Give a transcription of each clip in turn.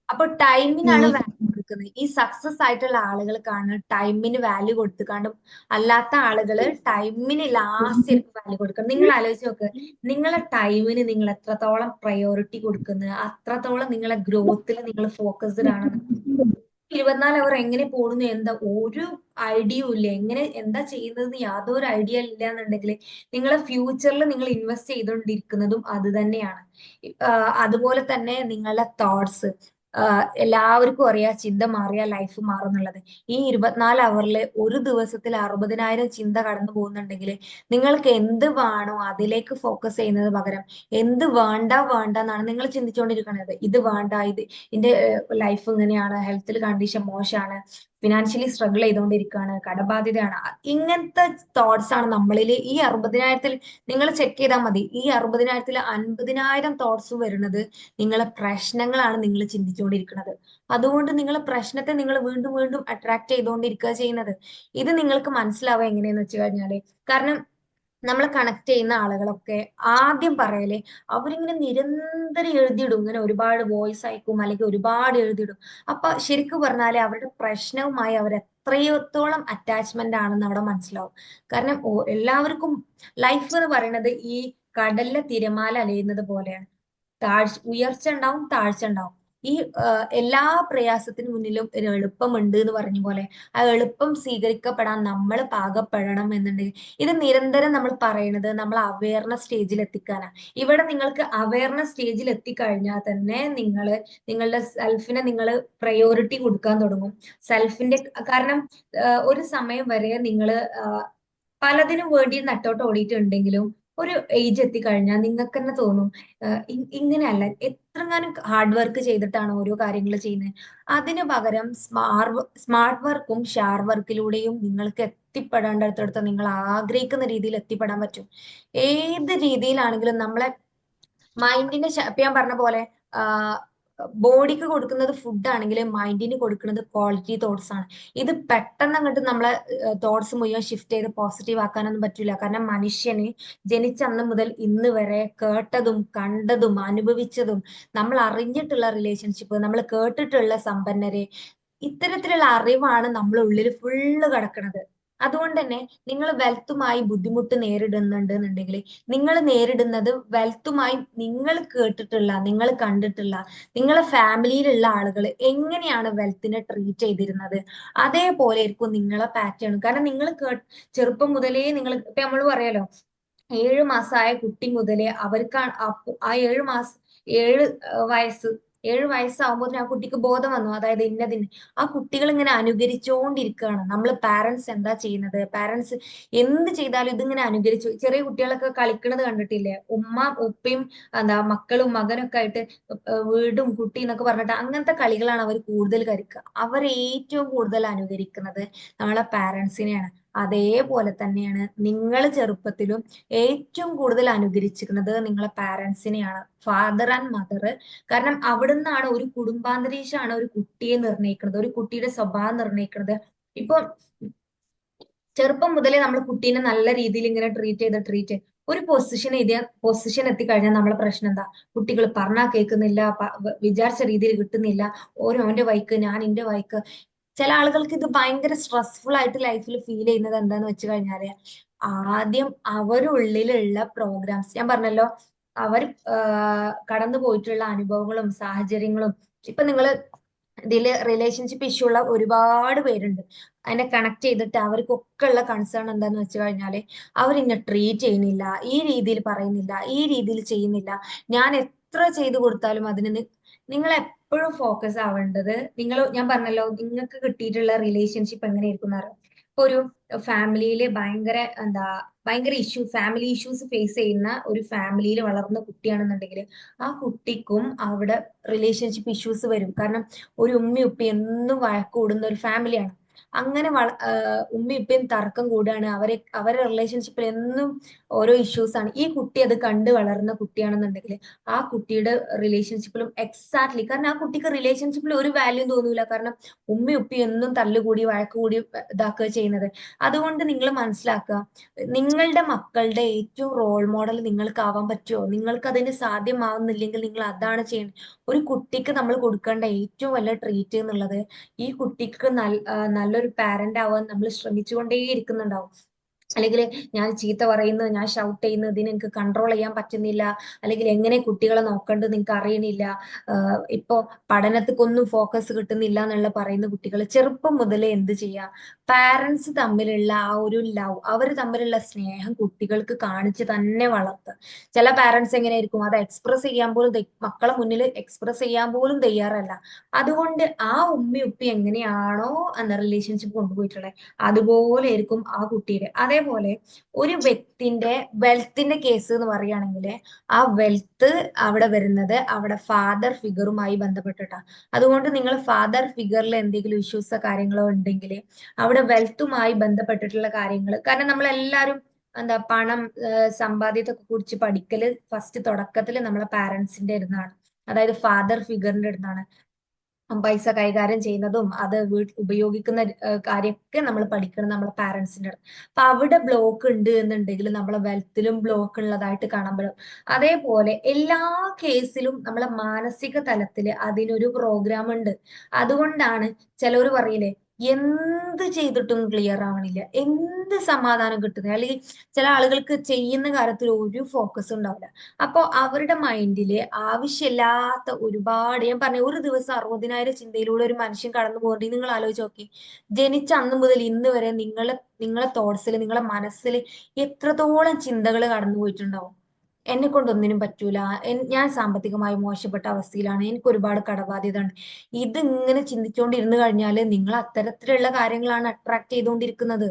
അപ്പൊ ടൈമിനാണ് ഉം. വാല്യൂ കൊടുക്കുന്നത്. ഈ സക്സസ് ആയിട്ടുള്ള ആളുകൾക്കാണ് ടൈമിന് വാല്യൂ കൊടുത്തുകാണ്ടും അല്ലാത്ത ആളുകള് ടൈമിന് ലാസ്റ്റ് ആയിരിക്കും വാല്യൂ കൊടുക്കുന്നത്. നിങ്ങൾ ആലോചിച്ച് നോക്ക്, നിങ്ങളെ ടൈമിന് നിങ്ങൾ എത്രത്തോളം പ്രയോറിറ്റി കൊടുക്കുന്നത് അത്രത്തോളം നിങ്ങളെ ഗ്രോത്തിൽ നിങ്ങൾ ഫോക്കസ്ഡ് ആണ്. 24 അവർ എങ്ങനെ പോകുന്നു എന്താ ഒരു ഐഡിയയും ഇല്ല, എങ്ങനെ എന്താ ചെയ്യുന്നത് യാതൊരു ഐഡിയ ഇല്ല എന്നുണ്ടെങ്കിൽ നിങ്ങളെ ഫ്യൂച്ചറിൽ നിങ്ങൾ ഇൻവെസ്റ്റ് ചെയ്തുകൊണ്ടിരിക്കുന്നതും അത് തന്നെയാണ്. അതുപോലെ തന്നെ നിങ്ങളുടെ തോട്ട്സ്, എല്ലാവർക്കും അറിയാം ചിന്ത മാറിയ ലൈഫ് മാറുന്നുള്ളത്. ഈ 24 അവറിൽ ഒരു ദിവസത്തിൽ 60,000 ചിന്ത കടന്നു പോകുന്നുണ്ടെങ്കിൽ നിങ്ങൾക്ക് എന്ത് വേണോ അതിലേക്ക് ഫോക്കസ് ചെയ്യുന്നത് പകരം എന്ത് വേണ്ട വേണ്ട എന്നാണ് നിങ്ങൾ ചിന്തിച്ചുകൊണ്ടിരിക്കുന്നത്. ഇത് വേണ്ട, ഇത് എന്റെ ലൈഫ് ഇങ്ങനെയാണ്, ഹെൽത്തിൽ കണ്ടീഷൻ മോശമാണ്, ഫിനാൻഷ്യലി സ്ട്രഗിൾ ചെയ്തുകൊണ്ടിരിക്കുകയാണ്, കടബാധ്യതയാണ്, ഇങ്ങനത്തെ തോട്ട്സ് ആണ് നമ്മളിൽ. ഈ 60,000-ത്തിൽ നിങ്ങൾ ചെക്ക് ചെയ്താൽ മതി, ഈ 60,000-ത്തിൽ 50,000 തോട്ട്സ് വരുന്നത് നിങ്ങളെ പ്രശ്നങ്ങളാണ് നിങ്ങൾ ചിന്തിച്ചുകൊണ്ടിരിക്കുന്നത്. അതുകൊണ്ട് നിങ്ങളെ പ്രശ്നത്തെ നിങ്ങൾ വീണ്ടും വീണ്ടും അട്രാക്ട് ചെയ്തുകൊണ്ടിരിക്കുക ചെയ്യുന്നത്. ഇത് നിങ്ങൾക്ക് മനസ്സിലാവുക എങ്ങനെയെന്ന് വെച്ച് കഴിഞ്ഞാല്, കാരണം നമ്മളെ കണക്ട് ചെയ്യുന്ന ആളുകളൊക്കെ ആദ്യം പറയലേ അവരിങ്ങനെ നിരന്തരം എഴുതിയിടും, ഇങ്ങനെ ഒരുപാട് വോയിസ് അയക്കും അല്ലെങ്കിൽ ഒരുപാട് എഴുതിയിടും. അപ്പൊ ശരിക്കും പറഞ്ഞാല് അവരുടെ പ്രശ്നവുമായി അവർ എത്രത്തോളം അറ്റാച്ച്മെന്റ് ആണെന്ന് അവിടെ മനസ്സിലാവും. കാരണം എല്ലാവർക്കും ലൈഫ് എന്ന് പറയുന്നത് ഈ കടലിലെ തിരമാല അലയുന്നത് പോലെയാണ്. ഉയർച്ച ഉണ്ടാവും, താഴ്ച ഉണ്ടാവും. ഈ എല്ലാ പ്രയാസത്തിന് മുന്നിലും ഒരു എളുപ്പമുണ്ട് എന്ന് പറഞ്ഞ പോലെ ആ എളുപ്പം സ്വീകരിക്കപ്പെടാൻ നമ്മൾ പാകപ്പെടണം എന്നുണ്ടെങ്കിൽ ഇത് നിരന്തരം നമ്മൾ പറയണത് നമ്മൾ അവയർനെസ് സ്റ്റേജിൽ എത്തിക്കാനാണ്. ഇവിടെ നിങ്ങൾക്ക് അവയർനെസ് സ്റ്റേജിൽ എത്തിക്കഴിഞ്ഞാൽ തന്നെ നിങ്ങളുടെ സെൽഫിനെ നിങ്ങൾ പ്രയോറിറ്റി കൊടുക്കാൻ തുടങ്ങും. സെൽഫിന്റെ കാരണം ഒരു സമയം വരെ നിങ്ങൾ പലതിനും വേണ്ടി നട്ടോട്ട് ഓടിയിട്ടുണ്ടെങ്കിലും ഒരു ഏജ് എത്തിക്കഴിഞ്ഞാൽ നിങ്ങൾക്ക് തന്നെ തോന്നും ഇങ്ങനെയല്ല, എത്രങ്ങാനും ഹാർഡ് വർക്ക് ചെയ്തിട്ടാണ് ഓരോ കാര്യങ്ങൾ ചെയ്യുന്നത്. അതിനു പകരം സ്മാർട്ട് വർക്കും ഷാർപ്പ് വർക്കിലൂടെയും നിങ്ങൾക്ക് എത്തിപ്പെടേണ്ടിടത്ത് നിങ്ങൾ ആഗ്രഹിക്കുന്ന രീതിയിൽ എത്തിപ്പെടാൻ പറ്റും. ഏത് രീതിയിലാണെങ്കിലും നമ്മളെ മൈൻഡിന്റെ ഇപ്പൊ ഞാൻ പറഞ്ഞ പോലെ ബോഡിക്ക് കൊടുക്കുന്നത് ഫുഡ് ആണെങ്കിൽ മൈൻഡിന് കൊടുക്കുന്നത് ക്വാളിറ്റി തോട്ട്സ് ആണ്. ഇത് പെട്ടെന്ന് അങ്ങോട്ട് നമ്മളെ തോട്ട്സ് മുഴുവൻ ഷിഫ്റ്റ് ചെയ്ത് പോസിറ്റീവ് ആക്കാനൊന്നും പറ്റൂല. കാരണം മനുഷ്യന് ജനിച്ച അന്ന് മുതൽ ഇന്ന് വരെ കേട്ടതും കണ്ടതും അനുഭവിച്ചതും നമ്മൾ അറിഞ്ഞിട്ടുള്ള റിലേഷൻഷിപ്പ്, നമ്മൾ കേട്ടിട്ടുള്ള സമ്പന്നര്, ഇത്തരത്തിലുള്ള അറിവാണ് നമ്മളെ ഉള്ളിൽ ഫുള്ള് കിടക്കുന്നത്. അതുകൊണ്ട് തന്നെ നിങ്ങൾ വെൽത്തുമായി ബുദ്ധിമുട്ട് നേരിടുന്നുണ്ട് എന്നുണ്ടെങ്കിൽ നിങ്ങൾ നേരിടുന്നത് വെൽത്തുമായി നിങ്ങൾ കേട്ടിട്ടുള്ള, നിങ്ങൾ കണ്ടിട്ടുള്ള, നിങ്ങളെ ഫാമിലിയിലുള്ള ആളുകൾ എങ്ങനെയാണ് വെൽത്തിനെ ട്രീറ്റ് ചെയ്തിരുന്നത് അതേപോലെ ആയിരിക്കും നിങ്ങളെ പാറ്റേൺ. കാരണം നിങ്ങൾ ചെറുപ്പം മുതലേ നിങ്ങൾ ഇപ്പൊ നമ്മൾ പറയാലോ 7 മാസമായ കുട്ടി മുതലേ അവർക്കാണ് ആ 7 മാസം 7 വയസ്സ് 7 വയസ്സാകുമ്പോൾ ആ കുട്ടിക്ക് ബോധം വന്നു, അതായത് ഇന്നതിന് ആ കുട്ടികൾ ഇങ്ങനെ അനുകരിച്ചുകൊണ്ടിരിക്കുകയാണ്. നമ്മൾ പാരന്റ്സ് എന്താ ചെയ്യുന്നത്, പാരന്റ്സ് എന്ത് ചെയ്താലും ഇതിങ്ങനെ അനുകരിച്ചു. ചെറിയ കുട്ടികളൊക്കെ കളിക്കുന്നത് കണ്ടിട്ടില്ലേ, ഉമ്മ ഉപ്പയും എന്താ മക്കളും മകനൊക്കെ ആയിട്ട് വീടും കുട്ടി എന്നൊക്കെ പറഞ്ഞിട്ട് അങ്ങനത്തെ കളികളാണ് അവർ കൂടുതൽ കളിക്കുക. അവർ ഏറ്റവും കൂടുതൽ അനുകരിക്കുന്നത് നമ്മളെ പാരന്റ്സിനെയാണ്. അതേപോലെ തന്നെയാണ് നിങ്ങൾ ചെറുപ്പത്തിലും ഏറ്റവും കൂടുതൽ അനുകരിച്ചിരുന്നത് നിങ്ങളെ പാരന്റ്സിനെയാണ്, ഫാദർ ആൻഡ് മദർ. കാരണം അവിടുന്നാണ് ഒരു കുടുംബാന്തരീക്ഷമാണ് ഒരു കുട്ടിയെ നിർണ്ണയിക്കുന്നത്, ഒരു കുട്ടിയുടെ സ്വഭാവം നിർണ്ണയിക്കുന്നത്. ഇപ്പൊ ചെറുപ്പം മുതലേ നമ്മൾ കുട്ടീനെ നല്ല രീതിയിൽ ഇങ്ങനെ ട്രീറ്റ് ഒരു പൊസിഷൻ എത്തിക്കഴിഞ്ഞാൽ നമ്മളെ പ്രശ്നം എന്താ, കുട്ടികൾ പറഞ്ഞാൽ കേൾക്കുന്നില്ല, വിചാരിച്ച രീതിയിൽ കിട്ടുന്നില്ല, ഓരോന്റെ വൈക്ക് ഞാൻ ഇന്റെ വൈക്ക്. ചില ആളുകൾക്ക് ഇത് ഭയങ്കര സ്ട്രെസ്ഫുൾ ആയിട്ട് ലൈഫിൽ ഫീൽ ചെയ്യുന്നത് എന്താന്ന് വെച്ച് കഴിഞ്ഞാല് ആദ്യം അവരുള്ളിലുള്ള പ്രോഗ്രാംസ്, ഞാൻ പറഞ്ഞല്ലോ അവർ കടന്നു പോയിട്ടുള്ള അനുഭവങ്ങളും സാഹചര്യങ്ങളും. ഇപ്പൊ നിങ്ങള് ഇതില് റിലേഷൻഷിപ്പ് ഇഷ്യൂ ഉള്ള ഒരുപാട് പേരുണ്ട്. അതിനെ കണക്ട് ചെയ്തിട്ട് അവർക്കൊക്കെ ഉള്ള കൺസേൺ എന്താന്ന് വെച്ച് കഴിഞ്ഞാല് അവരിന്നെ ട്രീറ്റ് ചെയ്യുന്നില്ല, ഈ രീതിയിൽ പറയുന്നില്ല, ഈ രീതിയിൽ ചെയ്യുന്നില്ല, ഞാൻ എത്ര ചെയ്തു കൊടുത്താലും അതിന് നിങ്ങൾ എപ്പോഴും ഫോക്കസ് ആവേണ്ടത് ഞാൻ പറഞ്ഞല്ലോ നിങ്ങൾക്ക് കിട്ടിയിട്ടുള്ള റിലേഷൻഷിപ്പ് എങ്ങനെയായിരിക്കും എന്ന് അറിയാം. ഇപ്പൊ ഒരു ഫാമിലിയില് ഭയങ്കര ഫാമിലി ഇഷ്യൂസ് ഫേസ് ചെയ്യുന്ന ഒരു ഫാമിലിയിൽ വളർന്ന കുട്ടിയാണെന്നുണ്ടെങ്കിൽ ആ കുട്ടിക്കും അവിടെ റിലേഷൻഷിപ്പ് ഇഷ്യൂസ് വരും. കാരണം ഒരു ഉമ്മയും ഉപ്പയും എന്നും വഴക്ക് കൂടുന്ന ഒരു ഫാമിലിയാണ്. അങ്ങനെ ഉമ്മയും ഉപ്പയും തർക്കം കൂടാണ്, അവരെ റിലേഷൻഷിപ്പിൽ എന്നും ഓരോ ഇഷ്യൂസ് ആണ്. ഈ കുട്ടി അത് കണ്ട് വളർന്ന കുട്ടിയാണെന്നുണ്ടെങ്കിൽ ആ കുട്ടിയുടെ റിലേഷൻഷിപ്പിലും എക്സാക്ട്ലി, കാരണം ആ കുട്ടിക്ക് റിലേഷൻഷിപ്പിൽ ഒരു വാല്യൂ തോന്നൂല. കാരണം ഉമ്മയും ഉപ്പയും എന്നും തല്ലുകൂടി വഴക്കുകൂടി ഇതാക്കുക ചെയ്യുന്നത്. അതുകൊണ്ട് നിങ്ങൾ മനസ്സിലാക്കുക, നിങ്ങളുടെ മക്കളുടെ ഏറ്റവും റോൾ മോഡൽ നിങ്ങൾക്ക് ആവാൻ പറ്റുമോ? നിങ്ങൾക്ക് അതിന് സാധ്യമാവുന്നില്ലെങ്കിൽ നിങ്ങൾ അതാണ് ചെയ്യേണ്ടത്. ഒരു കുട്ടിക്ക് നമ്മൾ കൊടുക്കേണ്ട ഏറ്റവും വലിയ ട്രീറ്റ് എന്നുള്ളത് ഈ കുട്ടിക്ക് നല്ലൊരു പാരന്റ് ആവാൻ നമ്മൾ ശ്രമിച്ചുകൊണ്ടേ ഇരിക്കുന്നുണ്ടാവും. അല്ലെങ്കിൽ ഞാൻ ചീത്ത പറയുന്നത്, ഞാൻ ഷൗട്ട് ചെയ്യുന്നത് ഇതിന് എനിക്ക് കൺട്രോൾ ചെയ്യാൻ പറ്റുന്നില്ല, അല്ലെങ്കിൽ എങ്ങനെ കുട്ടികളെ നോക്കേണ്ടത് നിങ്ങൾക്ക് അറിയണില്ല, ഇപ്പോ പഠനത്തിക്കൊന്നും ഫോക്കസ് കിട്ടുന്നില്ല എന്നുള്ള പറയുന്ന കുട്ടികൾ ചെറുപ്പം മുതലേ എന്ത് ചെയ്യാ, പാരന്റ്സ് തമ്മിലുള്ള ആ ഒരു ലവ്, അവർ തമ്മിലുള്ള സ്നേഹം കുട്ടികൾക്ക് കാണിച്ച് തന്നെ വളർത്തുക. ചില പാരന്റ്സ് എങ്ങനെയായിരിക്കും, അത് എക്സ്പ്രസ് ചെയ്യാൻ പോലും മക്കളെ മുന്നിൽ എക്സ്പ്രസ് ചെയ്യാൻ പോലും തയ്യാറല്ല. അതുകൊണ്ട് ആ ഉമ്മയും ഉപ്പയും എങ്ങനെയാണോ എന്ന റിലേഷൻഷിപ്പ് കൊണ്ടുപോയിട്ടുള്ളത് അതുപോലെ ആയിരിക്കും ആ കുട്ടിയുടെ. അതേപോലെ ഒരു വ്യക്തിന്റെ വെൽത്തിന്റെ കേസ് എന്ന് പറയുകയാണെങ്കിൽ ആ വെൽത്ത് അവിടെ വരുന്നത് അവിടെ ഫാദർ ഫിഗറുമായി ബന്ധപ്പെട്ടിട്ടാണ്. അതുകൊണ്ട് നിങ്ങൾ ഫാദർ ഫിഗറിൽ എന്തെങ്കിലും ഇഷ്യൂസോ കാര്യങ്ങളോ ഉണ്ടെങ്കിൽ അവിടെ വെൽത്തുമായി ബന്ധപ്പെട്ടിട്ടുള്ള കാര്യങ്ങൾ, കാരണം നമ്മളെല്ലാവരും എന്താ പണം സമ്പാദ്യത്തൊക്കെ കുറിച്ച് പഠിക്കല് ഫസ്റ്റ് തുടക്കത്തിൽ നമ്മളെ പാരന്റ്സിന്റെ അടുത്താണ്, അതായത് ഫാദർ ഫിഗറിന്റെ അടുത്താണ് പൈസ കൈകാര്യം ചെയ്യുന്നതും അത് ഉപയോഗിക്കുന്ന കാര്യമൊക്കെ നമ്മൾ പഠിക്കണം നമ്മളെ പാരന്റ്സിന്റെ അടുത്ത്. അപ്പൊ അവിടെ ബ്ലോക്ക് ഉണ്ട് എന്നുണ്ടെങ്കിൽ നമ്മളെ വെൽത്തിലും ബ്ലോക്ക് ഉള്ളതായിട്ട് കാണപ്പെടും. അതേപോലെ എല്ലാ കേസിലും നമ്മളെ മാനസിക തലത്തിൽ അതിനൊരു പ്രോഗ്രാം ഉണ്ട്. അതുകൊണ്ടാണ് ചിലവർ പറയില്ലേ, എന്ത് ചെയ്തിട്ടും ക്ലിയർ ആവണില്ല, എന്ത് സമാധാനം കിട്ടുന്നില്ല, അല്ലെങ്കിൽ ചില ആളുകൾക്ക് ചെയ്യുന്ന കാര്യത്തിൽ ഒരു ഫോക്കസ് ഉണ്ടാവില്ല. അപ്പോ അവരുടെ മൈൻഡില് ആവശ്യമില്ലാത്ത ഒരുപാട്, ഞാൻ പറഞ്ഞു ഒരു ദിവസം 60,000 ചിന്തയിലൂടെ ഒരു മനുഷ്യൻ കടന്നു പോകേണ്ടി, നിങ്ങൾ ആലോചിച്ച് നോക്കി. ജനിച്ച അന്ന് മുതൽ ഇന്ന് വരെ നിങ്ങളെ തോട്ട്സിൽ, നിങ്ങളെ മനസ്സിൽ എത്രത്തോളം ചിന്തകൾ കടന്നു പോയിട്ടുണ്ടാവും. എന്നെ കൊണ്ടൊന്നിനും പറ്റൂല, ഞാൻ സാമ്പത്തികമായി മോശപ്പെട്ട അവസ്ഥയിലാണ്, എനിക്ക് ഒരുപാട് കടബാധ്യത ഉണ്ട്. ഇത് ഇങ്ങനെ ചിന്തിച്ചുകൊണ്ടിരുന്നു കഴിഞ്ഞാല് നിങ്ങൾ അത്തരത്തിലുള്ള കാര്യങ്ങളാണ് അട്രാക്ട് ചെയ്തുകൊണ്ടിരിക്കുന്നത്.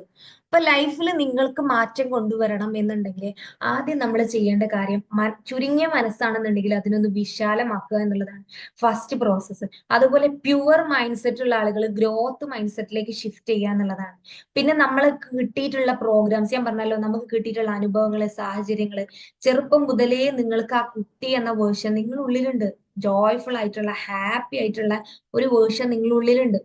അപ്പൊ ലൈഫിൽ നിങ്ങൾക്ക് മാറ്റം കൊണ്ടുവരണം എന്നുണ്ടെങ്കിൽ ആദ്യം നമ്മൾ ചെയ്യേണ്ട കാര്യം, ചുരുങ്ങിയ മനസ്സാണെന്നുണ്ടെങ്കിൽ അതിനൊന്ന് വിശാലമാക്കുക എന്നുള്ളതാണ് ഫസ്റ്റ് പ്രോസസ്സ്. അതുപോലെ പ്യുവർ മൈൻഡ് സെറ്റ് ഉള്ള ആളുകൾ ഗ്രോത്ത് മൈൻഡ് സെറ്റിലേക്ക് ഷിഫ്റ്റ് ചെയ്യുക എന്നുള്ളതാണ്. പിന്നെ നമ്മൾ കിട്ടിയിട്ടുള്ള പ്രോഗ്രാംസ്, ഞാൻ പറഞ്ഞല്ലോ നമുക്ക് കിട്ടിയിട്ടുള്ള അനുഭവങ്ങള്, സാഹചര്യങ്ങള്, ചെറുപ്പം മുതലേ നിങ്ങൾക്ക് ആ കുട്ടി എന്ന വേർഷൻ നിങ്ങളുടെ ഉള്ളിലുണ്ട്. ജോയ്ഫുൾ ആയിട്ടുള്ള, ഹാപ്പി ആയിട്ടുള്ള ഒരു വേർഷൻ നിങ്ങളുടെ ഉള്ളിലുണ്ട്.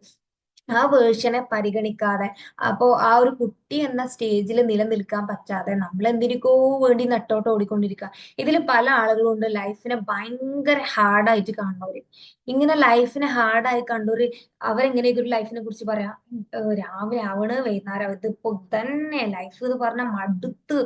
ആ വേർഷനെ പരിഗണിക്കാതെ, അപ്പോ ആ ഒരു കുട്ടി എന്ന സ്റ്റേജിൽ നിലനിൽക്കാൻ പറ്റാതെ നമ്മൾ എന്തിനൊക്കോ വേണ്ടി നെട്ടോട്ട് ഓടിക്കൊണ്ടിരിക്കുക. ഇതിൽ പല ആളുകളും ഉണ്ട് ലൈഫിനെ ഭയങ്കര ഹാർഡായിട്ട് കാണുന്നവര്. ഇങ്ങനെ ലൈഫിനെ ഹാർഡായി കണ്ടവര് അവരെങ്ങനെയൊക്കെ ഒരു ലൈഫിനെ കുറിച്ച് പറയാം, രാവിലെ ആവണ് വൈകുന്നേരം ഇതിപ്പോ തന്നെ ലൈഫ് എന്ന് പറഞ്ഞാൽ മടുത്ത്,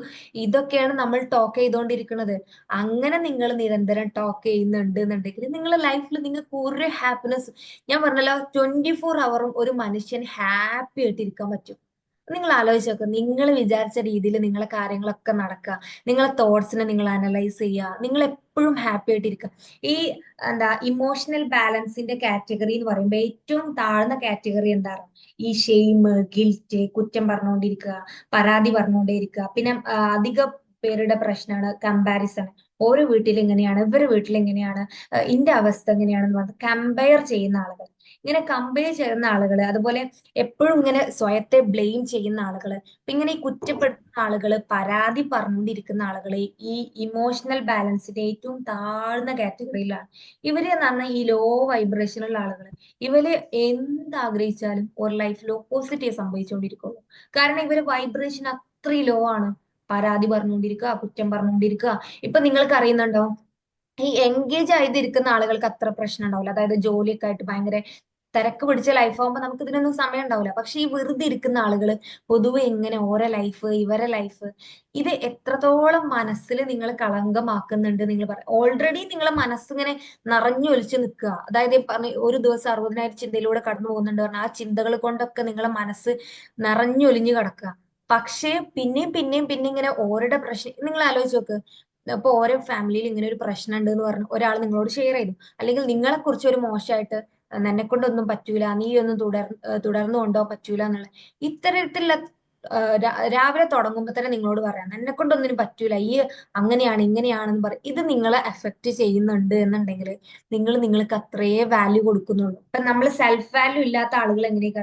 ഇതൊക്കെയാണ് നമ്മൾ ടോക്ക് ചെയ്തുകൊണ്ടിരിക്കുന്നത്. അങ്ങനെ നിങ്ങൾ നിരന്തരം ടോക്ക് ചെയ്യുന്നുണ്ട് എന്നുണ്ടെങ്കിൽ നിങ്ങളുടെ ലൈഫിൽ നിങ്ങൾക്ക് ഒരു ഹാപ്പിനെസ്, ഞാൻ പറഞ്ഞല്ലോ 24 അവറും ഒരു മനുഷ്യൻ ഹാപ്പി ആയിട്ട് ഇരിക്കാൻ പറ്റും. നിങ്ങൾ ആലോചിച്ച് നോക്കുക, നിങ്ങൾ വിചാരിച്ച രീതിയിൽ നിങ്ങളെ കാര്യങ്ങളൊക്കെ നടക്കുക, നിങ്ങളെ തോട്ട്സിനെ നിങ്ങൾ അനലൈസ് ചെയ്യുക, നിങ്ങൾ എപ്പോഴും ഹാപ്പി ആയിട്ട് ഇരിക്കുക. ഈ എന്താ ഇമോഷണൽ ബാലൻസിന്റെ കാറ്റഗറി എന്ന് പറയുമ്പോൾ ഏറ്റവും താഴ്ന്ന കാറ്റഗറി എന്താണ്? ഈ ഷെയിം, ഗിൽറ്റ്, കുറ്റം പറഞ്ഞുകൊണ്ടിരിക്കുക, പരാതി പറഞ്ഞുകൊണ്ടേയിരിക്കുക. പിന്നെ അധിക പേരുടെ പ്രശ്നമാണ് കമ്പാരിസൺ. ഓരോ വീട്ടിൽ എങ്ങനെയാണ്, ഇവരുടെ വീട്ടിൽ എങ്ങനെയാണ്, ഇന്റെ അവസ്ഥ എങ്ങനെയാണെന്ന് പറഞ്ഞ് കമ്പയർ ചെയ്യുന്ന ആളുകൾ, ഇങ്ങനെ കമ്പയർ ചെയ്യുന്ന ആളുകൾ, അതുപോലെ എപ്പോഴും ഇങ്ങനെ സ്വയത്തെ ബ്ലെയിം ചെയ്യുന്ന ആളുകള്, ഇങ്ങനെ ഈ കുറ്റപ്പെടുത്തുന്ന ആളുകള്, പരാതി പറഞ്ഞുകൊണ്ടിരിക്കുന്ന ആളുകള് ഈ ഇമോഷണൽ ബാലൻസിന്റെ ഏറ്റവും താഴ്ന്ന കാറ്റഗറിയിലാണ്. ഇവര് എന്ന് പറഞ്ഞാൽ ഈ ലോ വൈബ്രേഷനുള്ള ആളുകൾ. ഇവര് എന്താഗ്രഹിച്ചാലും ഒരു ലൈഫിൽ ഓപ്പോസിറ്റേ സംഭവിച്ചുകൊണ്ടിരിക്കുള്ളൂ. കാരണം ഇവര് വൈബ്രേഷൻ അത്രയും ലോ ആണ്. പരാതി പറഞ്ഞുകൊണ്ടിരിക്കുക, കുറ്റം പറഞ്ഞുകൊണ്ടിരിക്കുക. ഇപ്പൊ നിങ്ങൾക്ക് അറിയുന്നുണ്ടോ, ഈ എൻഗേജ് ആയിരിക്കുന്ന ആളുകൾക്ക് അത്ര പ്രശ്നം ഉണ്ടാവില്ല. അതായത് ജോലിയൊക്കെ ആയിട്ട് ഭയങ്കര തിരക്ക് പിടിച്ച ലൈഫ് ആകുമ്പോൾ നമുക്ക് ഇതിനൊന്നും സമയം ഉണ്ടാവില്ല. പക്ഷെ ഈ വെറുതെ ഇരിക്കുന്ന ആളുകൾ പൊതുവെ ഇങ്ങനെ ഓരോ ലൈഫ്, ഇവരെ ലൈഫ്, ഇത് എത്രത്തോളം മനസ്സിൽ നിങ്ങൾ കളങ്കമാക്കുന്നുണ്ട് നിങ്ങൾ പറയാം. ഓൾറെഡി നിങ്ങളെ മനസ്സിങ്ങനെ നിറഞ്ഞൊലിച്ച് നിൽക്കുക. അതായത് ഈ പറഞ്ഞ ഒരു ദിവസം 60,000 ചിന്തയിലൂടെ കടന്നു പോകുന്നുണ്ട് പറഞ്ഞാൽ ആ ചിന്തകൾ കൊണ്ടൊക്കെ നിങ്ങളെ മനസ്സ് നിറഞ്ഞൊലിഞ്ഞു കിടക്കുക. പക്ഷേ പിന്നെയും പിന്നെയും പിന്നെ ഇങ്ങനെ ഓരോടെ പ്രശ്നം നിങ്ങൾ ആലോചിച്ച് നോക്ക്. അപ്പൊ ഓരോ ഫാമിലിയിൽ ഇങ്ങനെ ഒരു പ്രശ്നം ഉണ്ട് എന്ന് പറഞ്ഞു ഒരാൾ നിങ്ങളോട് ഷെയർ ചെയ്തു, അല്ലെങ്കിൽ നിങ്ങളെ കുറിച്ച് ഒരു മോശമായിട്ട്, എന്നെ കൊണ്ടൊന്നും പറ്റൂല, നീ ഒന്നും തുടർന്നു കൊണ്ടുപോകാൻ പറ്റൂല എന്നുള്ള ഇത്തരത്തിലുള്ള രാവിലെ തുടങ്ങുമ്പോ തന്നെ നിങ്ങളോട് പറയാം എന്നെ കൊണ്ടൊന്നിനും പറ്റൂല, ഈ അങ്ങനെയാണ് ഇങ്ങനെയാണെന്ന് പറയും. ഇത് നിങ്ങളെ എഫക്ട് ചെയ്യുന്നുണ്ട് എന്നുണ്ടെങ്കിൽ നിങ്ങൾ നിങ്ങൾക്ക് അത്രേ വാല്യൂ കൊടുക്കുന്നുള്ളൂ. ഇപ്പൊ നമ്മൾ സെൽഫ് വാല്യൂ ഇല്ലാത്ത ആളുകൾ എങ്ങനെയൊക്കെ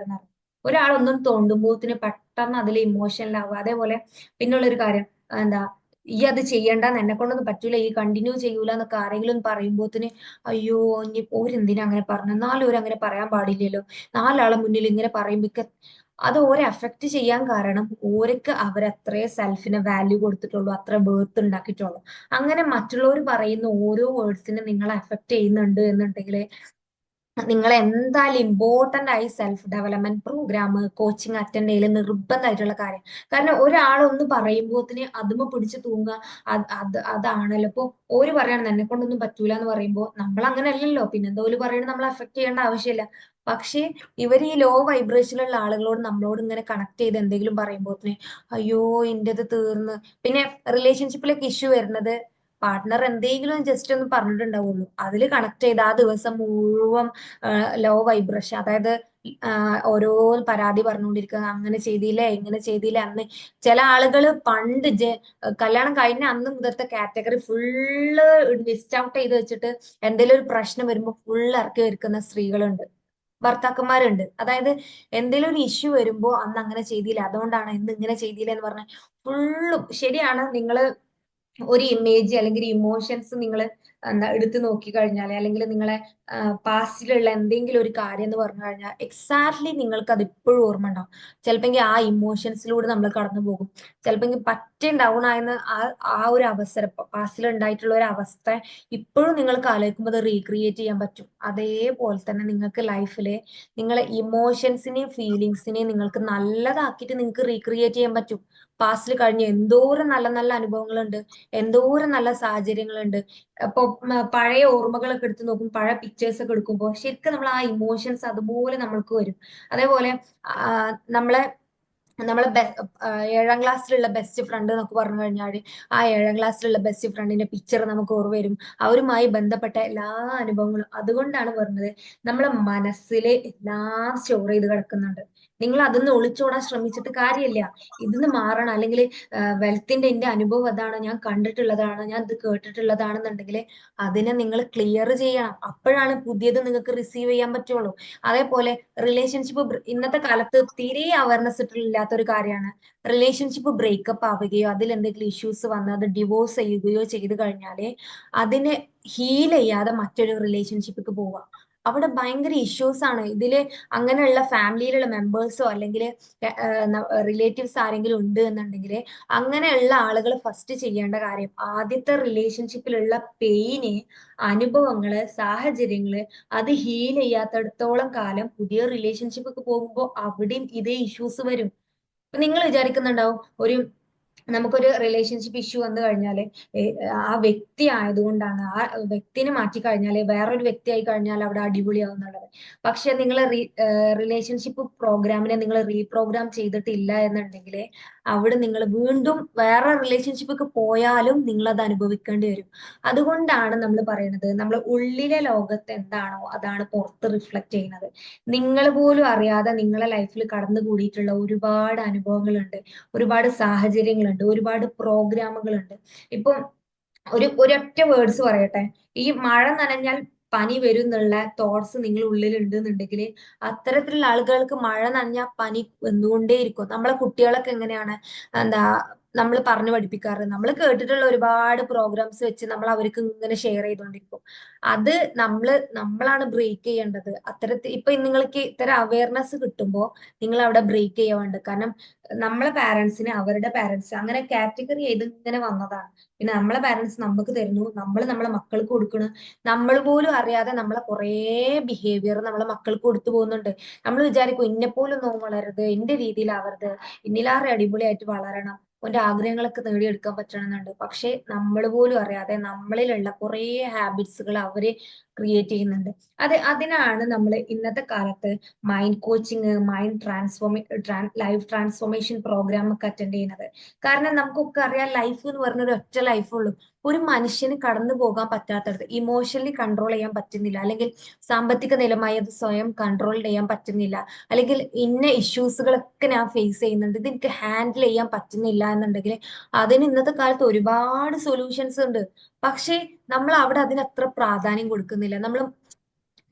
ഒരാളൊന്നും തോണ്ടുമ്പോത്തിന് പെട്ടെന്ന് അതിൽ ഇമോഷണലാവുക. അതേപോലെ പിന്നുള്ളൊരു കാര്യം എന്താ, ഈ അത് ചെയ്യണ്ടെന്ന്, എന്നെ കൊണ്ടൊന്നും പറ്റൂല, ഈ കണ്ടിന്യൂ ചെയ്യൂല എന്നൊക്കെ ആരെങ്കിലും പറയുമ്പോത്തിന് അയ്യോ ഇനി ഓരെന്തിനാ അങ്ങനെ പറഞ്ഞു, നാലും ഓരങ്ങനെ പറയാൻ പാടില്ലല്ലോ, നാലാളെ മുന്നിൽ ഇങ്ങനെ പറയുമ്പോ അത് ഓരെ അഫക്റ്റ് ചെയ്യാൻ കാരണം ഓർക്ക് അവരത്രേ സെൽഫിനെ വാല്യൂ കൊടുത്തിട്ടുള്ളൂ, അത്ര ബേർത്ത് ഉണ്ടാക്കിയിട്ടുള്ളൂ. അങ്ങനെ മറ്റുള്ളവർ പറയുന്ന ഓരോ വേർഡ്സിനെ നിങ്ങളെ അഫക്റ്റ് ചെയ്യുന്നുണ്ട് എന്നുണ്ടെങ്കിൽ നിങ്ങൾ എന്തായാലും ഇമ്പോർട്ടന്റ് ആയി self development programme coaching attend ചെയ്യൽ നിർബന്ധമായിട്ടുള്ള കാര്യം. കാരണം ഒരാളൊന്ന് പറയുമ്പോത്തിന് അതുമ്മ പിടിച്ചു തൂങ്ങുക, അതാണല്ലോ ഇപ്പൊ ഓര് പറയണം എന്നെ കൊണ്ടൊന്നും പറ്റൂല എന്ന് പറയുമ്പോൾ നമ്മൾ അങ്ങനെ അല്ലല്ലോ, പിന്നെന്തോ ഓര് പറയണത് നമ്മൾ അഫക്ട് ചെയ്യേണ്ട ആവശ്യമില്ല. പക്ഷേ ഇവർ ഈ ലോ വൈബ്രേഷനിലുള്ള ആളുകളോട് നമ്മളോട് ഇങ്ങനെ കണക്ട് ചെയ്ത് എന്തെങ്കിലും പറയുമ്പോത്തിന് അയ്യോ ഇന്റത് തീർന്ന്. പിന്നെ റിലേഷൻഷിപ്പിലേക്ക് ഇഷ്യൂ വരുന്നത് പാർട്ട്ണർ എന്തെങ്കിലും ജസ്റ്റ് ഒന്ന് പറഞ്ഞിട്ടുണ്ടാവുള്ളൂ, അതിൽ കണക്ട് ചെയ്ത് ആ ദിവസം മുഴുവൻ ലോ വൈബ്രേഷൻ, അതായത് ഓരോ പരാതി പറഞ്ഞുകൊണ്ടിരിക്കുക, അങ്ങനെ ചെയ്തില്ലേ ഇങ്ങനെ ചെയ്തില്ലേ അന്ന്. ചില ആളുകൾ പണ്ട് കല്യാണം കഴിഞ്ഞ അന്ന് മുതലത്തെ കാറ്റഗറി ഫുള്ള് ലിസ്റ്റ് ഔട്ട് ചെയ്ത് വെച്ചിട്ട് എന്തെങ്കിലും ഒരു പ്രശ്നം വരുമ്പോൾ ഫുൾ ഇറക്കി വെക്കുന്ന സ്ത്രീകളുണ്ട്, ഭർത്താക്കന്മാരുണ്ട്. അതായത് എന്തെങ്കിലും ഒരു ഇഷ്യൂ വരുമ്പോ അന്ന് അങ്ങനെ ചെയ്തില്ല, അതുകൊണ്ടാണ് ഇന്ന് ഇങ്ങനെ ചെയ്തില്ല എന്ന് പറഞ്ഞ ഫുള്ളും ശരിയാണ്. നിങ്ങള് ഒരു ഇമേജ് അല്ലെങ്കിൽ ഇമോഷൻസ് നിങ്ങൾ എന്താ എടുത്തു നോക്കി കഴിഞ്ഞാൽ, അല്ലെങ്കിൽ നിങ്ങളെ പാസ്റ്റിലുള്ള എന്തെങ്കിലും ഒരു കാര്യം എന്ന് പറഞ്ഞു കഴിഞ്ഞാൽ എക്സാക്ട്ലി നിങ്ങൾക്ക് അത് ഇപ്പോഴും ഓർമ്മ ഉണ്ടാവും. ചിലപ്പോൾ ആ ഇമോഷൻസിലൂടെ നമ്മൾ കടന്നു പോകും. ചിലപ്പോൾ പറ്റേ ഡൗൺ ആയെന്ന് ആ ഒരു അവസരം പാസ്റ്റിൽ ഉണ്ടായിട്ടുള്ള ഒരു അവസ്ഥ ഇപ്പോഴും നിങ്ങൾക്ക് ആലോചിക്കുമ്പോൾ അത് റീക്രിയേറ്റ് ചെയ്യാൻ പറ്റും. അതേപോലെ തന്നെ നിങ്ങൾക്ക് ലൈഫിലെ നിങ്ങളെ ഇമോഷൻസിനെയും ഫീലിങ്സിനെയും നിങ്ങൾക്ക് നല്ലതാക്കിയിട്ട് നിങ്ങൾക്ക് റീക്രിയേറ്റ് ചെയ്യാൻ പറ്റും. പാസ്റ്റിൽ കഴിഞ്ഞ എന്തോരം നല്ല നല്ല അനുഭവങ്ങളുണ്ട്, എന്തോരം നല്ല സാഹചര്യങ്ങളുണ്ട്. അപ്പൊ പഴയ ഓർമ്മകളൊക്കെ എടുത്ത് നോക്കും, പഴയ പിക്ചേഴ്സ് ഒക്കെ എടുക്കുമ്പോൾ ശരിക്കും നമ്മൾ ആ ഇമോഷൻസ് അതുപോലെ നമ്മൾക്ക് വരും. അതേപോലെ ആ, നമ്മളെ നമ്മളെ 7ാം ക്ലാസ്സിലുള്ള ബെസ്റ്റ് ഫ്രണ്ട് എന്നൊക്കെ പറഞ്ഞു കഴിഞ്ഞാൽ ആ 7ാം ക്ലാസ്സിലുള്ള ബെസ്റ്റ് ഫ്രണ്ടിന്റെ പിക്ചർ നമുക്ക് ഓർമ്മ വരും, അവരുമായി ബന്ധപ്പെട്ട എല്ലാ അനുഭവങ്ങളും. അതുകൊണ്ടാണ് പറഞ്ഞത് നമ്മളെ മനസ്സിലെ എല്ലാം സ്റ്റോർ ചെയ്ത് കിടക്കുന്നുണ്ട്. നിങ്ങൾ അതൊന്ന് ഒളിച്ചോടാൻ ശ്രമിച്ചിട്ട് കാര്യമില്ല. ഇതിന്ന് മാറണം. അല്ലെങ്കിൽ വെൽത്തിന്റെ എന്റെ അനുഭവം അതാണ്, ഞാൻ കണ്ടിട്ടുള്ളതാണ്, ഞാൻ ഇത് കേട്ടിട്ടുള്ളതാണെന്നുണ്ടെങ്കിൽ അതിനെ നിങ്ങൾ ക്ലിയർ ചെയ്യണം. അപ്പോഴാണ് പുതിയത് നിങ്ങൾക്ക് റിസീവ് ചെയ്യാൻ പറ്റുള്ളൂ. അതേപോലെ റിലേഷൻഷിപ്പ് ഇന്നത്തെ കാലത്ത് തീരെ അവയർനെസ് ഇല്ലാത്ത ഒരു കാര്യമാണ്. റിലേഷൻഷിപ്പ് ബ്രേക്കപ്പ് ആവുകയോ അതിൽ എന്തെങ്കിലും ഇഷ്യൂസ് വന്ന് അത് ഡിവോഴ്സ് ചെയ്യുകയോ ചെയ്തു കഴിഞ്ഞാല് അതിനെ ഹീൽ ചെയ്യാതെ മറ്റൊരു റിലേഷൻഷിപ്പിക്ക് പോവാം. അവിടെ ഭയങ്കര ഇഷ്യൂസ് ആണ് ഇതില്. അങ്ങനെയുള്ള ഫാമിലിയിലുള്ള മെമ്പേഴ്സോ അല്ലെങ്കിൽ റിലേറ്റീവ്സ് ആരെങ്കിലും ഉണ്ട് എന്നുണ്ടെങ്കിൽ അങ്ങനെയുള്ള ആളുകൾ ഫസ്റ്റ് ചെയ്യേണ്ട കാര്യം ആദ്യത്തെ റിലേഷൻഷിപ്പിലുള്ള പെയിന്, അനുഭവങ്ങള്, സാഹചര്യങ്ങള് അത് ഹീൽ ചെയ്യാത്തിടത്തോളം കാലം പുതിയ റിലേഷൻഷിപ്പ് പോകുമ്പോൾ അവിടെയും ഇതേ ഇഷ്യൂസ് വരും. നിങ്ങൾ വിചാരിക്കുന്നുണ്ടാവും ഒരു നമുക്കൊരു റിലേഷൻഷിപ്പ് ഇഷ്യൂ വന്നു കഴിഞ്ഞാല് ആ വ്യക്തി ആയതുകൊണ്ടാണ്, ആ വ്യക്തിനെ മാറ്റി കഴിഞ്ഞാല് വേറൊരു വ്യക്തി ആയി കഴിഞ്ഞാൽ അവിടെ അടിപൊളിയാവും എന്നുള്ളത്. പക്ഷെ നിങ്ങൾ റിലേഷൻഷിപ്പ് പ്രോഗ്രാമിനെ നിങ്ങൾ റീപ്രോഗ്രാം ചെയ്തിട്ടില്ല എന്നുണ്ടെങ്കിൽ അവിടെ നിങ്ങൾ വീണ്ടും വേറെ റിലേഷൻഷിപ്പൊക്കെ പോയാലും നിങ്ങൾ അത് അനുഭവിക്കേണ്ടി വരും. അതുകൊണ്ടാണ് നമ്മൾ പറയുന്നത് നമ്മൾ ഉള്ളിലെ ലോകത്ത് എന്താണോ അതാണ് പുറത്ത് റിഫ്ലക്ട് ചെയ്യുന്നത്. നിങ്ങൾ പോലും അറിയാതെ നിങ്ങളെ ലൈഫിൽ കടന്നു കൂടിയിട്ടുള്ള ഒരുപാട് അനുഭവങ്ങളുണ്ട്, ഒരുപാട് സാഹചര്യങ്ങളുണ്ട്, ഒരുപാട് പ്രോഗ്രാമുകളുണ്ട്. ഇപ്പം ഒരൊറ്റ വേർഡ്സ് പറയട്ടെ, ഈ മഴ നനഞ്ഞാൽ പനി വരും എന്നുള്ള തോട്ട്സ് നിങ്ങൾ ഉള്ളിൽ ഉണ്ട് എന്നുണ്ടെങ്കിൽ അത്തരത്തിലുള്ള ആളുകൾക്ക് മഴ നനഞ്ഞാൽ പനി വന്നുകൊണ്ടേയിരിക്കും. നമ്മളെ കുട്ടികളൊക്കെ എങ്ങനെയാണ് എന്താ നമ്മൾ പറഞ്ഞു പഠിപ്പിക്കാറ്, നമ്മൾ കേട്ടിട്ടുള്ള ഒരുപാട് പ്രോഗ്രാംസ് വെച്ച് നമ്മൾ അവർക്ക് ഇങ്ങനെ ഷെയർ ചെയ്തുകൊണ്ടിരിക്കും. അത് നമ്മളാണ് ബ്രേക്ക് ചെയ്യേണ്ടത്. അത്തരത്തിൽ ഇപ്പൊ നിങ്ങൾക്ക് ഇത്തരം അവയർനെസ് കിട്ടുമ്പോൾ നിങ്ങൾ അവിടെ ബ്രേക്ക് ചെയ്യാറുണ്ട്. കാരണം നമ്മളെ പാരന്റ്സിന് അവരുടെ പാരന്റ്സ് അങ്ങനെ കാറ്റഗറി ചെയ്ത് ഇങ്ങനെ വന്നതാണ്. പിന്നെ നമ്മളെ പാരന്റ്സ് നമുക്ക് തരുന്നു, നമ്മൾ നമ്മളെ മക്കൾക്ക് കൊടുക്കണം. നമ്മൾ പോലും അറിയാതെ നമ്മളെ കുറേ ബിഹേവിയർ നമ്മളെ മക്കൾക്ക് കൊടുത്തു പോകുന്നുണ്ട്. നമ്മൾ വിചാരിക്കും ഇന്നെപ്പോലൊന്നും വളരരുത്, എന്റെ രീതിയിലാവരുത്, ഇന്നിലാറെ അടിപൊളിയായിട്ട് വളരണം, ഓന്റെ ആഗ്രഹങ്ങളൊക്കെ നേടിയെടുക്കാൻ പറ്റണമെന്നുണ്ട്. പക്ഷെ നമ്മൾ പോലും അറിയാതെ നമ്മളിലുള്ള കുറേ ഹാബിറ്റ്സുകൾ അവര് ക്രിയേറ്റ് ചെയ്യുന്നുണ്ട്. അതിനാണ് നമ്മൾ ഇന്നത്തെ കാലത്ത് mind coaching, mind life transformation programme ഒക്കെ അറ്റൻഡ് ചെയ്യുന്നത്. കാരണം നമുക്കൊക്കെ അറിയാം ലൈഫ് എന്ന് പറഞ്ഞ ഒരു ഒറ്റ ലൈഫുള്ളൂ. ഒരു മനുഷ്യന് കടന്നു പോകാൻ പറ്റാത്തത്, ഇമോഷണലി കൺട്രോൾ ചെയ്യാൻ പറ്റുന്നില്ല, അല്ലെങ്കിൽ സാമ്പത്തിക നിലമായി അത് സ്വയം കൺട്രോൾ ചെയ്യാൻ പറ്റുന്നില്ല, അല്ലെങ്കിൽ ഇന്ന ഇഷ്യൂസുകളൊക്കെ ഞാൻ ഫേസ് ചെയ്യുന്നുണ്ട്, ഇത് എനിക്ക് ഹാൻഡിൽ ചെയ്യാൻ പറ്റുന്നില്ല എന്നുണ്ടെങ്കിൽ അതിന് ഇന്നത്തെ കാലത്ത് ഒരുപാട് സൊല്യൂഷൻസ് ഉണ്ട്. പക്ഷേ നമ്മൾ അവിടെ അതിനത്ര പ്രാധാന്യം കൊടുക്കുന്നില്ല. നമ്മൾ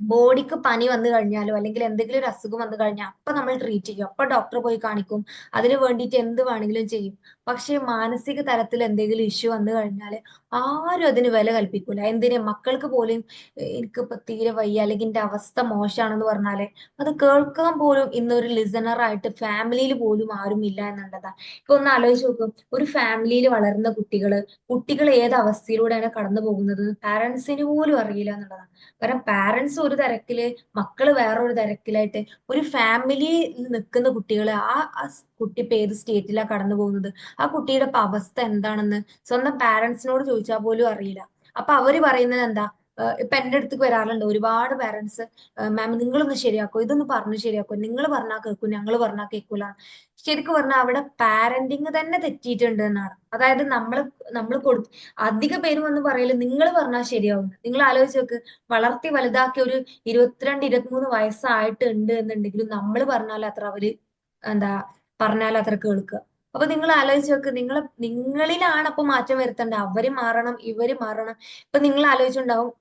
ബോഡിക്ക് പനി വന്നു കഴിഞ്ഞാലോ അല്ലെങ്കിൽ എന്തെങ്കിലും ഒരു അസുഖം വന്നു കഴിഞ്ഞാൽ അപ്പൊ നമ്മൾ ട്രീറ്റ് ചെയ്യും, അപ്പൊ ഡോക്ടറെ പോയി കാണിക്കും, അതിന് വേണ്ടിയിട്ട് എന്ത് വേണമെങ്കിലും ചെയ്യും. പക്ഷെ മാനസിക തലത്തിൽ എന്തെങ്കിലും ഇഷ്യൂ വന്നു കഴിഞ്ഞാൽ ആരും അതിന് വില കൽപ്പിക്കൂല. എന്തിന് മക്കൾക്ക് പോലും എനിക്കിപ്പോ തീരെ വയ്യ അല്ലെങ്കിൽ എന്റെ അവസ്ഥ മോശമാണെന്ന് പറഞ്ഞാല് അത് കേൾക്കാൻ പോലും ഇന്നൊരു ലിസണർ ആയിട്ട് ഫാമിലിയിൽ പോലും ആരും ഇല്ല എന്നുള്ളതാ. ഇപ്പൊ ഒന്ന് ആലോചിച്ച് നോക്കും, ഒരു ഫാമിലിയിൽ വളരുന്ന കുട്ടികൾ ഏത് അവസ്ഥയിലൂടെയാണ് കടന്നു പോകുന്നത് പാരന്റ്സിന് പോലും അറിയില്ല എന്നുള്ളതാണ്. കാരണം പാരന്റ്സ് ഒരു തിരക്കില്, മക്കള് വേറൊരു തിരക്കിലായിട്ട് ഒരു ഫാമിലിയിൽ നിൽക്കുന്ന കുട്ടികള് ആ കുട്ടി ഇപ്പൊ ഏത് സ്റ്റേറ്റിലാ കടന്നു പോകുന്നത്, ആ കുട്ടിയുടെ ഇപ്പൊ അവസ്ഥ എന്താണെന്ന് സ്വന്തം പാരന്റ്സിനോട് ചോദിച്ചാൽ പോലും അറിയില്ല. അപ്പൊ അവര് പറയുന്നത് എന്താ, ഇപ്പൊ എന്റെ അടുത്തേക്ക് വരാറുണ്ട് ഒരുപാട് പാരന്റ്സ്, മാം നിങ്ങളൊന്ന് ശരിയാക്കോ, ഇതൊന്ന് പറഞ്ഞ് ശരിയാക്കോ, നിങ്ങൾ പറഞ്ഞാൽ കേൾക്കും, ഞങ്ങൾ പറഞ്ഞാൽ കേൾക്കൂല. ശരിക്കും പറഞ്ഞാൽ അവിടെ പാരന്റിങ് തന്നെ തെറ്റിയിട്ടുണ്ട് എന്നാണ്. അതായത് നമ്മൾ അധിക പേരും വന്ന് പറയല് നിങ്ങൾ പറഞ്ഞാൽ ശരിയാവും. നിങ്ങൾ ആലോചിച്ച് നോക്ക്, വളർത്തി വലുതാക്കി ഒരു 22-23 വയസ്സായിട്ടുണ്ട് എന്നുണ്ടെങ്കിലും നമ്മൾ പറഞ്ഞാൽ അത്ര അവര് എന്താ പറഞ്ഞാൽ അത്ര കേൾക്കുക. അപ്പൊ നിങ്ങൾ ആലോചിച്ച് നോക്ക്, നിങ്ങളിലാണ് അപ്പൊ മാറ്റം വരുത്തേണ്ടത്. അവര് മാറണം, ഇവര് മാറണം. ഇപ്പൊ നിങ്ങൾ ആലോചിച്ചിട്ടുണ്ടാവും,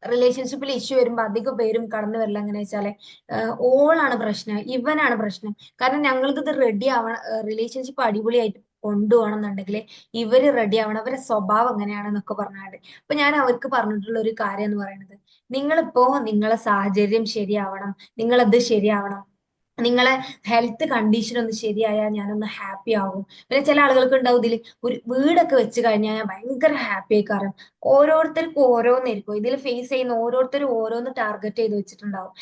റിലേഷൻഷിപ്പിൽ ഇഷ്യൂ വരുമ്പോ അധിക പേരും കടന്നു വരില്ല എങ്ങനെ വെച്ചാല് ഓളാണ് പ്രശ്നം, ഇവനാണ് പ്രശ്നം. കാരണം ഞങ്ങൾക്ക് ഇത് റെഡി ആവണം, റിലേഷൻഷിപ്പ് അടിപൊളിയായിട്ട് കൊണ്ടുപോകണം എന്നുണ്ടെങ്കിൽ ഇവര് റെഡി ആവണം, അവരുടെ സ്വഭാവം എങ്ങനെയാണെന്നൊക്കെ പറഞ്ഞാണ്ട്. അപ്പൊ ഞാൻ അവർക്ക് പറഞ്ഞിട്ടുള്ള ഒരു കാര്യം എന്ന് പറയുന്നത്, നിങ്ങളിപ്പോ നിങ്ങളെ സാഹചര്യം ശരിയാവണം, നിങ്ങളത് ശരിയാവണം, നിങ്ങളെ ഹെൽത്ത് കണ്ടീഷൻ ഒന്ന് ശരിയായാൽ ഞാനൊന്ന് ഹാപ്പി ആവും. പിന്നെ ചില ആളുകൾക്ക് ഉണ്ടാവും ഇതിൽ ഒരു വീടൊക്കെ വെച്ച് കഴിഞ്ഞാൽ ഞാൻ ഭയങ്കര ഹാപ്പി ആയി. കാരണം ഓരോരുത്തർക്കും ഓരോന്നായിരിക്കും ഇതിൽ ഫേസ് ചെയ്യുന്ന, ഓരോരുത്തരും ഓരോന്ന് ടാർഗറ്റ് ചെയ്ത് വെച്ചിട്ടുണ്ടാവും.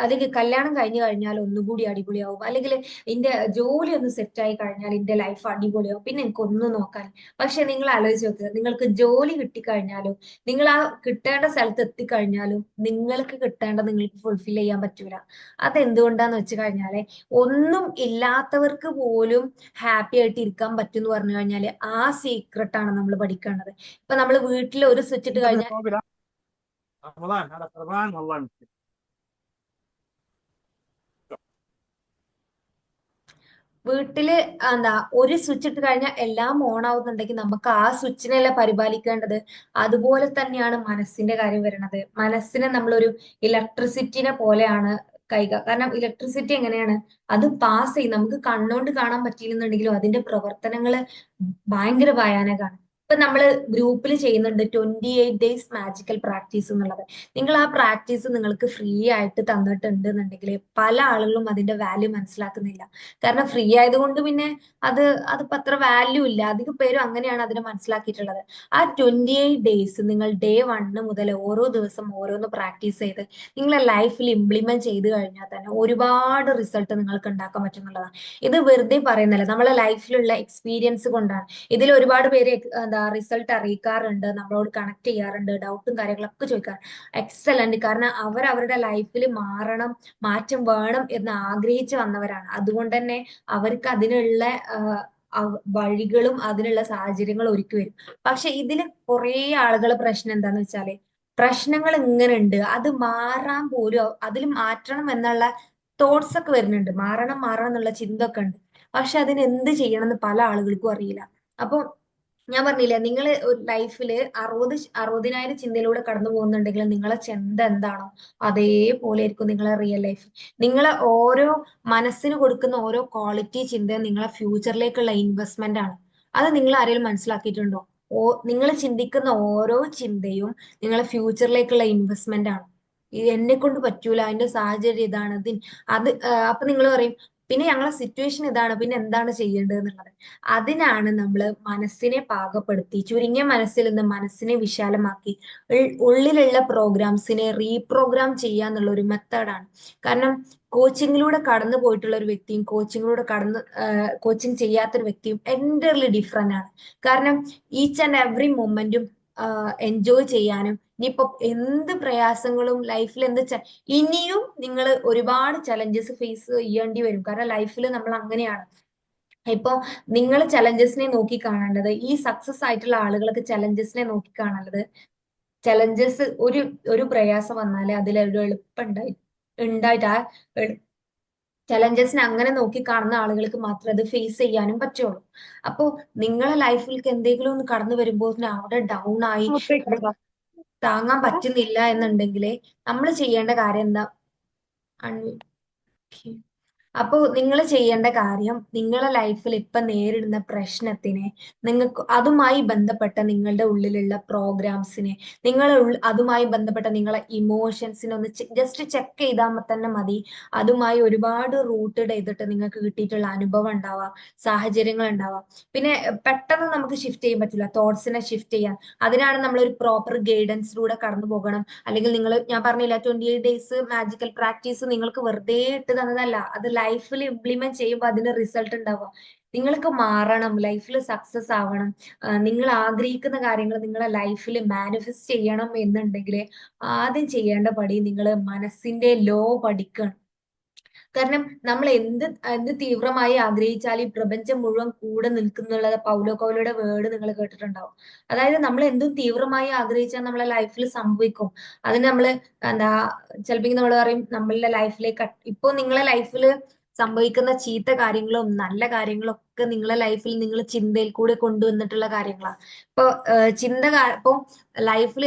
അല്ലെങ്കിൽ കല്യാണം കഴിഞ്ഞു കഴിഞ്ഞാൽ ഒന്നുകൂടി അടിപൊളിയാവും, അല്ലെങ്കിൽ എന്റെ ജോലി ഒന്ന് സെറ്റ് ആയി കഴിഞ്ഞാൽ എന്റെ ലൈഫ് അടിപൊളിയാവും, പിന്നെ എനിക്ക് ഒന്നും നോക്കാൻ. പക്ഷെ നിങ്ങൾ ആലോചിച്ച് നോക്കുക, നിങ്ങൾക്ക് ജോലി കിട്ടിക്കഴിഞ്ഞാലും നിങ്ങൾ ആ കിട്ടേണ്ട സ്ഥലത്ത് എത്തിക്കഴിഞ്ഞാലും നിങ്ങൾക്ക് കിട്ടേണ്ടത് നിങ്ങൾക്ക് ഫുൾഫിൽ ചെയ്യാൻ പറ്റൂല. അതെന്തുകൊണ്ടാന്ന് വെച്ച് കഴിഞ്ഞാല് ഒന്നും ഇല്ലാത്തവർക്ക് പോലും ഹാപ്പി ആയിട്ട് ഇരിക്കാൻ പറ്റും എന്ന് പറഞ്ഞു കഴിഞ്ഞാല് ആ സീക്രട്ട് ആണ് നമ്മൾ പഠിക്കേണ്ടത്. ഇപ്പൊ നമ്മൾ വീട്ടിൽ ഒരു സ്വിച്ച് ഇട്ട് انتبه കഴിഞ്ഞാൽ, طوبى. رمضان هذا رمضان والله المشكلة. വീട്ടില് എന്താ ഒരു സ്വിച്ച് ഇട്ട് കഴിഞ്ഞാൽ എല്ലാം ഓൺ ആവുന്നുണ്ടെങ്കിൽ നമുക്ക് ആ സ്വിച്ചിനെയല്ല പരിപാലിക്കേണ്ടത്. അതുപോലെ തന്നെയാണ് മനസ്സിന്റെ കാര്യം വരുന്നത്. മനസ്സിനെ നമ്മളൊരു ഇലക്ട്രിസിറ്റിനെ പോലെയാണ് കാരണം ഇലക്ട്രിസിറ്റി എങ്ങനെയാണ്, അത് പാസ് ചെയ്യും. നമുക്ക് കണ്ണുകൊണ്ട് കാണാൻ പറ്റിയില്ലെന്നുണ്ടെങ്കിലും അതിന്റെ പ്രവർത്തനങ്ങള് ഭയങ്കര ഭയാനകമാണ്. ഇപ്പൊ നമ്മള് ഗ്രൂപ്പിൽ ചെയ്യുന്നുണ്ട് 28 days മാജിക്കൽ പ്രാക്ടീസ് എന്നുള്ളത്. നിങ്ങൾ ആ പ്രാക്ടീസ് നിങ്ങൾക്ക് ഫ്രീ ആയിട്ട് തന്നിട്ടുണ്ട് എന്നുണ്ടെങ്കിൽ പല ആളുകളും അതിന്റെ വാല്യൂ മനസ്സിലാക്കുന്നില്ല. കാരണം ഫ്രീ ആയതുകൊണ്ട് പിന്നെ അത് അതിപ്പോ അത്ര വാല്യൂ ഇല്ല. അധികം പേരും അങ്ങനെയാണ് അതിനെ മനസ്സിലാക്കിയിട്ടുള്ളത്. ആ 28 days നിങ്ങൾ day 1 മുതൽ ഓരോ ദിവസം ഓരോന്ന് പ്രാക്ടീസ് ചെയ്ത് നിങ്ങളെ ലൈഫിൽ ഇംപ്ലിമെന്റ് ചെയ്ത് കഴിഞ്ഞാൽ തന്നെ ഒരുപാട് റിസൾട്ട് നിങ്ങൾക്ക് ഉണ്ടാക്കാൻ പറ്റുന്നുള്ളതാണ്. ഇത് വെറുതെ പറയുന്നില്ല, നമ്മളെ ലൈഫിലുള്ള എക്സ്പീരിയൻസ് കൊണ്ടാണ്. ഇതിൽ ഒരുപാട് പേര് എന്താ റിസൾട്ട് അറിയിക്കാറുണ്ട്, നമ്മളോട് കണക്ട് ചെയ്യാറുണ്ട്, ഡൗട്ടും കാര്യങ്ങളൊക്കെ ചോദിക്കാറ്. എക്സലന്റ്, കാരണം അവർ അവരുടെ ലൈഫിൽ മാറണം, മാറ്റം വേണം എന്ന് ആഗ്രഹിച്ചു വന്നവരാണ്. അതുകൊണ്ട് തന്നെ അവർക്ക് അതിനുള്ള വഴികളും അതിനുള്ള സാഹചര്യങ്ങളും ഒരുക്കി വരും. പക്ഷെ ഇതില് കുറെ ആളുകളെ പ്രശ്നം എന്താന്ന് വെച്ചാല്, പ്രശ്നങ്ങൾ ഇങ്ങനെ ഉണ്ട്, അത് മാറാൻ പോലും അതിൽ മാറ്റണം എന്നുള്ള തോട്ട്സ് ഒക്കെ വരുന്നുണ്ട്, മാറണം മാറണം എന്നുള്ള ചിന്ത ഒക്കെ ഉണ്ട്. പക്ഷെ അതിന് എന്ത് ചെയ്യണം എന്ന് പല ആളുകൾക്കും അറിയില്ല. അപ്പൊ ഞാൻ പറഞ്ഞില്ലേ, നിങ്ങൾ ഒരു ലൈഫില് 60,000 ചിന്തയിലൂടെ കടന്നു പോകുന്നുണ്ടെങ്കിൽ നിങ്ങളെ ചിന്ത എന്താണോ അതേപോലെ ആയിരിക്കും നിങ്ങളെ റിയൽ ലൈഫ്. നിങ്ങളെ ഓരോ മനസ്സിന് കൊടുക്കുന്ന ഓരോ ക്വാളിറ്റി ചിന്തയും നിങ്ങളെ ഫ്യൂച്ചറിലേക്കുള്ള ഇൻവെസ്റ്റ്മെന്റ് ആണ്. അത് നിങ്ങൾ ആരെങ്കിലും മനസ്സിലാക്കിയിട്ടുണ്ടോ? നിങ്ങൾ ചിന്തിക്കുന്ന ഓരോ ചിന്തയും നിങ്ങളെ ഫ്യൂച്ചറിലേക്കുള്ള ഇൻവെസ്റ്റ്മെന്റ് ആണ്. എന്നെ കൊണ്ട് പറ്റൂല, അതിന്റെ സാഹചര്യം ഇതാണ്, അപ്പൊ നിങ്ങൾ പറയും പിന്നെ ഞങ്ങളെ സിറ്റുവേഷൻ ഇതാണ്, പിന്നെ എന്താണ് ചെയ്യേണ്ടത് എന്നുള്ളത്. അതിനാണ് നമ്മൾ മനസ്സിനെ പാകപ്പെടുത്തി ചുരുങ്ങിയ മനസ്സിൽ നിന്ന് മനസ്സിനെ വിശാലമാക്കി ഉള്ളിലുള്ള പ്രോഗ്രാംസിനെ റീപ്രോഗ്രാം ചെയ്യാന്നുള്ള ഒരു മെത്തേഡാണ്. കാരണം കോച്ചിങ്ങിലൂടെ കടന്നു പോയിട്ടുള്ള ഒരു വ്യക്തിയും കോച്ചിങ് ചെയ്യാത്തൊരു വ്യക്തിയും എൻ്റർലി ഡിഫറെന്റ് ആണ്. കാരണം each and every momentum enjoy ചെയ്യാനും, ഇനിയിപ്പോ എന്ത് പ്രയാസങ്ങളും ലൈഫിൽ ഇനിയും നിങ്ങൾ ഒരുപാട് ചലഞ്ചസ് ഫേസ് ചെയ്യേണ്ടി വരും. കാരണം ലൈഫിൽ നമ്മൾ അങ്ങനെയാണ്. ഇപ്പൊ നിങ്ങൾ ചലഞ്ചസിനെ നോക്കി കാണേണ്ടത്, ഈ സക്സസ് ആയിട്ടുള്ള ആളുകൾക്ക് ചലഞ്ചസിനെ നോക്കി കാണേണ്ടത്, ചലഞ്ചസ് ഒരു പ്രയാസം വന്നാല് അതിലൊരു എളുപ്പം ഉണ്ടായിട്ട് ആ ചലഞ്ചസിനെ അങ്ങനെ നോക്കി കാണുന്ന ആളുകൾക്ക് മാത്രമേ അത് ഫേസ് ചെയ്യാനും പറ്റുള്ളൂ. അപ്പോ നിങ്ങളെ ലൈഫിലേക്ക് എന്തെങ്കിലും ഒന്ന് കടന്നു വരുമ്പോൾ അവിടെ ഡൗൺ ആയി متكبر. താങ്ങാൻ പറ്റുന്നില്ല എന്നുണ്ടെങ്കിൽ നമ്മൾ ചെയ്യേണ്ട കാര്യം എന്താ? അപ്പോൾ നിങ്ങൾ ചെയ്യേണ്ട കാര്യം, നിങ്ങളെ ലൈഫിൽ ഇപ്പൊ നേരിടുന്ന പ്രശ്നത്തിനെ, നിങ്ങൾക്ക് അതുമായി ബന്ധപ്പെട്ട നിങ്ങളുടെ ഉള്ളിലുള്ള പ്രോഗ്രാംസിനെ, അതുമായി ബന്ധപ്പെട്ട നിങ്ങളെ ഇമോഷൻസിനെ ഒന്ന് ജസ്റ്റ് ചെക്ക് ചെയ്താൽ തന്നെ മതി. അതുമായി ഒരുപാട് റൂട്ടഡ് ചെയ്തിട്ട് നിങ്ങൾക്ക് കിട്ടിയിട്ടുള്ള അനുഭവം ഉണ്ടാവാം, സാഹചര്യങ്ങൾ ഉണ്ടാവാം. പിന്നെ പെട്ടെന്ന് നമുക്ക് ഷിഫ്റ്റ് ചെയ്യാൻ പറ്റില്ല, തോട്ട്സിനെ ഷിഫ്റ്റ് ചെയ്യാൻ. അതിനാണ് നമ്മൾ ഒരു പ്രോപ്പർ ഗൈഡൻസിലൂടെ കടന്നു പോകണം. അല്ലെങ്കിൽ ഞാൻ പറഞ്ഞില്ല, 28 ഡേയ്സ് മാജിക്കൽ പ്രാക്ടീസ് നിങ്ങൾക്ക് വെറുതെ ഇട്ട് തന്നതല്ല, അത് ലൈഫിൽ ഇംപ്ലിമെന്റ് ചെയ്യുമ്പോൾ അതിന്റെ റിസൾട്ട് ഉണ്ടാവുക. നിങ്ങൾക്ക് മാറണം, ലൈഫിൽ സക്സസ് ആവണം, നിങ്ങൾ ആഗ്രഹിക്കുന്ന കാര്യങ്ങൾ നിങ്ങളെ ലൈഫിൽ മാനിഫെസ്റ്റ് ചെയ്യണം എന്നുണ്ടെങ്കിൽ ആദ്യം ചെയ്യേണ്ട പടി നിങ്ങൾ മനസ്സിന്റെ ലോ പഠിക്കണം. കാരണം നമ്മൾ എന്ത് തീവ്രമായി ആഗ്രഹിച്ചാൽ ഈ പ്രപഞ്ചം മുഴുവൻ കൂടെ നിൽക്കുന്നുള്ളത് പൗലോ കൗലോയുടെ വേർഡ് നിങ്ങൾ കേട്ടിട്ടുണ്ടാവും. അതായത് നമ്മൾ എന്തും തീവ്രമായി ആഗ്രഹിച്ചാൽ നമ്മളെ ലൈഫിൽ സംഭവിക്കും. അതിന് നമ്മൾ എന്താ, ചിലപ്പോൾ നമ്മൾ പറയും നമ്മളുടെ ലൈഫിലേക്ക്, ഇപ്പൊ നിങ്ങളെ ലൈഫിൽ സംഭവിക്കുന്ന ചീത്ത കാര്യങ്ങളും നല്ല കാര്യങ്ങളും ഒക്കെ നിങ്ങളെ ലൈഫിൽ നിങ്ങൾ ചിന്തയിൽ കൂടെ കൊണ്ടുവന്നിട്ടുള്ള കാര്യങ്ങളാണ്. ഇപ്പൊ ഇപ്പൊ ലൈഫിൽ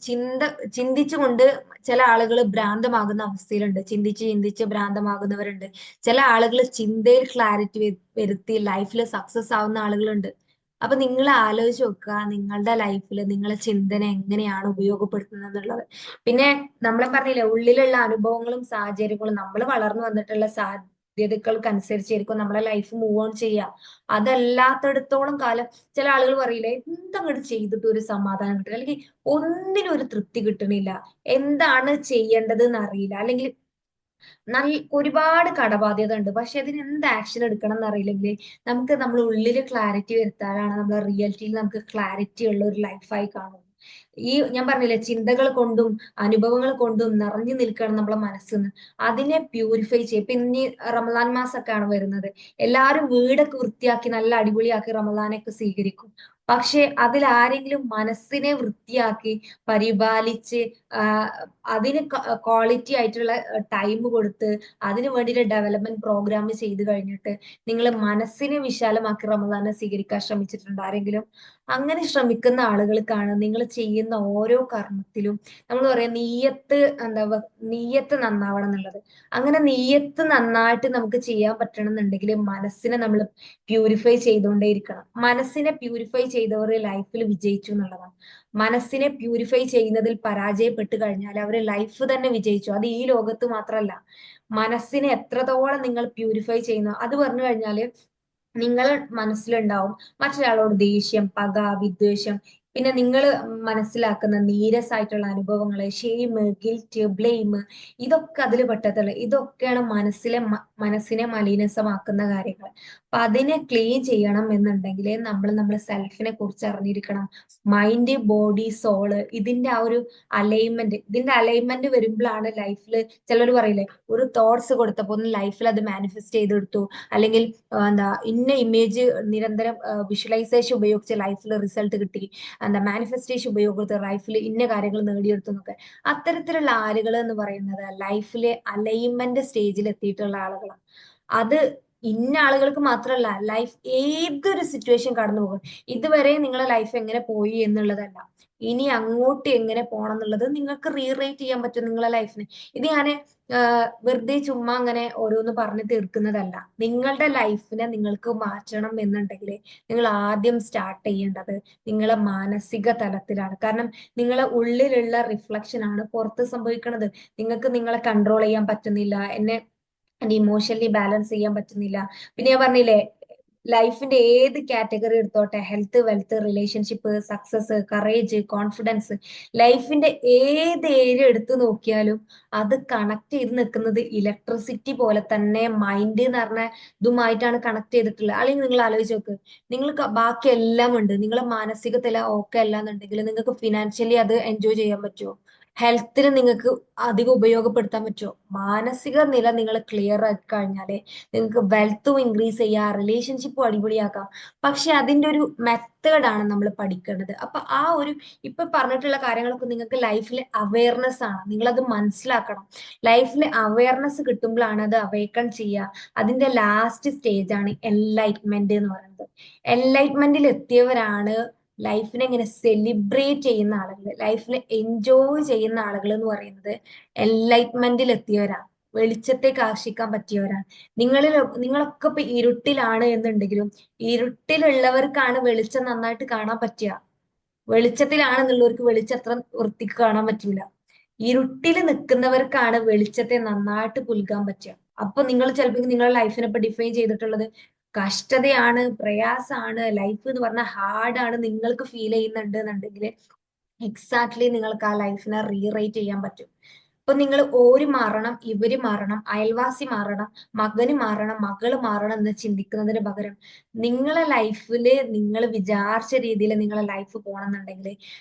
ചിന്ത ചിന്തിച്ചുകൊണ്ട് ചില ആളുകൾ ഭ്രാന്തമാകുന്ന അവസ്ഥയിലുണ്ട്, ചിന്തിച്ച് ചിന്തിച്ച് ഭ്രാന്തമാകുന്നവരുണ്ട്. ചില ആളുകൾ ചിന്തയിൽ ക്ലാരിറ്റി വരുത്തി ലൈഫിൽ സക്സസ് ആവുന്ന ആളുകളുണ്ട്. അപ്പൊ നിങ്ങൾ ആലോചിച്ച് നോക്കുക, നിങ്ങളുടെ ലൈഫിൽ നിങ്ങളെ ചിന്തന എങ്ങനെയാണ് ഉപയോഗപ്പെടുത്തുന്നത് എന്നുള്ളത്. പിന്നെ നമ്മളെ പറഞ്ഞില്ലേ, ഉള്ളിലുള്ള അനുഭവങ്ങളും സാഹചര്യങ്ങളും നമ്മൾ വളർന്നു വന്നിട്ടുള്ള സാധ്യതകൾക്കനുസരിച്ചായിരിക്കും നമ്മളെ ലൈഫ് മൂവ് ഓൺ ചെയ്യുക. അതല്ലാത്തടത്തോളം കാലം ചില ആളുകൾ പറയില്ലേ, എന്തങ്ങോട്ട് ചെയ്തിട്ട് ഒരു സമാധാനം കിട്ടില്ല, അല്ലെങ്കിൽ ഒന്നിനും ഒരു തൃപ്തി കിട്ടണില്ല, എന്താണ് ചെയ്യേണ്ടത് എന്നറിയില്ല, അല്ലെങ്കിൽ ഒരുപാട് കടബാധ്യത ഉണ്ട്, പക്ഷെ അതിന് എന്ത് ആക്ഷൻ എടുക്കണം എന്നറിയില്ലെങ്കിൽ നമുക്ക് നമ്മൾ ഉള്ളിൽ ക്ലാരിറ്റി വരുത്താനാണ് നമ്മളെ റിയാലിറ്റിയിൽ നമുക്ക് ക്ലാരിറ്റി ഉള്ള ഒരു ലൈഫായി കാണുന്നത്. ഈ ഞാൻ പറഞ്ഞില്ലേ, ചിന്തകൾ കൊണ്ടും അനുഭവങ്ങൾ കൊണ്ടും നിറഞ്ഞു നിൽക്കണം നമ്മളെ മനസ്സിന്ന്. അതിനെ പ്യൂരിഫൈ ചെയ്യും. ഇപ്പൊ ഇനി റമദാൻ മാസമൊക്കെയാണ് വരുന്നത്. എല്ലാവരും വീടൊക്കെ വൃത്തിയാക്കി നല്ല അടിപൊളിയാക്കി റമദാനൊക്കെ സ്വീകരിക്കും. പക്ഷെ അതിൽ ആരെങ്കിലും മനസ്സിനെ വൃത്തിയാക്കി പരിപാലിച്ച് അതിന് ക്വാളിറ്റി ആയിട്ടുള്ള ടൈം കൊടുത്ത് അതിന് വേണ്ടിയിട്ട് ഡെവലപ്മെന്റ് പ്രോഗ്രാം ചെയ്ത് കഴിഞ്ഞിട്ട് നിങ്ങൾ മനസ്സിനെ വിശാലമാക്കി റമദാനെ സ്വീകരിക്കാൻ ശ്രമിച്ചിട്ടുണ്ട് ആരെങ്കിലും? അങ്ങനെ ശ്രമിക്കുന്ന ആളുകൾക്കാണ് നിങ്ങൾ ചെയ്യുന്ന ഓരോ കർമ്മത്തിലും നമ്മൾ പറയാം നീയത്ത്, നീയത്ത് നന്നാവണം എന്നുള്ളത്. അങ്ങനെ നീയത്ത് നന്നായിട്ട് നമുക്ക് ചെയ്യാൻ പറ്റണം എന്നുണ്ടെങ്കിൽ മനസ്സിനെ നമ്മൾ പ്യൂരിഫൈ ചെയ്തുകൊണ്ടേയിരിക്കണം. മനസ്സിനെ പ്യൂരിഫൈ ചെയ്തവർ ലൈഫിൽ വിജയിച്ചു എന്നുള്ളതാണ്. മനസ്സിനെ പ്യൂരിഫൈ ചെയ്യുന്നതിൽ പരാജയപ്പെട്ട് കഴിഞ്ഞാൽ അവര് ലൈഫ് തന്നെ വിജയിച്ചു. അത് ഈ ലോകത്ത് മാത്രമല്ല, മനസ്സിനെ എത്രത്തോളം നിങ്ങൾ പ്യൂരിഫൈ ചെയ്യുന്നു, അത് പറഞ്ഞു കഴിഞ്ഞാല് നിങ്ങൾ മനസ്സിലുണ്ടാവും മറ്റൊരാളോട് ദേഷ്യം, പക, വിദ്വേഷം, പിന്നെ നിങ്ങൾ മനസ്സിലാക്കുന്ന നീരസായിട്ടുള്ള അനുഭവങ്ങള്, ഷെയിം, ഗിൽറ്റ്, ബ്ലെയിം, ഇതൊക്കെ അതിൽ പെട്ടതുള്ള, ഇതൊക്കെയാണ് മനസ്സിനെ മലിനസമാക്കുന്ന കാര്യങ്ങൾ. അപ്പൊ അതിനെ ക്ലീൻ ചെയ്യണം എന്നുണ്ടെങ്കിൽ നമ്മൾ സെൽഫിനെ കുറിച്ച് അറിഞ്ഞിരിക്കണം. മൈൻഡ്, ബോഡി, സോള്, ഇതിന്റെ ആ ഒരു അലൈൻമെന്റ് വരുമ്പോഴാണ് ലൈഫിൽ, ചിലർ പറയില്ലേ, ഒരു തോട്ട്സ് കൊടുത്തപ്പോ ഒന്ന് ലൈഫിൽ അത് മാനിഫെസ്റ്റ് ചെയ്തെടുത്തു, അല്ലെങ്കിൽ ഇന്ന ഇമേജ് നിരന്തരം വിഷ്വലൈസേഷൻ ഉപയോഗിച്ച് ലൈഫിൽ റിസൾട്ട് കിട്ടി, മാനിഫെസ്റ്റേഷൻ ഉപയോഗിച്ച് ലൈഫിൽ ഇന്ന കാര്യങ്ങൾ നേടിയെടുത്തു എന്നൊക്കെ. അത്തരത്തിലുള്ള ആളുകൾ എന്ന് പറയുന്നത് ലൈഫിലെ അലൈൻമെന്റ് സ്റ്റേജിൽ എത്തിയിട്ടുള്ള ആളുകളാണ്. അത് ഇന്ന ആളുകൾക്ക് മാത്രമല്ല, ലൈഫ് ഏതൊരു സിറ്റുവേഷൻ കടന്നു പോകും. ഇതുവരെ നിങ്ങളെ ലൈഫ് എങ്ങനെ പോയി എന്നുള്ളതല്ല, ഇനി അങ്ങോട്ട് എങ്ങനെ പോകണം എന്നുള്ളത് നിങ്ങൾക്ക് റീറൈറ്റ് ചെയ്യാൻ പറ്റും നിങ്ങളെ ലൈഫിന്. ഇത് ഞാൻ വെറുതെ ചുമ്മാ അങ്ങനെ ഓരോന്ന് പറഞ്ഞു തീർക്കുന്നതല്ല. നിങ്ങളുടെ ലൈഫിനെ നിങ്ങൾക്ക് മാറ്റണം എന്നുണ്ടെങ്കിൽ നിങ്ങൾ ആദ്യം സ്റ്റാർട്ട് ചെയ്യേണ്ടത് നിങ്ങളെ മാനസിക തലത്തിലാണ്. കാരണം നിങ്ങളെ ഉള്ളിലുള്ള റിഫ്ലക്ഷൻ ആണ് പുറത്ത് സംഭവിക്കുന്നത്. നിങ്ങൾക്ക് നിങ്ങളെ കൺട്രോൾ ചെയ്യാൻ പറ്റുന്നില്ല, ഇമോഷണലി ബാലൻസ് ചെയ്യാൻ പറ്റുന്നില്ല. പിന്നെ ഞാൻ പറഞ്ഞില്ലേ, ലൈഫിന്റെ ഏത് കാറ്റഗറി എടുത്തോട്ടെ, health, wealth, relationship, success, courage, confidence, ലൈഫിന്റെ ഏത് ഏരിയ എടുത്തു നോക്കിയാലും അത് കണക്ട് ചെയ്ത് നിൽക്കുന്നത് ഇലക്ട്രിസിറ്റി പോലെ തന്നെ മൈൻഡ് എന്ന് പറഞ്ഞ ഇതുമായിട്ടാണ് കണക്ട് ചെയ്തിട്ടുള്ളത്. അല്ലെങ്കിൽ നിങ്ങൾ ആലോചിച്ച് നോക്ക്, നിങ്ങൾക്ക് ബാക്കി എല്ലാം ഉണ്ട്, നിങ്ങളെ മാനസിക നില ഓക്കെ അല്ല എന്നുണ്ടെങ്കിൽ നിങ്ങൾക്ക് ഫിനാൻഷ്യലി അത് എൻജോയ് ചെയ്യാൻ പറ്റുമോ? ഹെൽത്തിന് നിങ്ങൾക്ക് അധികം ഉപയോഗപ്പെടുത്താൻ പറ്റുമോ? മാനസിക നില നിങ്ങൾ ക്ലിയർ ആക്കി കഴിഞ്ഞാലേ നിങ്ങൾക്ക് വെൽത്തും ഇൻക്രീസ് ചെയ്യാം, റിലേഷൻഷിപ്പും അടിപൊളിയാക്കാം. പക്ഷെ അതിന്റെ ഒരു മെത്തേഡാണ് നമ്മൾ പഠിക്കേണ്ടത്. അപ്പൊ ആ ഒരു ഇപ്പൊ പറഞ്ഞിട്ടുള്ള കാര്യങ്ങളൊക്കെ നിങ്ങൾക്ക് ലൈഫിലെ അവയർനെസ് ആണ്, നിങ്ങളത് മനസ്സിലാക്കണം. ലൈഫിലെ അവയർനെസ് കിട്ടുമ്പോഴാണ് അത് അവേക്കൺ ചെയ്യുക. അതിന്റെ ലാസ്റ്റ് സ്റ്റേജ് ആണ് എൻലൈറ്റ്മെന്റ് എന്ന് പറയുന്നത്. എൻലൈറ്റ്മെന്റിൽ എത്തിയവരാണ് ലൈഫിനെ ഇങ്ങനെ സെലിബ്രേറ്റ് ചെയ്യുന്ന ആളുകൾ, ലൈഫിനെ എൻജോയ് ചെയ്യുന്ന ആളുകൾ എന്ന് പറയുന്നത് എൻലൈറ്റ്മെന്റിൽ എത്തിയവരാണ്, വെളിച്ചത്തേക്ക് ആകർഷിക്കാൻ പറ്റിയവരാണ്. നിങ്ങളൊക്കെ ഇപ്പൊ ഇരുട്ടിലാണ് എന്നുണ്ടെങ്കിലും ഇരുട്ടിലുള്ളവർക്കാണ് വെളിച്ചം നന്നായിട്ട് കാണാൻ പറ്റുക. വെളിച്ചത്തിലാണെന്നുള്ളവർക്ക് വെളിച്ചം അത്ര വൃത്തിക്ക് കാണാൻ പറ്റൂല. ഇരുട്ടിൽ നിൽക്കുന്നവർക്കാണ് വെളിച്ചത്തെ നന്നായിട്ട് പുൽകാൻ പറ്റുക. അപ്പൊ നിങ്ങൾ ചിലപ്പോൾ നിങ്ങളുടെ ലൈഫിനെ ഇപ്പൊ ഡിഫൈൻ ചെയ്തിട്ടുള്ളത് കഷ്ടതയാണ്, പ്രയാസമാണ്, ലൈഫ് എന്ന് പറഞ്ഞാൽ ഹാർഡാണ് നിങ്ങൾക്ക് ഫീൽ ചെയ്യുന്നുണ്ട് എന്നുണ്ടെങ്കിൽ എക്സാക്ട്ലി നിങ്ങൾക്ക് ആ ലൈഫിനെ റീറൈറ്റ് ചെയ്യാൻ പറ്റും. ഇപ്പൊ നിങ്ങൾ ഓര് മാറണം, ഇവര് മാറണം, അയൽവാസി മാറണം, മകന് മാറണം, മകള് മാറണം എന്ന് ചിന്തിക്കുന്നതിന് പകരം നിങ്ങളെ ലൈഫില് നിങ്ങൾ വിചാരിച്ച രീതിയിൽ നിങ്ങളെ ലൈഫ് പോകണമെന്നുണ്ടെങ്കിൽ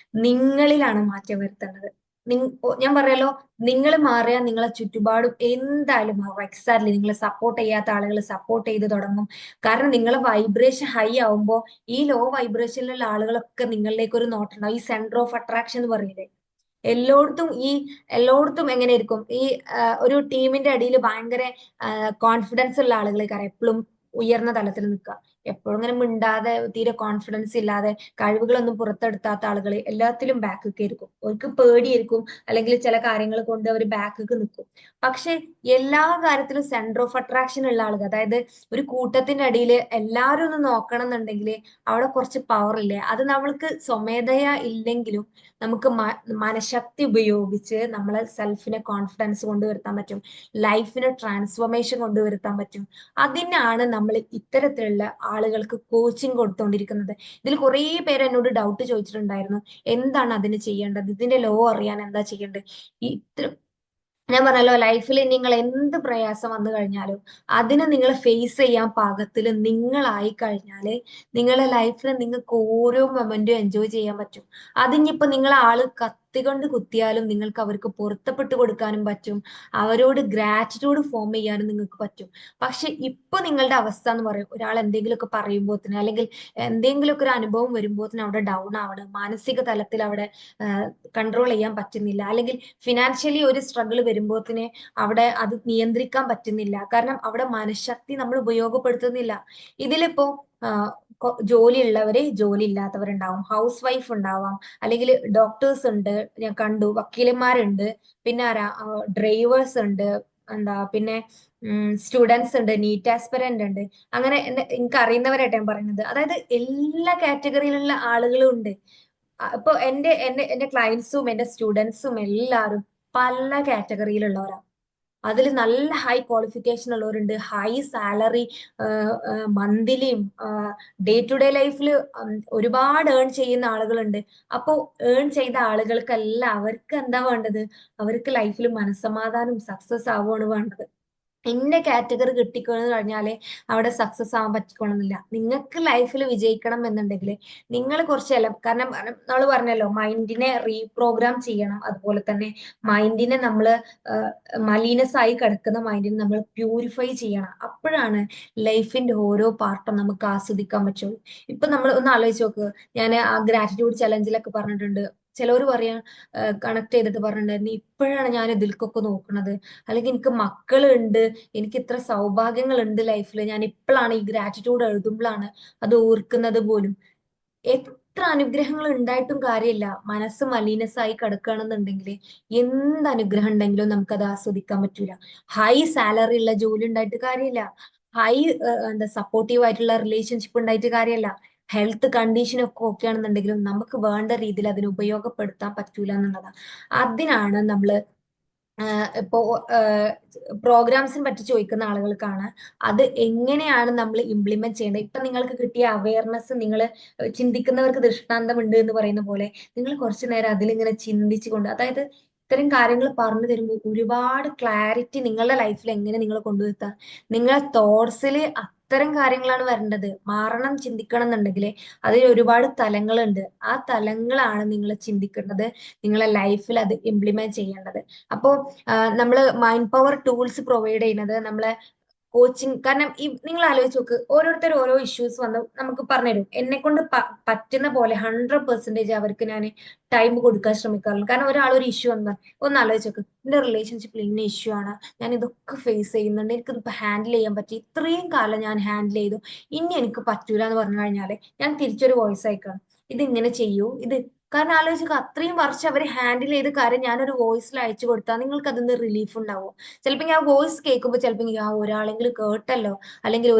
നിങ്ങളിലാണ് മാറ്റം വരുത്തേണ്ടത്. ഞാൻ പറയാലോ, നിങ്ങൾ മാറിയാൽ നിങ്ങളെ ചുറ്റുപാടും എന്തായാലും മാറും. എക്സാക്ട്ലി നിങ്ങളെ സപ്പോർട്ട് ചെയ്യാത്ത ആളുകൾ സപ്പോർട്ട് ചെയ്ത് തുടങ്ങും. കാരണം നിങ്ങളെ വൈബ്രേഷൻ ഹൈ ആവുമ്പോൾ ഈ ലോ വൈബ്രേഷനിലുള്ള ആളുകളൊക്കെ നിങ്ങളിലേക്ക് ഒരു നോട്ടുണ്ടാവും. ഈ സെന്റർ ഓഫ് അട്രാക്ഷൻ എന്ന് പറയില്ലേ, എല്ലായിടത്തും എങ്ങനെയായിരിക്കും ഈ ഒരു ടീമിന്റെ അടിയിൽ ഭയങ്കര കോൺഫിഡൻസ് ഉള്ള ആളുകളേക്കാരം എപ്പോഴും ഉയർന്ന തലത്തിൽ നിൽക്കുക. എപ്പോഴും ഇങ്ങനെ മിണ്ടാതെ തീരെ കോൺഫിഡൻസ് ഇല്ലാതെ കഴിവുകളൊന്നും പുറത്തെടുത്താത്ത ആളുകൾ എല്ലാത്തിലും ബാക്കൊക്കെ ആയിരിക്കും. അവർക്ക് പേടിയായിരിക്കും, അല്ലെങ്കിൽ ചില കാര്യങ്ങൾ കൊണ്ട് അവർ ബാക്കൊക്കെ നിൽക്കും. പക്ഷെ എല്ലാ കാര്യത്തിലും സെന്റർ ഓഫ് അട്രാക്ഷൻ ഉള്ള ആളുകൾ, അതായത് ഒരു കൂട്ടത്തിന്റെ അടിയിൽ എല്ലാവരും ഒന്ന് നോക്കണം എന്നുണ്ടെങ്കിൽ അവിടെ കുറച്ച് പവർ ഇല്ലേ, അത് നമ്മൾക്ക് സ്വമേധയാ ഇല്ലെങ്കിലും നമുക്ക് മനഃശക്തി ഉപയോഗിച്ച് നമ്മളെ സെൽഫിനെ കോൺഫിഡൻസ് കൊണ്ടുവരുത്താൻ പറ്റും, ലൈഫിനെ ട്രാൻസ്ഫോർമേഷൻ കൊണ്ടുവരുത്താൻ പറ്റും. അതിനാണ് നമ്മൾ ഇത്തരത്തിലുള്ള ആളുകൾക്ക് കോച്ചിങ് കൊടുത്തുകൊണ്ടിരിക്കുന്നത്. ഇതിൽ കുറേ പേര് എന്നോട് ഡൗട്ട് ചോദിച്ചിട്ടുണ്ടായിരുന്നു, എന്താണ് അതിന് ചെയ്യേണ്ടത്, ഇതിന്റെ ലോ അറിയാൻ എന്താ ചെയ്യേണ്ടത്. ഈ ഞാൻ പറഞ്ഞല്ലോ, ലൈഫിൽ നിങ്ങൾ എന്ത് പ്രയാസം വന്നു കഴിഞ്ഞാലും അതിനെ നിങ്ങൾ ഫേസ് ചെയ്യാൻ പാകത്തിൽ നിങ്ങളായി കഴിഞ്ഞാല് നിങ്ങളെ ലൈഫിൽ നിങ്ങൾക്ക് ഓരോ മൊമെന്റും എൻജോയ് ചെയ്യാൻ പറ്റും. അതിനിപ്പോ നിങ്ങൾ ആള് കത്തികൊണ്ട് കുത്തിയാലും നിങ്ങൾക്ക് അവർക്ക് പൊരുത്തപ്പെട്ട് കൊടുക്കാനും പറ്റും, അവരോട് ഗ്രാറ്റിറ്റ്യൂഡ് ഫോം ചെയ്യാനും നിങ്ങൾക്ക് പറ്റും. പക്ഷെ ഇപ്പൊ നിങ്ങളുടെ അവസ്ഥ എന്ന് പറയും, ഒരാൾ എന്തെങ്കിലുമൊക്കെ പറയുമ്പോത്തിന് അല്ലെങ്കിൽ എന്തെങ്കിലുമൊക്കെ ഒരു അനുഭവം വരുമ്പോത്തിന് അവിടെ ഡൗൺ ആവണം, മാനസിക തലത്തിൽ അവിടെ കൺട്രോൾ ചെയ്യാൻ പറ്റുന്നില്ല, അല്ലെങ്കിൽ ഫിനാൻഷ്യലി ഒരു സ്ട്രഗിൾ വരുമ്പോത്തിന് അവിടെ അത് നിയന്ത്രിക്കാൻ പറ്റുന്നില്ല. കാരണം അവിടെ മനഃശക്തി നമ്മൾ ഉപയോഗപ്പെടുത്തുന്നില്ല. ഇതിലിപ്പോ ജോലി ഉള്ളവര്, ജോലി ഇല്ലാത്തവരുണ്ടാവും, ഹൗസ് വൈഫ് ഉണ്ടാവാം, അല്ലെങ്കിൽ ഡോക്ടേഴ്സ് ഉണ്ട്, ഞാൻ കണ്ടു, വക്കീലന്മാരുണ്ട്, പിന്നെ ആരാ, ഡ്രൈവേഴ്സ് ഉണ്ട്, പിന്നെ സ്റ്റുഡൻസ് ഉണ്ട്, നീറ്റ് ആസ്പിറന്റ് ഉണ്ട്. അങ്ങനെ എനിക്ക് അറിയുന്നവരായിട്ട് ഞാൻ പറയുന്നത്, അതായത് എല്ലാ കാറ്റഗറിയിലുള്ള ആളുകളും ഉണ്ട്. ഇപ്പൊ എന്റെ ക്ലയൻസും എന്റെ സ്റ്റുഡൻസും എല്ലാവരും പല കാറ്റഗറിയിലുള്ളവരാണ്. അതിൽ നല്ല ഹൈ ക്വാളിഫിക്കേഷൻ ഉള്ളവരുണ്ട്, ഹൈ സാലറി, മന്ത്ലിയും ഡേ ടു ഡേ ലൈഫിൽ ഒരുപാട് ഏൺ ചെയ്യുന്ന ആളുകളുണ്ട്. അപ്പോ ഏൺ ചെയ്ത ആളുകൾക്കെല്ലാം അവർക്ക് എന്താ വേണ്ടത്, അവർക്ക് ലൈഫിൽ മനസ്സമാധാനം, സക്സസ് ആവുകയാണ് വേണ്ടത്. ഇന്ന കാറ്റഗറി കിട്ടിക്കഴിഞ്ഞു കഴിഞ്ഞാല് അവിടെ സക്സസ് ആവാൻ പറ്റിക്കോണമെന്നില്ല. നിങ്ങൾക്ക് ലൈഫിൽ വിജയിക്കണം എന്നുണ്ടെങ്കിൽ നിങ്ങൾ കുറച്ചല്ല, കാരണം നമ്മൾ പറഞ്ഞല്ലോ മൈൻഡിനെ റീപ്രോഗ്രാം ചെയ്യണം. അതുപോലെ തന്നെ മൈൻഡിനെ നമ്മൾ മലീനസായി കിടക്കുന്ന മൈൻഡിനെ നമ്മൾ പ്യൂരിഫൈ ചെയ്യണം. അപ്പോഴാണ് ലൈഫിന്റെ ഓരോ പാർട്ടും നമുക്ക് ആസ്വദിക്കാൻ പറ്റുള്ളൂ. ഇപ്പൊ നമ്മൾ ഒന്ന് ആലോചിച്ച് നോക്ക്, ഞാൻ ആ ഗ്രാറ്റിറ്റ്യൂഡ് ചലഞ്ചിലൊക്കെ പറഞ്ഞിട്ടുണ്ട്, ചിലവർ പറയാൻ കണക്ട് ചെയ്തിട്ട് പറഞ്ഞിട്ടുണ്ടായിരുന്നു, ഇപ്പോഴാണ് ഞാൻ ഇതിൽക്കൊക്കെ നോക്കുന്നത്, അല്ലെങ്കിൽ എനിക്ക് മക്കളുണ്ട്, എനിക്ക് ഇത്ര സൗഭാഗ്യങ്ങൾ ഉണ്ട് ലൈഫിൽ, ഞാൻ ഇപ്പോഴാണ് ഈ ഗ്രാറ്റിറ്റ്യൂഡ് എഴുതുമ്പോഴാണ് അത് ഓർക്കുന്നത് പോലും. എത്ര അനുഗ്രഹങ്ങൾ ഉണ്ടായിട്ടും കാര്യമില്ല, മനസ്സ് മലീനസായി കിടക്കുകയാണെന്നുണ്ടെങ്കിൽ എന്ത് അനുഗ്രഹം ഉണ്ടെങ്കിലും നമുക്കത് ആസ്വദിക്കാൻ പറ്റൂല. ഹൈ സാലറി ഉള്ള ജോലി ഉണ്ടായിട്ട് കാര്യമില്ല, ഹൈ സപ്പോർട്ടീവ് ആയിട്ടുള്ള റിലേഷൻഷിപ്പ് ഉണ്ടായിട്ട് കാര്യമല്ല, ഹെൽത്ത് കണ്ടീഷൻ ഒക്കെ ഓക്കെ ആണെന്നുണ്ടെങ്കിലും നമുക്ക് വേണ്ട രീതിയിൽ അതിന് ഉപയോഗപ്പെടുത്താൻ പറ്റൂല എന്നുള്ളതാണ്. അതിനാണ് നമ്മള് ഇപ്പോ പ്രോഗ്രാംസിനെ പറ്റി ചോദിക്കുന്ന ആളുകൾക്കാണ് അത് എങ്ങനെയാണ് നമ്മൾ ഇംപ്ലിമെന്റ് ചെയ്യേണ്ടത്. ഇപ്പൊ നിങ്ങൾക്ക് കിട്ടിയ അവയർനെസ്, നിങ്ങൾ ചിന്തിക്കുന്നവർക്ക് ദൃഷ്ടാന്തം ഉണ്ട് എന്ന് പറയുന്ന പോലെ നിങ്ങൾ കുറച്ചു നേരം അതിലിങ്ങനെ ചിന്തിച്ചുകൊണ്ട്, അതായത് ഇത്തരം കാര്യങ്ങൾ പറഞ്ഞു തരുമ്പോൾ ഒരുപാട് ക്ലാരിറ്റി നിങ്ങളുടെ ലൈഫിൽ എങ്ങനെ നിങ്ങൾ കൊണ്ടുവരുത്താം. നിങ്ങളെ തോട്ട്സിൽ അത്തരം കാര്യങ്ങളാണ് വരേണ്ടത്. മാറണം, ചിന്തിക്കണം എന്നുണ്ടെങ്കിൽ അതിൽ ഒരുപാട് തലങ്ങളുണ്ട്. ആ തലങ്ങളാണ് നിങ്ങൾ ചിന്തിക്കേണ്ടത്, നിങ്ങളെ ലൈഫിൽ അത് ഇംപ്ലിമെന്റ് ചെയ്യേണ്ടത്. അപ്പോ നമ്മള് മൈൻഡ് പവർ ടൂൾസ് പ്രൊവൈഡ് ചെയ്യുന്നത് നമ്മളെ കോച്ചിങ്. കാരണം ഈ നിങ്ങൾ ആലോചിച്ച് നോക്ക്, ഓരോരുത്തർ ഓരോ ഇഷ്യൂസ് വന്ന് നമുക്ക് പറഞ്ഞുതരും. എന്നെ കൊണ്ട് പറ്റുന്ന പോലെ 100% അവർക്ക് ഞാൻ ടൈം കൊടുക്കാൻ ശ്രമിക്കാറുണ്ട്. കാരണം ഒരാൾ ഒരു ഇഷ്യൂ വന്നാൽ ഒന്ന് ആലോചിച്ച് നോക്ക്, എന്റെ റിലേഷൻഷിപ്പിൽ ഇന്ന ഇഷ്യൂ ആണ്, ഞാൻ ഇതൊക്കെ ഫേസ് ചെയ്യുന്നുണ്ട്, എനിക്കിതിപ്പോ ഹാൻഡിൽ ചെയ്യാൻ പറ്റി, ഇത്രയും കാലം ഞാൻ ഹാൻഡിൽ ചെയ്തു, ഇനി എനിക്ക് പറ്റൂല എന്ന് പറഞ്ഞു കഴിഞ്ഞാല് ഞാൻ തിരിച്ചൊരു വോയിസ് അയക്കണം, ഇതിങ്ങനെ ചെയ്യൂ, ഇത് കാരണം ആലോചിക്കുക, അത്രയും വർഷം അവർ ഹാൻഡിൽ ചെയ്ത കാര്യം ഞാനൊരു വോയിസിൽ അയച്ചു കൊടുത്താൽ നിങ്ങൾക്ക് അതിന് റിലീഫ് ഉണ്ടാവും. ചിലപ്പോൾ ഞാൻ വോയിസ് കേൾക്കുമ്പോൾ ചിലപ്പോൾ ആ ഒരാളെങ്കിലും കേട്ടല്ലോ, അല്ലെങ്കിൽ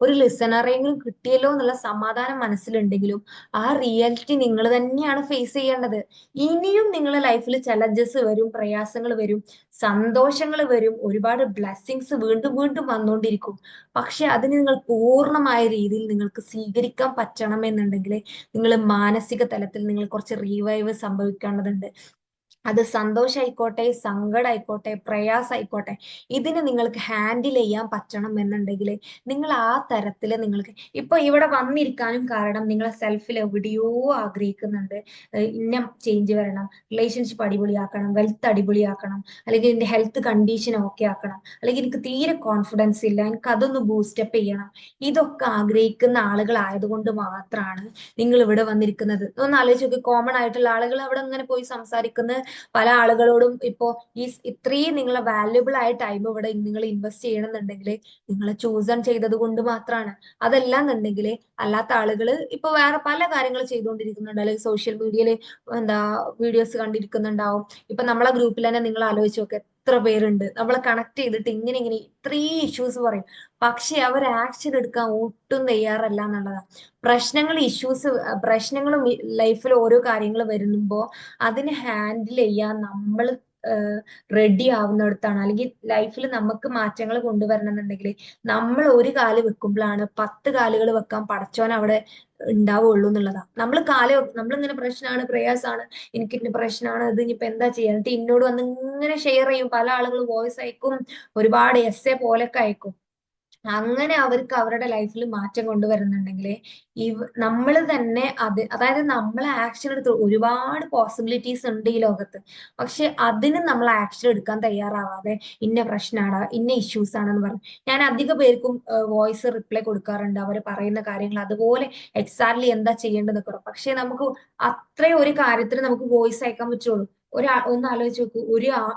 ഒരു ലിസണറെങ്കിലും കിട്ടിയല്ലോ എന്നുള്ള സമാധാനം മനസ്സിലുണ്ടെങ്കിലും ആ റിയാലിറ്റി നിങ്ങൾ തന്നെയാണ് ഫേസ് ചെയ്യേണ്ടത്. ഇനിയും നിങ്ങളുടെ ലൈഫിൽ ചലഞ്ചസ് വരും, പ്രയാസങ്ങൾ വരും, സന്തോഷങ്ങൾ വരും, ഒരുപാട് ബ്ലെസ്സിങ്സ് വീണ്ടും വീണ്ടും വന്നുകൊണ്ടിരിക്കും. പക്ഷെ അതിന് നിങ്ങൾ പൂർണ്ണമായ രീതിയിൽ നിങ്ങൾക്ക് സ്വീകരിക്കാൻ പറ്റണമെന്നുണ്ടെങ്കിൽ നിങ്ങൾ മാനസിക തലത്തിൽ നിങ്ങൾ കുറച്ച് റീവൈവ് സംഭവിക്കേണ്ടതുണ്ട്. അത് സന്തോഷായിക്കോട്ടെ, സങ്കടമായിക്കോട്ടെ, പ്രയാസമായിക്കോട്ടെ, ഇതിന് നിങ്ങൾക്ക് ഹാൻഡിൽ ചെയ്യാൻ പറ്റണം എന്നുണ്ടെങ്കിൽ നിങ്ങൾ ആ തരത്തിൽ നിങ്ങൾക്ക് ഇപ്പൊ ഇവിടെ വന്നിരിക്കാനും കാരണം നിങ്ങളെ സെൽഫിൽ എവിടെയോ ആഗ്രഹിക്കുന്നുണ്ട്. ഇന്ന ചേഞ്ച് വരണം, റിലേഷൻഷിപ്പ് അടിപൊളിയാക്കണം, വെൽത്ത് അടിപൊളിയാക്കണം, അല്ലെങ്കിൽ എന്റെ ഹെൽത്ത് കണ്ടീഷൻ ഓക്കെ ആക്കണം, അല്ലെങ്കിൽ എനിക്ക് തീരെ കോൺഫിഡൻസ് ഇല്ല, എനിക്ക് അതൊന്ന് ബൂസ്റ്റപ്പ് ചെയ്യണം. ഇതൊക്കെ ആഗ്രഹിക്കുന്ന ആളുകളായതുകൊണ്ട് മാത്രമാണ് നിങ്ങൾ ഇവിടെ വന്നിരിക്കുന്നത്. ഒന്ന് ആലോചിച്ച് നോക്ക്, കോമൺ ആയിട്ടുള്ള ആളുകൾ അവിടെ ഇങ്ങനെ പോയി സംസാരിക്കുന്നത് പല ആളുകളോടും. ഇപ്പോ ഇത്രയും നിങ്ങളെ വാല്യുബിൾ ആയ ടൈം ഇവിടെ നിങ്ങൾ ഇൻവെസ്റ്റ് ചെയ്യണമെന്നുണ്ടെങ്കിൽ നിങ്ങളെ ചൂസൺ ചെയ്തത് കൊണ്ട് മാത്രമാണ്. അതല്ല എന്നുണ്ടെങ്കിൽ അല്ലാത്ത ആളുകൾ ഇപ്പൊ വേറെ പല കാര്യങ്ങൾ ചെയ്തുകൊണ്ടിരിക്കുന്നുണ്ട്, അല്ലെങ്കിൽ സോഷ്യൽ മീഡിയയിൽ എന്താ വീഡിയോസ് കണ്ടിരിക്കുന്നുണ്ടാവും. ഇപ്പൊ നമ്മളെ ഗ്രൂപ്പിൽ തന്നെ നിങ്ങൾ ആലോചിച്ച് നോക്ക്, എത്ര പേരുണ്ട് നമ്മളെ കണക്ട് ചെയ്തിട്ട് ഇങ്ങനെ ഇങ്ങനെ ഇത്രയും ഇഷ്യൂസ് പറയും, പക്ഷെ അവർ ആക്ഷൻ എടുക്കാൻ ഒട്ടും തയ്യാറല്ല എന്നുള്ളതാണ്. പ്രശ്നങ്ങളും ലൈഫിൽ ഓരോ കാര്യങ്ങൾ വരുമ്പോ അതിനെ ഹാൻഡിൽ ചെയ്യാൻ നമ്മൾ റെഡി ആവുന്നിടത്താണ്, അല്ലെങ്കിൽ ലൈഫിൽ നമുക്ക് മാറ്റങ്ങൾ കൊണ്ടുവരണം എന്നുണ്ടെങ്കിൽ നമ്മൾ ഒരു കാല് വെക്കുമ്പോഴാണ് 10 കാലുകൾ വെക്കാൻ പടച്ചോൻ അവിടെ ഉണ്ടാവുള്ളൂ എന്നുള്ളതാ. നമ്മളിങ്ങനെ പ്രശ്നമാണ്, പ്രയാസമാണ്, എനിക്ക് ഇന്ന പ്രശ്നമാണ്, ഇത് ഇനിയിപ്പോ എന്താ ചെയ്യാ, എന്നിട്ട് ഇന്നോട് വന്ന് ഇങ്ങനെ ഷെയർ ചെയ്യും. പല ആളുകൾ വോയിസ് അയക്കും, ഒരുപാട് എസ്സേ പോലൊക്കെ അയക്കും. അങ്ങനെ അവർക്ക് അവരുടെ ലൈഫിൽ മാറ്റം കൊണ്ടുവരുന്നുണ്ടെങ്കിൽ നമ്മൾ തന്നെ അതായത് നമ്മൾ ആക്ഷൻ എടുത്ത് ഒരുപാട് പോസിബിലിറ്റീസ് ഉണ്ട് ഈ ലോകത്ത്. പക്ഷെ അതിന് നമ്മൾ ആക്ഷൻ എടുക്കാൻ തയ്യാറാവാതെ ഇന്ന പ്രശ്നമാണ്, ഇന്ന ഇഷ്യൂസ് ആണെന്ന് പറഞ്ഞു ഞാൻ അധിക പേർക്കും വോയിസ് റിപ്ലൈ കൊടുക്കാറുണ്ട്. അവർ പറയുന്ന കാര്യങ്ങൾ അതുപോലെ എക്സാക്ട്ലി എന്താ ചെയ്യേണ്ടതെന്നൊക്കെ. പക്ഷെ നമുക്ക് അത്രയും ഒരു കാര്യത്തിന് നമുക്ക് വോയിസ് അയക്കാൻ പറ്റുള്ളൂ. ഒന്ന് ആലോചിച്ച് നോക്കൂ,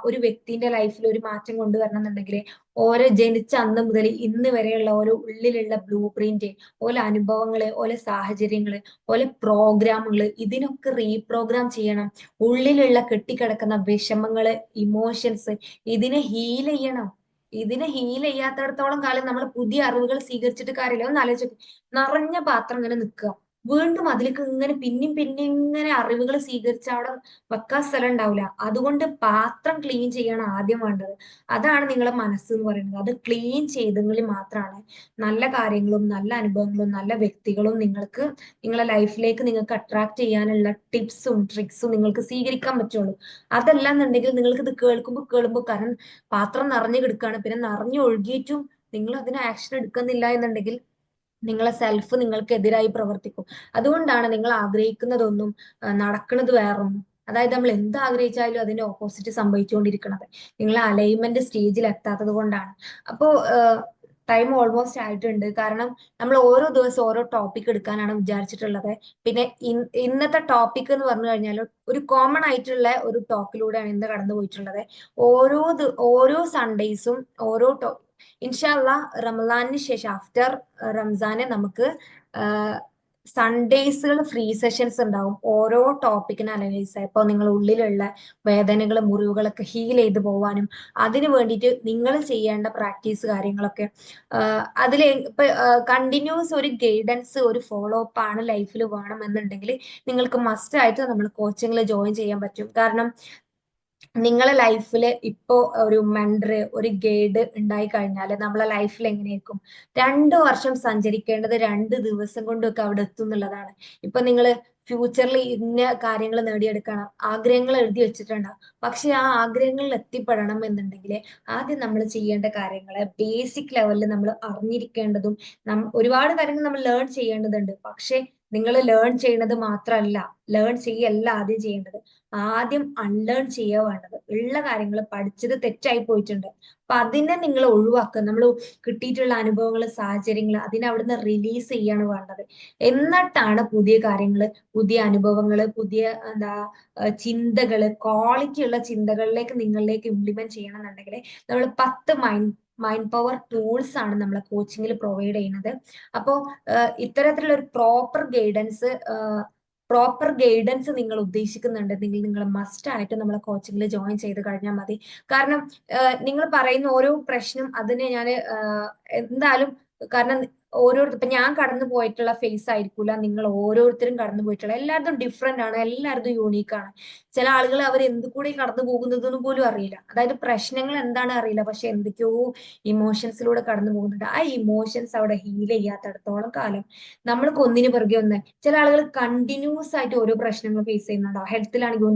ഒരു വ്യക്തിന്റെ ലൈഫിൽ ഒരു മാറ്റം കൊണ്ടുവരണം എന്നുണ്ടെങ്കിൽ ഓരോ ജനിച്ച അന്ന് മുതൽ ഇന്ന് വരെയുള്ള ഓരോ ഉള്ളിലുള്ള ബ്ലൂ പ്രിന്റ്, ഓരോ അനുഭവങ്ങള്, ഓരോ സാഹചര്യങ്ങള്, ഓരോ പ്രോഗ്രാമുകള്, ഇതിനൊക്കെ റീപ്രോഗ്രാം ചെയ്യണം. ഉള്ളിലുള്ള കെട്ടിക്കിടക്കുന്ന വിഷമങ്ങള്, ഇമോഷൻസ്, ഇതിനെ ഹീൽ ചെയ്യണം. ഇതിനെ ഹീൽ ചെയ്യാത്തിടത്തോളം കാലം നമ്മൾ പുതിയ അറിവുകൾ സ്വീകരിച്ചിട്ട് കാര്യമില്ല. ഒന്ന് ആലോചിച്ച് നിറഞ്ഞ പാത്രം ഇങ്ങനെ നിൽക്കുക, വീണ്ടും അതിലേക്ക് ഇങ്ങനെ പിന്നെയും പിന്നെ ഇങ്ങനെ അറിവുകൾ സ്വീകരിച്ച അവിടെ വെക്കാൻ സ്ഥലം ഉണ്ടാവില്ല. അതുകൊണ്ട് പാത്രം ക്ലീൻ ചെയ്യണം ആദ്യം വേണ്ടത്. അതാണ് നിങ്ങളെ മനസ്സ് എന്ന് പറയുന്നത്. അത് ക്ലീൻ ചെയ്തെങ്കിൽ മാത്രമാണ് നല്ല കാര്യങ്ങളും നല്ല അനുഭവങ്ങളും നല്ല വ്യക്തികളും നിങ്ങളെ ലൈഫിലേക്ക് നിങ്ങൾക്ക് അട്രാക്ട് ചെയ്യാനുള്ള ടിപ്സും ട്രിക്സും നിങ്ങൾക്ക് സ്വീകരിക്കാൻ പറ്റുള്ളൂ. അതല്ല എന്നുണ്ടെങ്കിൽ നിങ്ങൾക്ക് ഇത് കേൾക്കുമ്പോൾ കാരണം പാത്രം നിറഞ്ഞു കിടക്കുകയാണ്, പിന്നെ നിറഞ്ഞു ഒഴുകിയിട്ടും നിങ്ങൾ അതിന് ആക്ഷൻ എടുക്കുന്നില്ല എന്നുണ്ടെങ്കിൽ നിങ്ങളെ സെൽഫ് നിങ്ങൾക്ക് എതിരായി പ്രവർത്തിക്കും. അതുകൊണ്ടാണ് നിങ്ങൾ ആഗ്രഹിക്കുന്നതൊന്നും നടക്കുന്നത് വേറൊന്നും. അതായത് നമ്മൾ എന്ത് ആഗ്രഹിച്ചാലും അതിന്റെ ഓപ്പോസിറ്റ് സംഭവിച്ചുകൊണ്ടിരിക്കുന്നത് നിങ്ങളെ അലൈൻമെന്റ് സ്റ്റേജിൽ എത്താത്തത് കൊണ്ടാണ്. അപ്പോ ടൈം ഓൾമോസ്റ്റ് ആയിട്ടുണ്ട്. കാരണം നമ്മൾ ഓരോ ദിവസം ഓരോ ടോപ്പിക് എടുക്കാനാണ് വിചാരിച്ചിട്ടുള്ളത്. പിന്നെ ഇന്നത്തെ ടോപ്പിക് എന്ന് പറഞ്ഞു കഴിഞ്ഞാൽ ഒരു കോമൺ ആയിട്ടുള്ള ഒരു ടോക്കിലൂടെയാണ് ഇന്ന് കടന്നു പോയിട്ടുള്ളത്. ഓരോ സൺഡേയ്സും ഓരോ ഇൻഷാല്ല റമദാനിന് ശേഷം ആഫ്റ്റർ റംസാന് നമുക്ക് സൺഡേയ്സുകൾ ഫ്രീ സെഷൻസ് ഉണ്ടാവും. ഓരോ ടോപ്പിക്കിന് അനലൈസ് ആയി, ഇപ്പോൾ നിങ്ങൾ ഉള്ളിലുള്ള വേദനകളും മുറിവുകളൊക്കെ ഹീൽ ചെയ്ത് പോവാനും അതിന് വേണ്ടിയിട്ട് നിങ്ങൾ ചെയ്യേണ്ട പ്രാക്ടീസ് കാര്യങ്ങളൊക്കെ അതിൽ ഇപ്പൊ കണ്ടിന്യൂസ് ഒരു ഗൈഡൻസ് ഒരു ഫോളോ അപ്പ് ആണ് ലൈഫിൽ വേണമെന്നുണ്ടെങ്കിൽ നിങ്ങൾക്ക് മസ്റ്റ് ആയിട്ട് നമ്മൾ കോച്ചിങ്ങിൽ ജോയിൻ ചെയ്യാൻ പറ്റും. കാരണം നിങ്ങളെ ലൈഫിൽ ഇപ്പോ ഒരു മെന്റർ ഒരു ഗൈഡ് ഉണ്ടായി കഴിഞ്ഞാൽ നമ്മളെ ലൈഫിൽ എങ്ങനെയായിരിക്കും? 2 വർഷം സഞ്ചരിക്കേണ്ടത് 2 ദിവസം കൊണ്ടൊക്കെ അവിടെ എത്തും എന്നുള്ളതാണ്. ഇപ്പൊ നിങ്ങൾ ഫ്യൂച്ചറിൽ ഇന്ന കാര്യങ്ങൾ നേടിയെടുക്കണം, ആഗ്രഹങ്ങൾ എഴുതി വെച്ചിട്ടുണ്ടാവും. പക്ഷെ ആ ആഗ്രഹങ്ങളിൽ എത്തിപ്പെടണം എന്നുണ്ടെങ്കിൽ ആദ്യം നമ്മൾ ചെയ്യേണ്ട കാര്യങ്ങള് ബേസിക് ലെവലിൽ നമ്മൾ അറിഞ്ഞിരിക്കേണ്ടതും ഒരുപാട് കാര്യങ്ങൾ നമ്മൾ ലേൺ ചെയ്യേണ്ടതുണ്ട്. പക്ഷെ നിങ്ങൾ ലേൺ ചെയ്യുന്നത് മാത്രമല്ല, ലേൺ ചെയ്യല്ല ആദ്യം ചെയ്യേണ്ടത്, ആദ്യം അൺലേൺ ചെയ്യുക വേണ്ടത്. ഉള്ള കാര്യങ്ങൾ പഠിച്ചത് തെറ്റായി പോയിട്ടുണ്ട്, അപ്പൊ അതിനെ നിങ്ങൾ ഒഴിവാക്കുക. നമ്മൾ കിട്ടിയിട്ടുള്ള അനുഭവങ്ങൾ സാഹചര്യങ്ങൾ അതിനെ അവിടുന്ന് റിലീസ് ചെയ്യാണ് വേണ്ടത്. എന്നിട്ടാണ് പുതിയ കാര്യങ്ങൾ, പുതിയ അനുഭവങ്ങൾ, പുതിയ ചിന്തകള്, ക്വാളിറ്റി ഉള്ള ചിന്തകളിലേക്ക് നിങ്ങളിലേക്ക് ഇംപ്ലിമെന്റ് ചെയ്യണമെന്നുണ്ടെങ്കിൽ നമ്മൾ 10 മൈൻഡ് പവർ ടൂൾസ് ആണ് നമ്മളെ കോച്ചിങ്ങിൽ പ്രൊവൈഡ് ചെയ്യുന്നത്. അപ്പോൾ ഇത്തരത്തിലുള്ള ഒരു പ്രോപ്പർ ഗൈഡൻസ് പ്രോപ്പർ ഗൈഡൻസ് നിങ്ങൾ ഉദ്ദേശിക്കുന്നുണ്ടെങ്കിൽ നിങ്ങൾ മസ്റ്റ് ആയിട്ട് നമ്മളെ കോച്ചിങ്ങിൽ ജോയിൻ ചെയ്ത് കഴിഞ്ഞാൽ മതി. കാരണം നിങ്ങൾ പറയുന്ന ഓരോ പ്രശ്നം അതിനെ ഞാൻ എന്തായാലും, കാരണം ഓരോരുത്തർ ഇപ്പൊ ഞാൻ കടന്നു പോയിട്ടുള്ള ഫേസ് ആയിരിക്കൂല നിങ്ങൾ ഓരോരുത്തരും കടന്നു പോയിട്ടുള്ള, എല്ലാവരും ഡിഫറെന്റ് ആണ്, എല്ലാവരും യൂണീക്ക് ആണ്. ചില ആളുകൾ അവർ എന്ത് കൂടി കടന്നു പോകുന്നതെന്ന് പോലും അറിയില്ല. അതായത് പ്രശ്നങ്ങൾ എന്താണ് അറിയില്ല, പക്ഷെ എന്തൊക്കെയോ ഇമോഷൻസിലൂടെ കടന്നു പോകുന്നുണ്ട്. ആ ഇമോഷൻസ് അവിടെ ഹീൽ ചെയ്യാത്തടത്തോളം കാലം നമ്മൾക്ക് ഒന്നിനു പിറകെ ഒന്ന്. ചില ആളുകൾ കണ്ടിന്യൂസ് ആയിട്ട് ഓരോ പ്രശ്നങ്ങൾ ഫേസ് ചെയ്യുന്നുണ്ടാവും. ഹെൽത്തിലാണെങ്കിൽ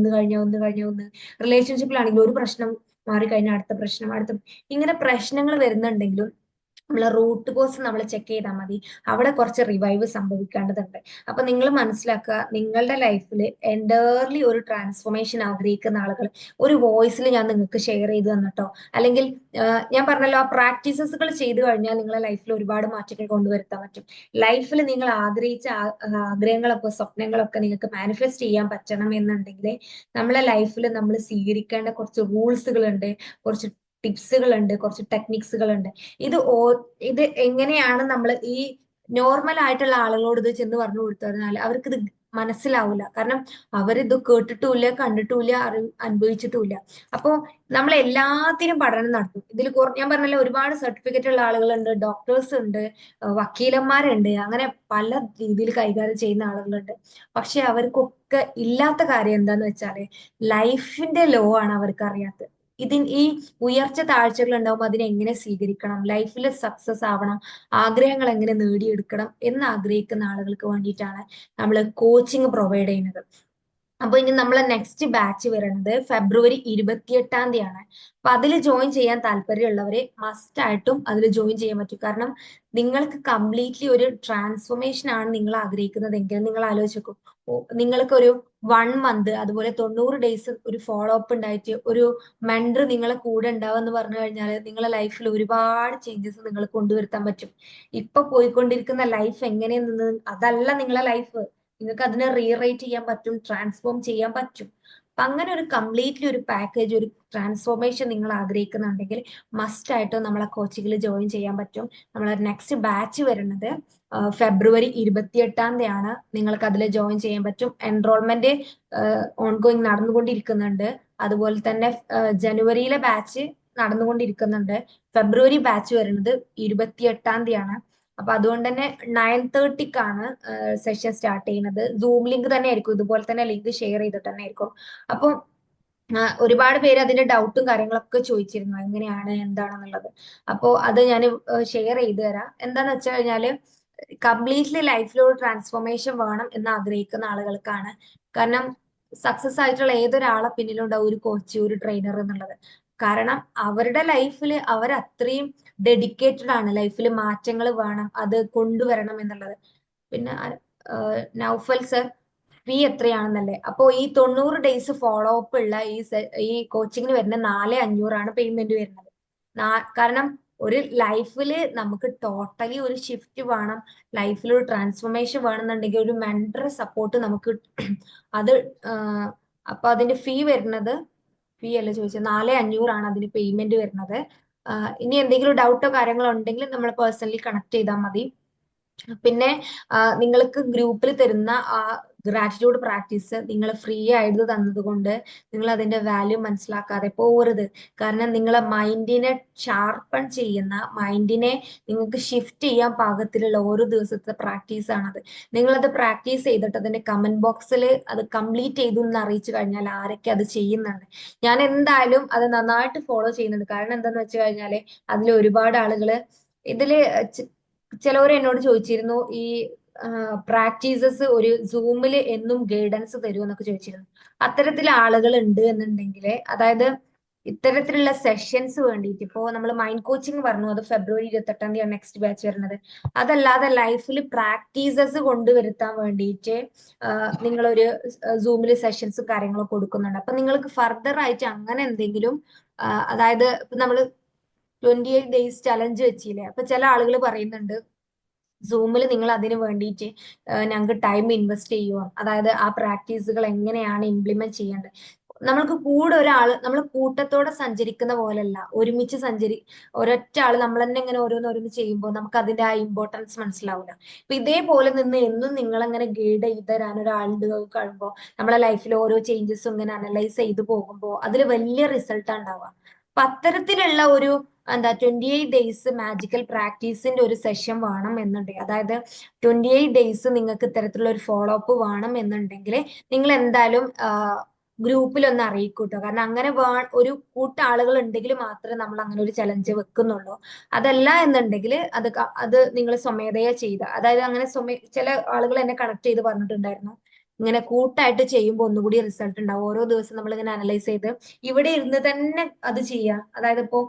ഒന്ന്, റിലേഷൻഷിപ്പിലാണെങ്കിൽ ഒരു പ്രശ്നം മാറിക്കഴിഞ്ഞാൽ അടുത്ത പ്രശ്നം, ഇങ്ങനെ പ്രശ്നങ്ങൾ വരുന്നുണ്ടെങ്കിലും നമ്മളെ റൂട്ട് കോസ് നമ്മൾ ചെക്ക് ചെയ്താൽ മതി. അവിടെ കുറച്ച് റിവൈവ് സംഭവിക്കേണ്ടതുണ്ട്. അപ്പൊ നിങ്ങൾ മനസ്സിലാക്കുക, നിങ്ങളുടെ ലൈഫിൽ എൻറ്റയർലി ഒരു ട്രാൻസ്ഫോർമേഷൻ ആഗ്രഹിക്കുന്ന ആളുകൾ ഒരു വോയിസിൽ ഞാൻ നിങ്ങൾക്ക് ഷെയർ ചെയ്ത് തന്നിട്ടോ, അല്ലെങ്കിൽ ഞാൻ പറഞ്ഞല്ലോ, ആ പ്രാക്ടീസസുകൾ ചെയ്തു കഴിഞ്ഞാൽ നിങ്ങളെ ലൈഫിൽ ഒരുപാട് മാറ്റങ്ങൾ കൊണ്ടുവരുത്താൻ പറ്റും. ലൈഫിൽ നിങ്ങൾ ആഗ്രഹിച്ച ആഗ്രഹങ്ങളൊക്കെ സ്വപ്നങ്ങളൊക്കെ നിങ്ങൾക്ക് മാനിഫെസ്റ്റ് ചെയ്യാൻ പറ്റണം എന്നുണ്ടെങ്കിൽ നമ്മളെ ലൈഫിൽ നമ്മൾ സ്വീകരിക്കേണ്ട കുറച്ച് റൂൾസുകളുണ്ട്, കുറച്ച് ടിപ്സുകളുണ്ട്, കുറച്ച് ടെക്നിക്സുകളുണ്ട്. ഇത് എങ്ങനെയാണ് നമ്മൾ ഈ നോർമൽ ആയിട്ടുള്ള ആളുകളോട് ഇത് ചെന്ന് പറഞ്ഞു കൊടുത്തു കഴിഞ്ഞാൽ അവർക്കിത് മനസ്സിലാവില്ല. കാരണം അവരിത് കേട്ടിട്ടുമില്ല, കണ്ടിട്ടുമില്ല, അനുഭവിച്ചിട്ടുമില്ല. അപ്പോ നമ്മൾ എല്ലാത്തിനും പഠനം നടത്തും. ഇതിൽ ഞാൻ പറഞ്ഞല്ലോ, ഒരുപാട് സർട്ടിഫിക്കറ്റ് ഉള്ള ആളുകളുണ്ട്, ഡോക്ടേഴ്സ് ഉണ്ട്, വക്കീലന്മാരുണ്ട്, അങ്ങനെ പല രീതിയിൽ കൈകാര്യം ചെയ്യുന്ന ആളുകളുണ്ട്. പക്ഷെ അവർക്കൊക്കെ ഇല്ലാത്ത കാര്യം എന്താന്ന് വെച്ചാല് ലൈഫിന്റെ ലോ ആണ് അവർക്ക് അറിയാത്തത്. ഈ ഉയർച്ച താഴ്ചകൾ ഉണ്ടാവുമ്പോൾ അതിനെ എങ്ങനെ സ്വീകരിക്കണം, ലൈഫിൽ സക്സസ് ആവണം, ആഗ്രഹങ്ങൾ എങ്ങനെ നേടിയെടുക്കണം എന്ന് ആഗ്രഹിക്കുന്ന ആളുകൾക്ക് വേണ്ടിയിട്ടാണ് നമ്മൾ കോച്ചിങ് പ്രൊവൈഡ് ചെയ്യുന്നത്. അപ്പൊ ഇനി നമ്മളെ നെക്സ്റ്റ് ബാച്ച് വരുന്നത് ഫെബ്രുവരി 28-ാം തീയതിയാണ്. അപ്പൊ അതിൽ ജോയിൻ ചെയ്യാൻ താല്പര്യമുള്ളവരെ മസ്റ്റ് ആയിട്ടും അതിൽ ജോയിൻ ചെയ്യാൻ പറ്റും. കാരണം നിങ്ങൾക്ക് കംപ്ലീറ്റ്ലി ഒരു ട്രാൻസ്ഫോർമേഷൻ ആണ് നിങ്ങൾ ആഗ്രഹിക്കുന്നതെങ്കിൽ നിങ്ങൾ ആലോചിക്കും, നിങ്ങൾക്ക് ഒരു 1 മന്ത് അതുപോലെ 90 ഡേയ്സ് ഒരു ഫോളോ അപ്പ് ഉണ്ടായിട്ട് ഒരു മെന്റർ നിങ്ങളെ കൂടെ ഉണ്ടാവും എന്ന് പറഞ്ഞു കഴിഞ്ഞാൽ നിങ്ങളെ ലൈഫിൽ ഒരുപാട് ചേഞ്ചസ് നിങ്ങൾ കൊണ്ടുവരുത്താൻ പറ്റും. ഇപ്പൊ പോയിക്കൊണ്ടിരിക്കുന്ന ലൈഫ് എങ്ങനെയെന്ന് അതല്ല നിങ്ങളെ ലൈഫ്. നിങ്ങൾക്ക് അതിനെ റീറൈറ്റ് ചെയ്യാൻ പറ്റും, ട്രാൻസ്ഫോം ചെയ്യാൻ പറ്റും. അപ്പൊ അങ്ങനെ ഒരു കംപ്ലീറ്റ്ലി ഒരു പാക്കേജ്, ഒരു ട്രാൻസ്ഫോർമേഷൻ നിങ്ങൾ ആഗ്രഹിക്കുന്നുണ്ടെങ്കിൽ മസ്റ്റ് ആയിട്ട് നമ്മളെ കോച്ചിങ്ങിൽ ജോയിൻ ചെയ്യാൻ പറ്റും. നമ്മളെ നെക്സ്റ്റ് ബാച്ച് വരുന്നത് ഫെബ്രുവരി 28-ാം തീയതിയാണ്. നിങ്ങൾക്ക് അതിൽ ജോയിൻ ചെയ്യാൻ പറ്റും. എൻറോൾമെന്റ് ഓൺഗോയിങ് നടന്നുകൊണ്ടിരിക്കുന്നുണ്ട്. അതുപോലെ തന്നെ ജനുവരിയിലെ ബാച്ച് നടന്നുകൊണ്ടിരിക്കുന്നുണ്ട്. ഫെബ്രുവരി ബാച്ച് വരുന്നത് 28-ാം തീയതിയാണ്. അപ്പൊ അതുകൊണ്ട് തന്നെ 9:30-ക്കാണ് സെഷൻ സ്റ്റാർട്ട് ചെയ്യുന്നത്. സൂം ലിങ്ക് തന്നെ ആയിരിക്കും, ഇതുപോലെ തന്നെ ലിങ്ക് ഷെയർ ചെയ്തിട്ട് തന്നെ ആയിരിക്കും. അപ്പൊ ഒരുപാട് പേര് അതിന്റെ ഡൗട്ടും കാര്യങ്ങളൊക്കെ ചോദിച്ചിരുന്നു, എങ്ങനെയാണ് എന്താണെന്നുള്ളത്. അപ്പോ അത് ഞാൻ ഷെയർ ചെയ്തു തരാം. എന്താന്ന് വെച്ച് കഴിഞ്ഞാല് കംപ്ലീറ്റ്ലി ലൈഫിലൊരു ട്രാൻസ്ഫോർമേഷൻ വേണം എന്ന് ആഗ്രഹിക്കുന്ന ആളുകൾക്കാണ്. കാരണം സക്സസ് ആയിട്ടുള്ള ഏതൊരാളെ പിന്നിലുണ്ടാവും ഒരു കോച്ച്, ഒരു ട്രെയിനർ എന്നുള്ളത്. കാരണം അവരുടെ ലൈഫിൽ അവർ അത്രയും ഡെഡിക്കേറ്റഡ് ആണ്, ലൈഫിൽ മാറ്റങ്ങൾ വേണം, അത് കൊണ്ടുവരണം എന്നുള്ളത്. പിന്നെ നൗഫൽ സർ, ഫീ എത്രയാണെന്നല്ലേ? അപ്പോ ഈ 90 ഡേയ്സ് ഫോളോ അപ്പ് ഉള്ള ഈ കോച്ചിങ്ങിന് വരുന്ന 4,500 പേയ്മെന്റ് വരുന്നത്. കാരണം ഒരു ലൈഫില് നമുക്ക് ടോട്ടലി ഒരു ഷിഫ്റ്റ് വേണം, ലൈഫിൽ ഒരു ട്രാൻസ്ഫോർമേഷൻ വേണമെന്നുണ്ടെങ്കിൽ ഒരു മെന്റർ സപ്പോർട്ട് നമുക്ക് അത് അപ്പൊ അതിന്റെ ഫീ വരുന്നത്, ഫീ അല്ല ചോദിച്ചത്, 4,500 അതിന് പേയ്മെന്റ് വരുന്നത്. ഇനി എന്തെങ്കിലും ഡൗട്ടോ കാര്യങ്ങളോ ഉണ്ടെങ്കിൽ നമ്മൾ പേഴ്സണലി കണക്ട് ചെയ്താൽ മതി. പിന്നെ നിങ്ങൾക്ക് ഗ്രൂപ്പിൽ തരുന്ന ആ ഗ്രാറ്റിറ്റ്യൂഡ് പ്രാക്ടീസ് നിങ്ങൾ ഫ്രീ ആയിട്ട് തന്നത് കൊണ്ട് നിങ്ങൾ അതിന്റെ വാല്യൂ മനസ്സിലാക്കാതെ പോകരുത്. കാരണം നിങ്ങളെ മൈൻഡിനെ ഷാർപ്പൺ ചെയ്യുന്ന, മൈൻഡിനെ നിങ്ങൾക്ക് ഷിഫ്റ്റ് ചെയ്യാൻ പാകത്തിലുള്ള ഓരോ ദിവസത്തെ പ്രാക്ടീസ് ആണത്. നിങ്ങളത് പ്രാക്ടീസ് ചെയ്തിട്ട് അതിന്റെ കമന്റ് ബോക്സിൽ അത് കംപ്ലീറ്റ് ചെയ്തു എന്ന് അറിയിച്ചു കഴിഞ്ഞാൽ ആരൊക്കെ അത് ചെയ്യുന്നുണ്ട്. ഞാൻ എന്തായാലും അത് നന്നായിട്ട് ഫോളോ ചെയ്യുന്നുണ്ട്. കാരണം എന്താന്ന് വെച്ച് കഴിഞ്ഞാല് അതിൽ ഒരുപാട് ആളുകള് ഇതില് ചിലവർ എന്നോട് ചോദിച്ചിരുന്നു, ഈ പ്രാക്ടീസസ് ഒരു സൂമില് എന്നും ഗൈഡൻസ് തരുമോ എന്നൊക്കെ ചോദിച്ചിരുന്നു. അത്തരത്തിലുള്ള ആളുകൾ ഉണ്ട് എന്നുണ്ടെങ്കിൽ, അതായത് ഇത്തരത്തിലുള്ള സെഷൻസ് വേണ്ടിയിട്ട്, ഇപ്പോ നമ്മൾ മൈൻഡ് കോച്ചിങ് പറഞ്ഞു, അത് ഫെബ്രുവരി 28-ാം തീയതിയാണ് നെക്സ്റ്റ് ബാച്ച് വരുന്നത്. അതല്ലാതെ ലൈഫിൽ പ്രാക്ടീസസ് കൊണ്ടുവരുത്താൻ വേണ്ടിയിട്ട് നിങ്ങളൊരു സൂമിൽ സെഷൻസ് കാര്യങ്ങളൊക്കെ കൊടുക്കുന്നുണ്ട്. അപ്പൊ നിങ്ങൾക്ക് ഫർദർ ആയിട്ട് അങ്ങനെ എന്തെങ്കിലും, അതായത് ഇപ്പൊ നമ്മൾ 28 ഡേയ്സ് ചലഞ്ച് വെച്ചില്ലേ, അപ്പൊ ചില ആളുകൾ പറയുന്നുണ്ട് സൂമിൽ നിങ്ങൾ അതിന് വേണ്ടിയിട്ട് ഞങ്ങൾക്ക് ടൈം ഇൻവെസ്റ്റ് ചെയ്യുക, അതായത് ആ പ്രാക്ടീസുകൾ എങ്ങനെയാണ് ഇംപ്ലിമെന്റ് ചെയ്യേണ്ടത്. നമ്മൾക്ക് നമ്മൾ കൂട്ടത്തോടെ സഞ്ചരിക്കുന്ന പോലല്ല, ഒരുമിച്ച് ഒരൊറ്റ ആള് നമ്മൾ തന്നെ ഇങ്ങനെ ഓരോന്ന് ചെയ്യുമ്പോൾ നമുക്ക് അതിന്റെ ആ ഇമ്പോർട്ടൻസ് മനസ്സിലാവില്ല. അപ്പൊ ഇതേപോലെ നിന്ന് എന്നും നിങ്ങളങ്ങനെ ഗൈഡ് ചെയ്ത് തരാൻ ഒരാളുണ്ട് കഴിയുമ്പോൾ നമ്മളെ ലൈഫിൽ ഓരോ ചേഞ്ചസും ഇങ്ങനെ അനലൈസ് ചെയ്ത് പോകുമ്പോൾ അതിൽ വലിയ റിസൾട്ടാണ് ഉണ്ടാവുക. അപ്പൊ അത്തരത്തിലുള്ള ഒരു 28 ഡേയ്സ് മാജിക്കൽ പ്രാക്ടീസിന്റെ ഒരു സെഷൻ വേണം എന്നുണ്ടെങ്കിൽ, അതായത് 28 ഡേയ്സ് നിങ്ങൾക്ക് ഇത്തരത്തിലുള്ള ഒരു ഫോളോ അപ്പ് വേണം എന്നുണ്ടെങ്കിൽ നിങ്ങൾ എന്തായാലും ഗ്രൂപ്പിൽ ഒന്ന് അറിയിക്കൂട്ടോ. കാരണം അങ്ങനെ ഒരു കൂട്ടം ആളുകൾ ഉണ്ടെങ്കിൽ മാത്രമേ നമ്മൾ അങ്ങനെ ഒരു ചലഞ്ച് വെക്കുന്നുള്ളൂ. അതല്ല എന്നുണ്ടെങ്കിൽ അത് നിങ്ങൾ സ്വമേധയാ ചെയ്ത, അതായത് അങ്ങനെ ചില ആളുകൾ എന്നെ കണക്ട് ചെയ്ത് പറഞ്ഞിട്ടുണ്ടായിരുന്നു, ഇങ്ങനെ കൂട്ടായിട്ട് ചെയ്യുമ്പോൾ ഒന്നുകൂടി റിസൾട്ട് ഉണ്ടാവും. ഓരോ ദിവസം നമ്മൾ ഇങ്ങനെ അനലൈസ് ചെയ്ത് ഇവിടെ ഇരുന്ന് തന്നെ അത് ചെയ്യാം. അതായത് ഇപ്പൊ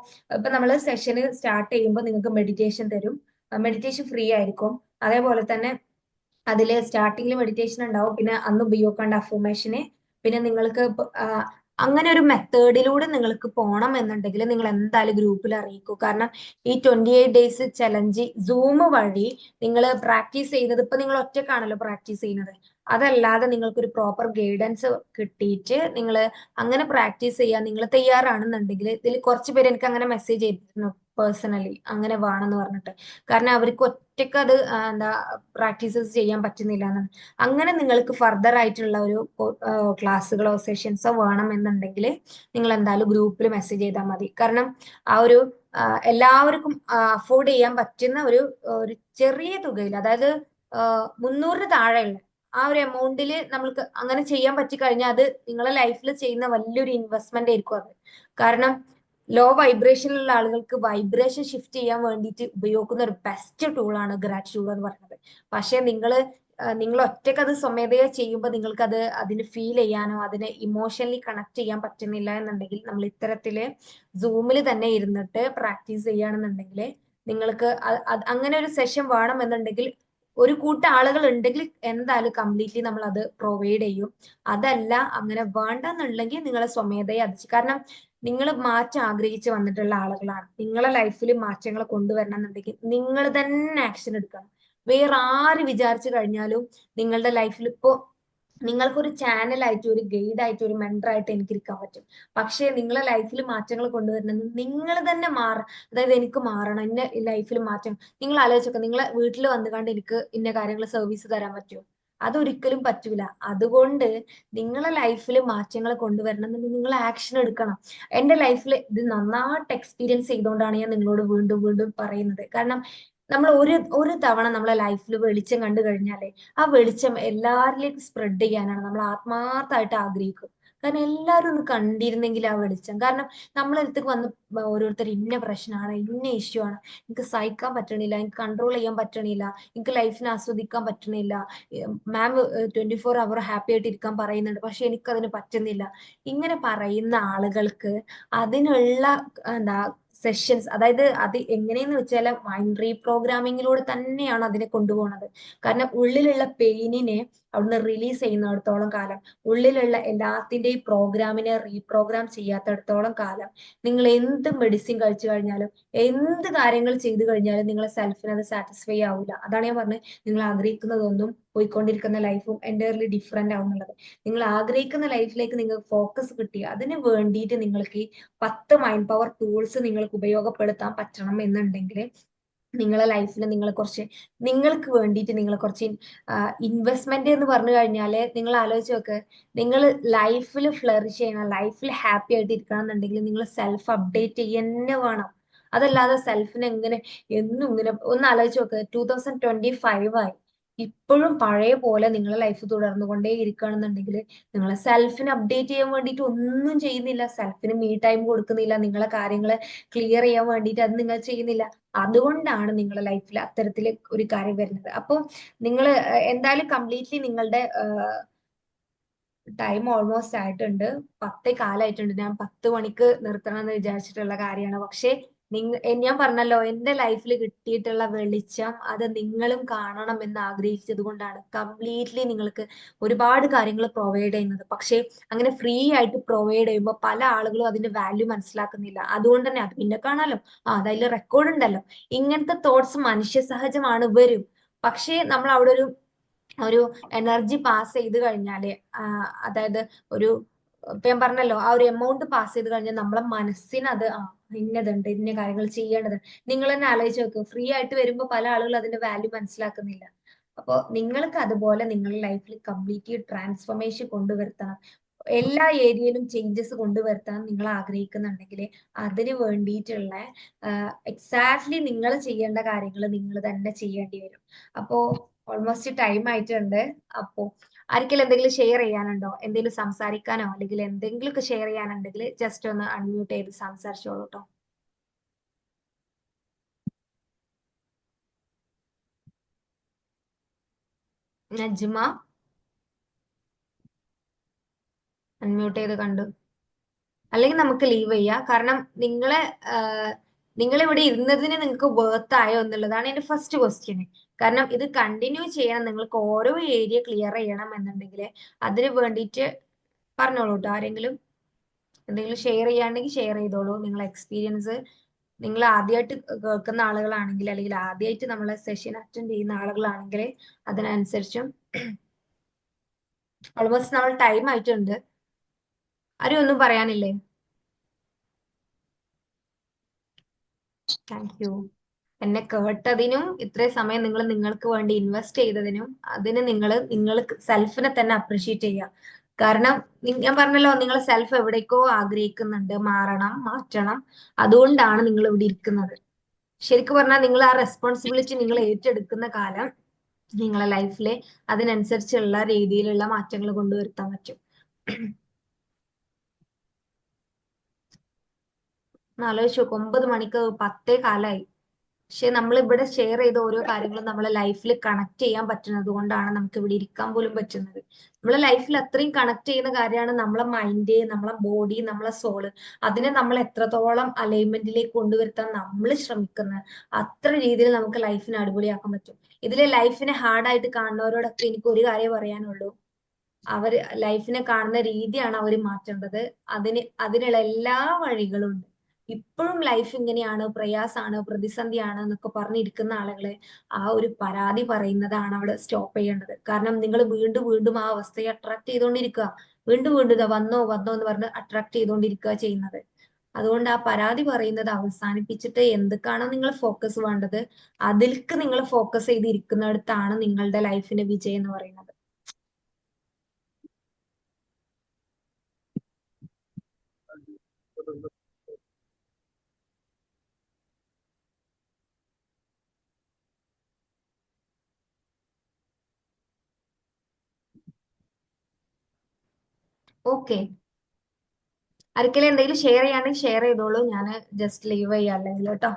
നമ്മൾ സെഷന് സ്റ്റാർട്ട് ചെയ്യുമ്പോൾ നിങ്ങൾക്ക് മെഡിറ്റേഷൻ തരും. മെഡിറ്റേഷൻ ഫ്രീ ആയിരിക്കും. അതേപോലെ തന്നെ അതില് സ്റ്റാർട്ടിങ്ങിൽ മെഡിറ്റേഷൻ ഉണ്ടാവും, പിന്നെ അന്ന് ഉപയോഗിക്കേണ്ട അഫർമേഷന്, പിന്നെ നിങ്ങൾക്ക് അങ്ങനെ ഒരു മെത്തേഡിലൂടെ നിങ്ങൾക്ക് പോകണം എന്നുണ്ടെങ്കിൽ നിങ്ങൾ എന്തായാലും ഗ്രൂപ്പിൽ അറിയിക്കൂ. കാരണം ഈ 28 ഡേയ്സ് ചലഞ്ച് സൂം വഴി നിങ്ങൾ പ്രാക്ടീസ് ചെയ്യുന്നത്, ഇപ്പൊ നിങ്ങൾ ഒറ്റക്കാണല്ലോ പ്രാക്ടീസ് ചെയ്യുന്നത്, അതല്ലാതെ നിങ്ങൾക്കൊരു പ്രോപ്പർ ഗൈഡൻസ് കിട്ടിയിട്ട് നിങ്ങൾ അങ്ങനെ പ്രാക്ടീസ് ചെയ്യാൻ നിങ്ങൾ തയ്യാറാണെന്നുണ്ടെങ്കിൽ, ഇതിൽ കുറച്ച് പേര് എനിക്ക് അങ്ങനെ മെസ്സേജ് ചെയ്തിരുന്നു പേഴ്സണലി, അങ്ങനെ വേണമെന്ന് പറഞ്ഞിട്ട്. കാരണം അവർക്ക് ഒറ്റയ്ക്ക് അത് പ്രാക്ടീസസ് ചെയ്യാൻ പറ്റുന്നില്ല എന്നാണ്. അങ്ങനെ നിങ്ങൾക്ക് ഫർദർ ആയിട്ടുള്ള ഒരു ക്ലാസ്സുകളോ സെഷൻസോ വേണമെന്നുണ്ടെങ്കിൽ നിങ്ങൾ എന്തായാലും ഗ്രൂപ്പിൽ മെസ്സേജ് ചെയ്താൽ മതി. കാരണം ആ ഒരു എല്ലാവർക്കും അഫോർഡ് ചെയ്യാൻ പറ്റുന്ന ഒരു ചെറിയ തുകയിൽ, അതായത് 300 താഴെയുള്ള ആ ഒരു എമൗണ്ടിൽ നമ്മൾക്ക് അങ്ങനെ ചെയ്യാൻ പറ്റി കഴിഞ്ഞാൽ അത് നിങ്ങളെ ലൈഫിൽ ചെയ്യുന്ന വലിയൊരു ഇൻവെസ്റ്റ്മെന്റ് ആയിരിക്കും അത്. കാരണം ലോ വൈബ്രേഷനിലുള്ള ആളുകൾക്ക് വൈബ്രേഷൻ ഷിഫ്റ്റ് ചെയ്യാൻ വേണ്ടിയിട്ട് ഉപയോഗിക്കുന്ന ഒരു ബെസ്റ്റ് ടൂളാണ് ഗ്രാറ്റിറ്റ്യൂഡ് എന്ന് പറയുന്നത്. പക്ഷെ നിങ്ങൾ ഒറ്റയ്ക്ക് അത് സ്വമേധയാ ചെയ്യുമ്പോൾ നിങ്ങൾക്ക് അതിന് ഫീൽ ചെയ്യാനോ അതിനെ ഇമോഷണലി കണക്ട് ചെയ്യാൻ പറ്റുന്നില്ല എന്നുണ്ടെങ്കിൽ, നമ്മൾ ഇത്തരത്തില് സൂമിൽ തന്നെ ഇരുന്നിട്ട് പ്രാക്ടീസ് ചെയ്യുകയാണെന്നുണ്ടെങ്കിൽ നിങ്ങൾക്ക് അങ്ങനെ ഒരു സെഷൻ വേണമെന്നുണ്ടെങ്കിൽ ഒരു കൂട്ടം ആളുകൾ ഉണ്ടെങ്കിൽ എന്തായാലും കംപ്ലീറ്റ്ലി നമ്മൾ അത് പ്രൊവൈഡ് ചെയ്യും. അതല്ല അങ്ങനെ വേണ്ടെന്നുണ്ടെങ്കിൽ നിങ്ങൾ സ്വമേധയാ കാരണം നിങ്ങൾ മാറ്റം ആഗ്രഹിച്ച് വന്നിട്ടുള്ള ആളുകളാണ്. നിങ്ങളെ ലൈഫിൽ മാറ്റങ്ങൾ കൊണ്ടുവരണം എന്നുണ്ടെങ്കിൽ നിങ്ങൾ തന്നെ ആക്ഷൻ എടുക്കണം. വേറെ ആര് വിചാരിച്ചു കഴിഞ്ഞാലും നിങ്ങളുടെ ലൈഫിൽ നിങ്ങൾക്കൊരു ചാനലായിട്ട്, ഒരു ഗൈഡ് ആയിട്ട്, ഒരു മെന്റർ ആയിട്ട് എനിക്ക് ഇരിക്കാൻ പറ്റും. പക്ഷേ നിങ്ങളെ ലൈഫിൽ മാറ്റങ്ങൾ കൊണ്ടുവരണമെന്ന് നിങ്ങൾ തന്നെ അതായത് എനിക്ക് മാറണം, ഇന്ന ലൈഫിൽ മാറ്റം. നിങ്ങൾ ആലോചിച്ചൊക്കെ നിങ്ങളെ വീട്ടിൽ വന്നുകൊണ്ട് എനിക്ക് ഇന്ന കാര്യങ്ങൾ സർവീസ് തരാൻ പറ്റുമോ? അതൊരിക്കലും പറ്റൂല. അതുകൊണ്ട് നിങ്ങളെ ലൈഫിൽ മാറ്റങ്ങൾ കൊണ്ടുവരണമെന്നുണ്ടെങ്കിൽ നിങ്ങൾ ആക്ഷൻ എടുക്കണം. എന്റെ ലൈഫിൽ ഇത് നന്നായിട്ട് എക്സ്പീരിയൻസ് ചെയ്തുകൊണ്ടാണ് ഞാൻ നിങ്ങളോട് വീണ്ടും വീണ്ടും പറയുന്നത്. കാരണം നമ്മൾ ഒരു തവണ നമ്മളെ ലൈഫിൽ വെളിച്ചം കണ്ടു കഴിഞ്ഞാലേ ആ വെളിച്ചം എല്ലാവരിലേക്കും സ്പ്രെഡ് ചെയ്യാനാണ് നമ്മൾ ആത്മാർത്ഥമായിട്ട് ആഗ്രഹിക്കും. കാരണം എല്ലാവരും ഒന്ന് കണ്ടിരുന്നെങ്കിൽ ആ വെളിച്ചം. കാരണം നമ്മളെ അടുത്തേക്ക് വന്ന് ഓരോരുത്തർ ഇന്ന പ്രശ്നമാണ്, ഇന്ന ഇഷ്യൂ ആണ്, എനിക്ക് സഹിക്കാൻ പറ്റണില്ല, എനിക്ക് കൺട്രോൾ ചെയ്യാൻ പറ്റണില്ല, എനിക്ക് ലൈഫിനെ ആസ്വദിക്കാൻ പറ്റണില്ല, മാം 24 അവർ ഹാപ്പി ആയിട്ട് ഇരിക്കാൻ പറയുന്നുണ്ട്, പക്ഷെ എനിക്കതിന് പറ്റുന്നില്ല, ഇങ്ങനെ പറയുന്ന ആളുകൾക്ക് അതിനുള്ള എന്താ സെഷൻസ്, അതായത് അത് എങ്ങനെയെന്ന് വെച്ചാൽ മൈൻഡ് റീപ്രോഗ്രാമിങ്ങിലൂടെ തന്നെയാണ് അതിനെ കൊണ്ടുപോകുന്നത്. കാരണം ഉള്ളിലുള്ള പെയിനിനെ അവിടുന്ന് റിലീസ് ചെയ്യുന്നിടത്തോളം കാലം, ഉള്ളിലുള്ള എല്ലാത്തിന്റെയും പ്രോഗ്രാമിനെ റീപ്രോഗ്രാം ചെയ്യാത്തിടത്തോളം കാലം നിങ്ങൾ എന്ത് മെഡിസിൻ കഴിച്ചു കഴിഞ്ഞാലും എന്ത് കാര്യങ്ങൾ ചെയ്തു കഴിഞ്ഞാലും നിങ്ങളെ സെൽഫിന് അത് സാറ്റിസ്ഫൈ ആവില്ല. അതാണ് ഞാൻ പറഞ്ഞത്, നിങ്ങൾ ആഗ്രഹിക്കുന്നതൊന്നും പോയിക്കൊണ്ടിരിക്കുന്ന ലൈഫും എൻ്റയർലി ഡിഫറെന്റ് ആവുന്നുള്ളത്. നിങ്ങൾ ആഗ്രഹിക്കുന്ന ലൈഫിലേക്ക് നിങ്ങൾക്ക് ഫോക്കസ് കിട്ടി അതിന് വേണ്ടിയിട്ട് നിങ്ങൾക്ക് ഈ 10 മൈൻഡ് പവർ ടൂൾസ് നിങ്ങൾക്ക് ഉപയോഗപ്പെടുത്താൻ പറ്റണം എന്നുണ്ടെങ്കിൽ നിങ്ങളെ ലൈഫിൽ നിങ്ങൾക്ക് വേണ്ടിയിട്ട് നിങ്ങൾ കുറച്ച് ഇൻവെസ്റ്റ്മെന്റ് എന്ന് പറഞ്ഞു കഴിഞ്ഞാല് നിങ്ങൾ ആലോചിച്ച് നോക്ക്, നിങ്ങൾ ലൈഫിൽ ഫ്ലറിഷ് ചെയ്യണം, ലൈഫിൽ ഹാപ്പി ആയിട്ട് ഇരിക്കണം എന്നുണ്ടെങ്കിൽ നിങ്ങൾ സെൽഫ് അപ്ഡേറ്റ് തന്നെ വേണം. അതല്ലാതെ സെൽഫിനെ എന്നും ഇങ്ങനെ ഒന്ന് ആലോചിച്ച് നോക്ക്, 2025 ആയി, ഇപ്പോഴും പഴയ പോലെ നിങ്ങളെ ലൈഫ് തുടർന്നുകൊണ്ടേ ഇരിക്കുകയാണെന്നുണ്ടെങ്കിൽ നിങ്ങളെ സെൽഫിനെ അപ്ഡേറ്റ് ചെയ്യാൻ വേണ്ടിയിട്ട് ഒന്നും ചെയ്യുന്നില്ല, സെൽഫിന് മീ ടൈം കൊടുക്കുന്നില്ല, നിങ്ങളെ കാര്യങ്ങൾ ക്ലിയർ ചെയ്യാൻ വേണ്ടിയിട്ട് അത് നിങ്ങൾ ചെയ്യുന്നില്ല. അതുകൊണ്ടാണ് നിങ്ങളുടെ ലൈഫിൽ അത്തരത്തിൽ ഒരു കാര്യം വരുന്നത്. അപ്പോൾ നിങ്ങൾ എന്തായാലും കംപ്ലീറ്റ്ലി നിങ്ങളുടെ ടൈം ഓൾമോസ്റ്റ് ആയിട്ടുണ്ട്, 10 കാലായിട്ടുണ്ട്. ഞാൻ 10 മണിക്ക് നിർത്തണം എന്ന് വിചാരിച്ചിട്ടുള്ള കാര്യമാണ്. പക്ഷെ ഞാൻ പറഞ്ഞല്ലോ, എന്റെ ലൈഫിൽ കിട്ടിയിട്ടുള്ള വെളിച്ചം അത് നിങ്ങളും കാണണം എന്ന് ആഗ്രഹിച്ചത് കൊണ്ടാണ് കംപ്ലീറ്റ്ലി നിങ്ങൾക്ക് ഒരുപാട് കാര്യങ്ങൾ പ്രൊവൈഡ് ചെയ്യുന്നത്. പക്ഷെ അങ്ങനെ ഫ്രീ ആയിട്ട് പ്രൊവൈഡ് ചെയ്യുമ്പോൾ പല ആളുകളും അതിന്റെ വാല്യൂ മനസ്സിലാക്കുന്നില്ല. അതുകൊണ്ട് തന്നെ അത് പിന്നെ കാണാലോ, അതിൽ റെക്കോർഡ് ഉണ്ടല്ലോ, ഇങ്ങനത്തെ തോട്ട്സ് മനുഷ്യ സഹജമാണ്, വരും. പക്ഷേ നമ്മൾ അവിടെ ഒരു എനർജി പാസ് ചെയ്ത് കഴിഞ്ഞാല്, അതായത് ഒരു ഇപ്പൊ ഞാൻ പറഞ്ഞല്ലോ ആ ഒരു എമൗണ്ട് പാസ് ചെയ്ത് കഴിഞ്ഞാൽ നമ്മളെ മനസ്സിന് അത് ഇന്നതുണ്ട്, ഇന്ന കാര്യങ്ങൾ ചെയ്യേണ്ടത്. നിങ്ങൾ തന്നെ ആലോചിച്ച് നോക്ക്, ഫ്രീ ആയിട്ട് വരുമ്പോ പല ആളുകളും അതിന്റെ വാല്യൂ മനസ്സിലാക്കുന്നില്ല. അപ്പൊ നിങ്ങൾക്ക് അതുപോലെ നിങ്ങളുടെ ലൈഫിൽ കംപ്ലീറ്റ് ട്രാൻസ്ഫോർമേഷൻ കൊണ്ടുവരുത്തണം, എല്ലാ ഏരിയയിലും ചേഞ്ചസ് കൊണ്ടുവരുത്താൻ നിങ്ങൾ ആഗ്രഹിക്കുന്നുണ്ടെങ്കിൽ അതിന് വേണ്ടിയിട്ടുള്ള എക്സാക്ട്ലി നിങ്ങൾ ചെയ്യേണ്ട കാര്യങ്ങൾ നിങ്ങൾ തന്നെ ചെയ്യേണ്ടി വരും. അപ്പോ ഓൾമോസ്റ്റ് ടൈം ആയിട്ടുണ്ട്. അപ്പോ ആർക്കെങ്കിലും എന്തെങ്കിലും ഷെയർ ചെയ്യാനുണ്ടോ, എന്തെങ്കിലും സംസാരിക്കാനോ അല്ലെങ്കിൽ എന്തെങ്കിലുമൊക്കെ ഷെയർ ചെയ്യാനുണ്ടെങ്കിൽ ജസ്റ്റ് ഒന്ന് അൺമ്യൂട്ട് ചെയ്ത് സംസാരിച്ചോളൂ കേട്ടോ. നജ്മ അൺമ്യൂട്ട് ചെയ്ത് കണ്ടു. അല്ലെങ്കിൽ നമുക്ക് ലീവ് ചെയ്യാം. കാരണം നിങ്ങൾ ഇവിടെ ഇരുന്നതിന് നിങ്ങൾക്ക് വേർത്ത് ആയോ എന്നുള്ളതാണ് എന്റെ ഫസ്റ്റ് ക്വസ്റ്റ്യൻ. കാരണം ഇത് കണ്ടിന്യൂ ചെയ്യണം, നിങ്ങൾക്ക് ഓരോ ഏരിയ ക്ലിയർ ചെയ്യണം എന്നുണ്ടെങ്കിൽ അതിന് വേണ്ടിയിട്ട് പറഞ്ഞോളൂ കേട്ടോ. ആരെങ്കിലും എന്തെങ്കിലും ഷെയർ ചെയ്യാണ്ടെങ്കിൽ ഷെയർ ചെയ്തോളൂ നിങ്ങളെ എക്സ്പീരിയൻസ്. നിങ്ങൾ ആദ്യമായിട്ട് കേൾക്കുന്ന ആളുകളാണെങ്കിൽ അല്ലെങ്കിൽ ആദ്യമായിട്ട് നമ്മളെ സെഷൻ അറ്റൻഡ് ചെയ്യുന്ന ആളുകളാണെങ്കിൽ അതിനനുസരിച്ചും. ഓൾമോസ്റ്റ് നമ്മൾ ടൈം ആയിട്ടുണ്ട്. ആരും ഒന്നും പറയാനില്ലേ? Thank you. എന്നെ കേട്ടതിനും ഇത്രയും സമയം നിങ്ങൾ നിങ്ങൾക്ക് വേണ്ടി ഇൻവെസ്റ്റ് ചെയ്തതിനും അതിന് നിങ്ങൾക്ക് സെൽഫിനെ തന്നെ അപ്രീഷിയേറ്റ് ചെയ്യുക. കാരണം ഞാൻ പറഞ്ഞല്ലോ, നിങ്ങൾ സെൽഫ് എവിടേക്കോ ആഗ്രഹിക്കുന്നുണ്ട്, മാറണം, മാറ്റണം. അതുകൊണ്ടാണ് നിങ്ങൾ ഇവിടെ ഇരിക്കുന്നത്. ശരിക്കും പറഞ്ഞാൽ നിങ്ങൾ ആ റെസ്പോൺസിബിലിറ്റി നിങ്ങൾ ഏറ്റെടുക്കുന്ന കാലം നിങ്ങളെ ലൈഫിലെ അതിനനുസരിച്ചുള്ള രീതിയിലുള്ള മാറ്റങ്ങൾ കൊണ്ടുവരുത്താൻ പറ്റും. ആലോചിച്ച് നോക്ക്, 9 മണിക്ക് 10 കാലായി. പക്ഷെ നമ്മൾ ഇവിടെ ഷെയർ ചെയ്ത ഓരോ കാര്യങ്ങളും നമ്മളെ ലൈഫിൽ കണക്ട് ചെയ്യാൻ പറ്റുന്നത് കൊണ്ടാണ് നമുക്ക് ഇവിടെ ഇരിക്കാൻ പോലും പറ്റുന്നത്. നമ്മളെ ലൈഫിൽ അത്രയും കണക്ട് ചെയ്യുന്ന കാര്യമാണ് നമ്മളെ മൈൻഡ്, നമ്മളെ ബോഡി, നമ്മളെ സോള്. അതിനെ നമ്മൾ എത്രത്തോളം അലൈൻമെന്റിലേക്ക് കൊണ്ടുവരുത്താൻ നമ്മൾ ശ്രമിക്കുന്നത് അത്ര രീതിയിൽ നമുക്ക് ലൈഫിനെ അടിപൊളിയാക്കാൻ പറ്റും. ഇതിലെ ലൈഫിനെ ഹാർഡായിട്ട് കാണുന്നവരോടൊക്കെ എനിക്ക് ഒരു കാര്യം പറയാനുള്ളൂ, അവര് ലൈഫിനെ കാണുന്ന രീതിയാണ് അവർ മാറ്റേണ്ടത്. അതിനുള്ള എല്ലാ വഴികളും ഉണ്ട്. ഇപ്പോഴും ലൈഫ് ഇങ്ങനെയാണ്, പ്രയാസാണ്, പ്രതിസന്ധിയാണ് എന്നൊക്കെ പറഞ്ഞിരിക്കുന്ന ആളുകളെ ആ ഒരു പരാതി പറയുന്നതാണ് അവിടെ സ്റ്റോപ്പ് ചെയ്യേണ്ടത്. കാരണം നിങ്ങൾ വീണ്ടും വീണ്ടും ആ അവസ്ഥയെ അട്രാക്ട് ചെയ്തുകൊണ്ടിരിക്കുക. വീണ്ടും വീണ്ടും ഇതാ വന്നോ വന്നോ എന്ന് പറഞ്ഞ് അട്രാക്ട് ചെയ്തുകൊണ്ടിരിക്കുക ചെയ്യുന്നത്. അതുകൊണ്ട് ആ പരാതി പറയുന്നത് അവസാനിപ്പിച്ചിട്ട് എന്തൊക്കെയാണോ നിങ്ങൾ ഫോക്കസ് വേണ്ടത് അതിൽക്ക് നിങ്ങൾ ഫോക്കസ് ചെയ്തിരിക്കുന്നിടത്താണ് നിങ്ങളുടെ ലൈഫിന്റെ വിജയം എന്ന് പറയുന്നത്. ഓക്കെ, ആർക്കെങ്കിലും എന്തെങ്കിലും ഷെയർ ചെയ്യാണെങ്കിൽ ഷെയർ ചെയ്തോളൂ. ഞാൻ ജസ്റ്റ് ലീവ് ചെയ്യാം അല്ലെങ്കിൽ കേട്ടോ.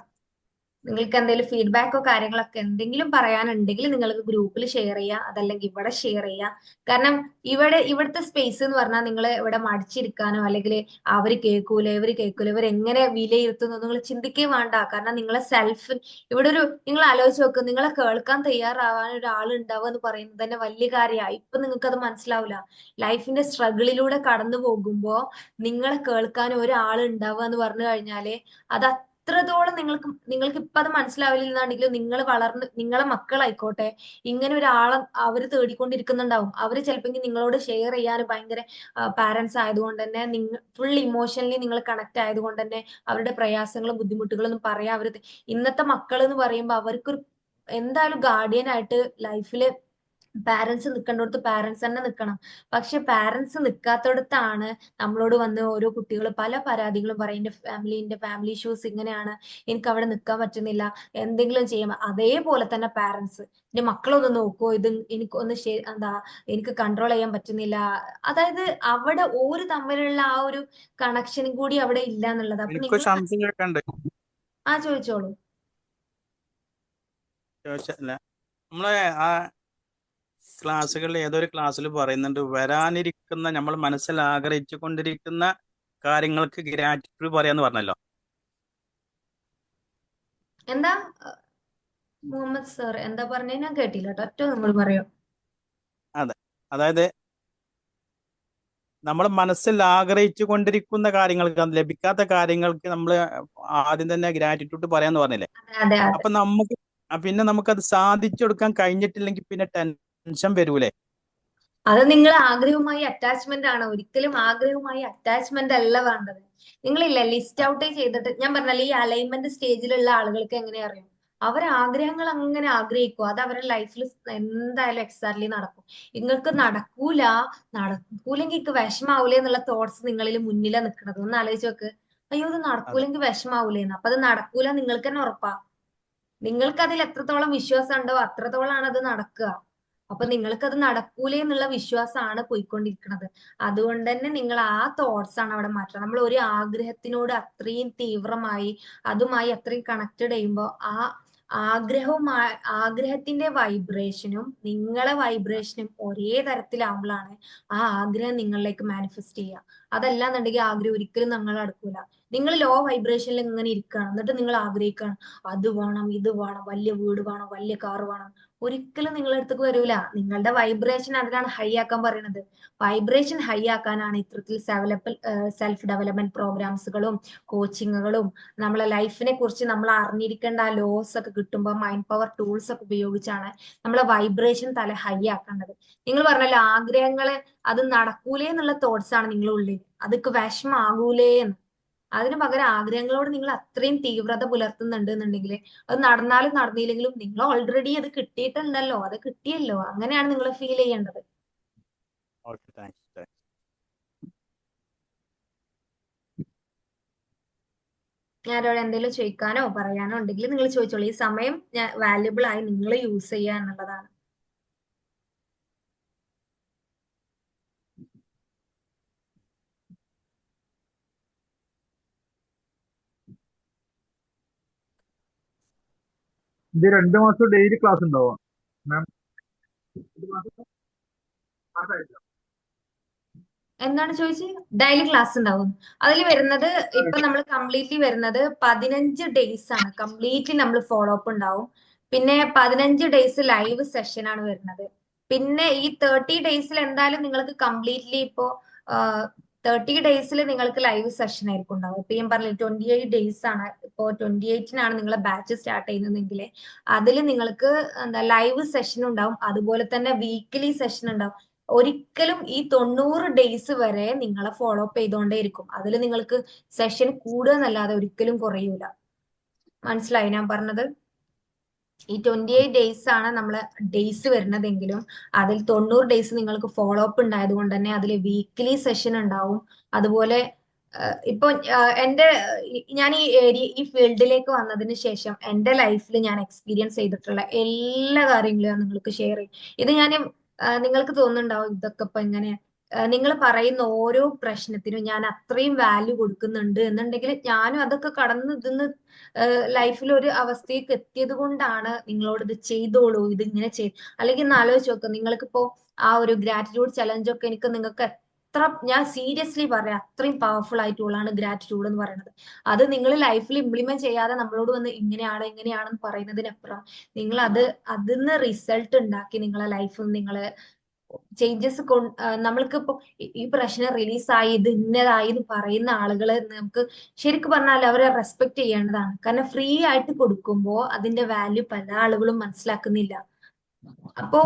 നിങ്ങൾക്ക് എന്തെങ്കിലും ഫീഡ്ബാക്കോ കാര്യങ്ങളൊക്കെ എന്തെങ്കിലും പറയാനുണ്ടെങ്കിൽ നിങ്ങൾക്ക് ഗ്രൂപ്പിൽ ഷെയർ ചെയ്യാം, അതല്ലെങ്കിൽ ഇവിടെ ഷെയർ ചെയ്യാം. കാരണം ഇവിടുത്തെ സ്പേസ് എന്ന് പറഞ്ഞാൽ നിങ്ങൾ ഇവിടെ മടിച്ചിരിക്കാനോ അല്ലെങ്കിൽ അവർ കേൾക്കൂല ഇവർ കേൾക്കൂല ഇവർ എങ്ങനെ വിലയിരുത്തുന്നു നിങ്ങൾ ചിന്തിക്കേ വേണ്ട. കാരണം നിങ്ങളെ സെൽഫ് ഇവിടെ നിങ്ങൾ ആലോചിച്ച് നോക്ക്, നിങ്ങളെ കേൾക്കാൻ തയ്യാറാവാൻ ഒരാൾ ഉണ്ടാവുക എന്ന് പറയുന്നത് തന്നെ വലിയ കാര്യമാണ്. ഇപ്പൊ നിങ്ങൾക്ക് അത് മനസ്സിലാവില്ല. ലൈഫിന്റെ സ്ട്രഗിളിലൂടെ കടന്നു പോകുമ്പോ നിങ്ങളെ കേൾക്കാൻ ഒരാൾ ഉണ്ടാവുക എന്ന് പറഞ്ഞു കഴിഞ്ഞാല് അത് അത്രത്തോളം നിങ്ങൾക്ക് ഇപ്പൊ അത് മനസ്സിലാവില്ലെന്നുണ്ടെങ്കിലും നിങ്ങൾ വളർന്ന് നിങ്ങളെ മക്കളായിക്കോട്ടെ ഇങ്ങനെ ഒരാളെ അവര് തേടിക്കൊണ്ടിരിക്കുന്നുണ്ടാവും. അവര് ചിലപ്പോൾ നിങ്ങളോട് ഷെയർ ചെയ്യാൻ ഭയങ്കര പാരന്റ്സ് ആയതുകൊണ്ട് തന്നെ നിങ്ങൾ ഫുൾ ഇമോഷണലി നിങ്ങൾ കണക്ട് ആയതുകൊണ്ട് തന്നെ അവരുടെ പ്രയാസങ്ങളും ബുദ്ധിമുട്ടുകളും ഒന്നും പറയാൻ ഇന്നത്തെ മക്കൾ എന്ന് പറയുമ്പോൾ അവർക്കൊരു എന്തായാലും ഗാർഡിയൻ ആയിട്ട് ലൈഫില് പാരന്റ്സ് നിൽക്കേണ്ടടുത്ത് പാരന്റ്സ് തന്നെ നിൽക്കണം. പക്ഷെ പാരന്റ്സ് നിൽക്കാത്തടത്താണ് നമ്മളോട് വന്ന് ഓരോ കുട്ടികൾ പല പരാതികളും പറയും. എന്റെ ഫാമിലി ഇഷ്യൂസ് ഇങ്ങനെയാണ്, എനിക്ക് അവിടെ നിൽക്കാൻ പറ്റുന്നില്ല, എന്തെങ്കിലും ചെയ്യാം. അതേപോലെ തന്നെ പാരന്റ്സ് എന്റെ മക്കളൊന്ന് നോക്കുവോ, ഇത് എനിക്കൊന്ന് എന്താ എനിക്ക് കൺട്രോൾ ചെയ്യാൻ പറ്റുന്നില്ല. അതായത് അവിടെ ഓര് തമ്മിലുള്ള ആ ഒരു കണക്ഷനും കൂടി അവിടെ ഇല്ല എന്നുള്ളത്. അപ്പൊ എനിക്കൊരു നിങ്ങൾ സംശയം കേൾക്കണ്ട്. ചോദിച്ചോളൂ. ചോദിച്ചല്ല, നമ്മളെ ആ ക്ലാസ്സുകളിൽ ഏതൊരു ക്ലാസ്സിൽ പറയുന്നുണ്ട്, വരാനിരിക്കുന്ന നമ്മൾ മനസ്സിൽ ആഗ്രഹിച്ചു കൊണ്ടിരിക്കുന്ന കാര്യങ്ങൾക്ക് ഗ്രാറ്റിറ്റ്യൂഡ് പറയാന്ന് പറഞ്ഞല്ലോ. എന്താ മുഹമ്മദ് സർ എന്താ പറഞ്ഞ ഞാൻ കേട്ടില്ല കേട്ടോ. ഒറ്റ നമ്മൾ പറയോ? അതെ, അതായത് നമ്മൾ മനസ്സിൽ ആഗ്രഹിച്ചു കൊണ്ടിരിക്കുന്ന കാര്യങ്ങൾക്ക്, ലഭിക്കാത്ത കാര്യങ്ങൾക്ക് നമ്മൾ ആദ്യം തന്നെ ഗ്രാറ്റിറ്റ്യൂഡ് പറയാന്ന് പറഞ്ഞില്ലേ. അതെ അതെ അപ്പൊ പിന്നെ നമുക്കത് സാധിച്ചു കൊടുക്കാൻ കഴിഞ്ഞിട്ടില്ലെങ്കിൽ പിന്നെ ടെൻഷൻ വരൂലേ. അത് നിങ്ങൾ ആഗ്രഹവുമായി അറ്റാച്ച്മെന്റ് ആണ്. ഒരിക്കലും ആഗ്രഹവുമായി അറ്റാച്ച്മെന്റ് അല്ല വേണ്ടത്. നിങ്ങളില്ല ലിസ്റ്റ് ഔട്ട് ചെയ്തിട്ട് ഞാൻ പറഞ്ഞാൽ ഈ അലൈൻമെന്റ് സ്റ്റേജിലുള്ള ആളുകൾക്ക് എങ്ങനെ അറിയും? അവർ ആഗ്രഹങ്ങൾ അങ്ങനെ ആഗ്രഹിക്കും, അത് അവരുടെ ലൈഫിൽ എന്തായാലും എക്സാക്ട്ലി നടക്കും. നിങ്ങൾക്ക് നടക്കൂലെങ്കിൽ എനിക്ക് വിഷമാവൂലേ എന്നുള്ള തോട്ട്സ് നിങ്ങളിൽ മുന്നിലാ നിൽക്കുന്നത്. ഒന്ന് ആലോചിച്ച് നോക്ക്. അയ്യോ ഇത് അതെ. നടക്കൂലെങ്കിൽ വിഷമാവൂലേന്ന്. അപ്പൊ അത് നടക്കൂല നിങ്ങൾക്ക് തന്നെ ഉറപ്പാ. നിങ്ങൾക്ക് അതിൽ എത്രത്തോളം വിശ്വാസം ഉണ്ടോ അത്രത്തോളാണ് അത് നടക്കുക. അപ്പൊ നിങ്ങൾക്ക് അത് നടക്കൂലേ എന്നുള്ള വിശ്വാസമാണ് പോയിക്കൊണ്ടിരിക്കുന്നത്. അതുകൊണ്ട് തന്നെ നിങ്ങൾ ആ തോട്ട്സ് ആണ് അവിടെ മാറ്റുക. നമ്മൾ ഒരു ആഗ്രഹത്തിനോട് അത്രയും തീവ്രമായി അതുമായി അത്രയും കണക്റ്റഡ് ചെയ്യുമ്പോൾ ആ ആഗ്രഹവുമായി ആഗ്രഹത്തിന്റെ വൈബ്രേഷനും നിങ്ങളെ വൈബ്രേഷനും ഒരേ തരത്തിലാവുമ്പോഴാണ് ആ ആഗ്രഹം നിങ്ങളിലേക്ക് മാനിഫെസ്റ്റ് ചെയ്യുക. അതല്ലാന്നുണ്ടെങ്കിൽ ആഗ്രഹം ഒരിക്കലും നിങ്ങൾ അടുക്കൂല. നിങ്ങൾ ലോ വൈബ്രേഷനിൽ ഇങ്ങനെ ഇരിക്കുകയാണ്, എന്നിട്ട് നിങ്ങൾ ആഗ്രഹിക്കുകയാണ് അത് വേണം ഇത് വേണം, വലിയ വീട് വേണം, വലിയ കാർ വേണം. ഒരിക്കലും നിങ്ങളുടെ അടുത്തേക്ക് വരൂല. നിങ്ങളുടെ വൈബ്രേഷൻ അതിനാണ് ഹൈ ആക്കാൻ പറയുന്നത്. വൈബ്രേഷൻ ഹൈ ആക്കാനാണ് ഇത്തരത്തിൽ സെൽഫ് ഡെവലപ്മെന്റ് പ്രോഗ്രാംസുകളും കോച്ചിങ്ങുകളും നമ്മളെ ലൈഫിനെ കുറിച്ച് നമ്മൾ അറിഞ്ഞിരിക്കേണ്ട ആ ലോസ് ഒക്കെ കിട്ടുമ്പോൾ മൈൻഡ് പവർ ടൂൾസ് ഒക്കെ ഉപയോഗിച്ചാണ് നമ്മളെ വൈബ്രേഷൻ തല ഹൈ ആക്കേണ്ടത്. നിങ്ങൾ പറഞ്ഞല്ലോ ആഗ്രഹങ്ങള് അത് നടക്കൂലേ എന്നുള്ള തോട്ട്സ് ആണ് നിങ്ങളുടെ ഉള്ളിൽ, അതൊക്കെ വിഷമാകൂലേ എന്ന്. അതിന് പകരം ആഗ്രഹങ്ങളോട് നിങ്ങൾ അത്രയും തീവ്രത പുലർത്തുന്നുണ്ട് എന്നുണ്ടെങ്കിൽ അത് നടന്നാലും നടന്നില്ലെങ്കിലും നിങ്ങൾ ഓൾറെഡി അത് കിട്ടിയിട്ടുണ്ടല്ലോ, അത് കിട്ടിയല്ലോ, അങ്ങനെയാണ് നിങ്ങൾ ഫീൽ ചെയ്യേണ്ടത്. Okay, thanks. ഞാനോട് എന്തെങ്കിലും ചോദിക്കാനോ പറയാനോ ഉണ്ടെങ്കിൽ നിങ്ങൾ ചോദിച്ചോളൂ. ഈ സമയം വാല്യുബിൾ ആയി നിങ്ങൾ യൂസ് ചെയ്യുക എന്നുള്ളതാണ്. ഇത് 2 മാസം ഡെയിലി ക്ലാസ് ഉണ്ടാവും മാം? എന്താണ് ചോദിച്ചത്? ഡെയിലി ക്ലാസ് ഉണ്ടാവും. അതിൽ വരുന്നത് ഇപ്പൊ നമ്മൾ കംപ്ലീറ്റ്ലി വരുന്നത് 15 ഡേയ്സ് ആണ്. കംപ്ലീറ്റ്ലി നമ്മൾ ഫോളോ അപ്പ് ഉണ്ടാവും. പിന്നെ 15 ഡേയ്സ് ലൈവ് സെഷൻ ആണ് വരുന്നത്. പിന്നെ ഈ 30 ഡേയ്സിൽ എന്തായാലും നിങ്ങൾക്ക് കംപ്ലീറ്റ്ലി ഇപ്പോ 30 ഡേയ്സിൽ നിങ്ങൾക്ക് ലൈവ് സെഷൻ ആയിരിക്കും ഉണ്ടാവും. ഇപ്പൊ ഞാൻ പറഞ്ഞില്ല 28 ഡേയ്സ് ആണ്. ഇപ്പോ 28-നാണ് നിങ്ങളെ ബാച്ച് സ്റ്റാർട്ട് ചെയ്യുന്നതെങ്കിൽ അതിൽ നിങ്ങൾക്ക് എന്താ ലൈവ് സെഷൻ ഉണ്ടാവും. അതുപോലെ തന്നെ വീക്ക്ലി സെഷൻ ഉണ്ടാവും. ഒരിക്കലും ഈ 90 ഡേയ്സ് വരെ നിങ്ങളെ ഫോളോ അപ്പ് ചെയ്തുകൊണ്ടേയിരിക്കും. അതിൽ നിങ്ങൾക്ക് സെഷൻ കൂടുക എന്നല്ലാതെ ഒരിക്കലും കുറയൂല. മനസ്സിലായി ഞാൻ പറഞ്ഞത്? ഈ 28 ഡേയ്സ് ആണ് നമ്മള് ഡേയ്സ് വരുന്നതെങ്കിലും അതിൽ 90 ഡേയ്സ് നിങ്ങൾക്ക് ഫോളോ അപ്പ് ഉണ്ടായത് കൊണ്ട് തന്നെ അതിൽ വീക്ക്ലി സെഷൻ ഉണ്ടാവും. അതുപോലെ ഇപ്പൊ എന്റെ ഞാൻ ഈ ഫീൽഡിലേക്ക് വന്നതിന് ശേഷം എന്റെ ലൈഫിൽ ഞാൻ എക്സ്പീരിയൻസ് ചെയ്തിട്ടുള്ള എല്ലാ കാര്യങ്ങളും ഞാൻ നിങ്ങൾക്ക് ഷെയർ ചെയ്യും. ഇത് ഞാൻ നിങ്ങൾക്ക് തോന്നുന്നുണ്ടാവും ഇതൊക്കെ ഇപ്പൊ എങ്ങനെ നിങ്ങൾ പറയുന്ന ഓരോ പ്രശ്നത്തിനും ഞാൻ അത്രയും വാല്യൂ കൊടുക്കുന്നുണ്ട് എന്നുണ്ടെങ്കിൽ ഞാനും അതൊക്കെ കടന്ന് ഇതിന്ന് ലൈഫിൽ ഒരു അവസ്ഥയ്ക്ക് എത്തിയത് കൊണ്ടാണ് നിങ്ങളോട് ഇത് ചെയ്തോളൂ ഇത് ഇങ്ങനെ ചെയ്ത്. അല്ലെങ്കിൽ ഒന്ന് ആലോചിച്ച് നോക്ക്, നിങ്ങൾക്കിപ്പോ ആ ഒരു ഗ്രാറ്റിറ്റ്യൂഡ് ചലഞ്ച് ഒക്കെ നിങ്ങൾക്ക് എത്ര, ഞാൻ സീരിയസ്ലി പറയാം, അത്രയും പവർഫുൾ ആയിട്ടുള്ളതാണ് ഗ്രാറ്റിറ്റ്യൂഡ് എന്ന് പറയുന്നത്. അത് നിങ്ങൾ ലൈഫിൽ ഇംപ്ലിമെന്റ് ചെയ്യാതെ നമ്മളോട് വന്ന് ഇങ്ങനെയാണെന്ന് പറയുന്നതിനപ്പുറം നിങ്ങൾ അതിന്ന് റിസൾട്ട് ഉണ്ടാക്കി നിങ്ങളെ ലൈഫിൽ നിങ്ങൾ ചേഞ്ചസ് നമ്മൾക്ക് ഇപ്പൊ ഈ പ്രശ്നം റിലീസായി ഇത് ഇന്നതായി എന്ന് പറയുന്ന ആളുകള് നമുക്ക് ശരിക്കും പറഞ്ഞാൽ അവരെ റെസ്പെക്ട് ചെയ്യേണ്ടതാണ്. കാരണം ഫ്രീ ആയിട്ട് കൊടുക്കുമ്പോൾ അതിന്റെ വാല്യൂ പല ആളുകളും മനസ്സിലാക്കുന്നില്ല. അപ്പോ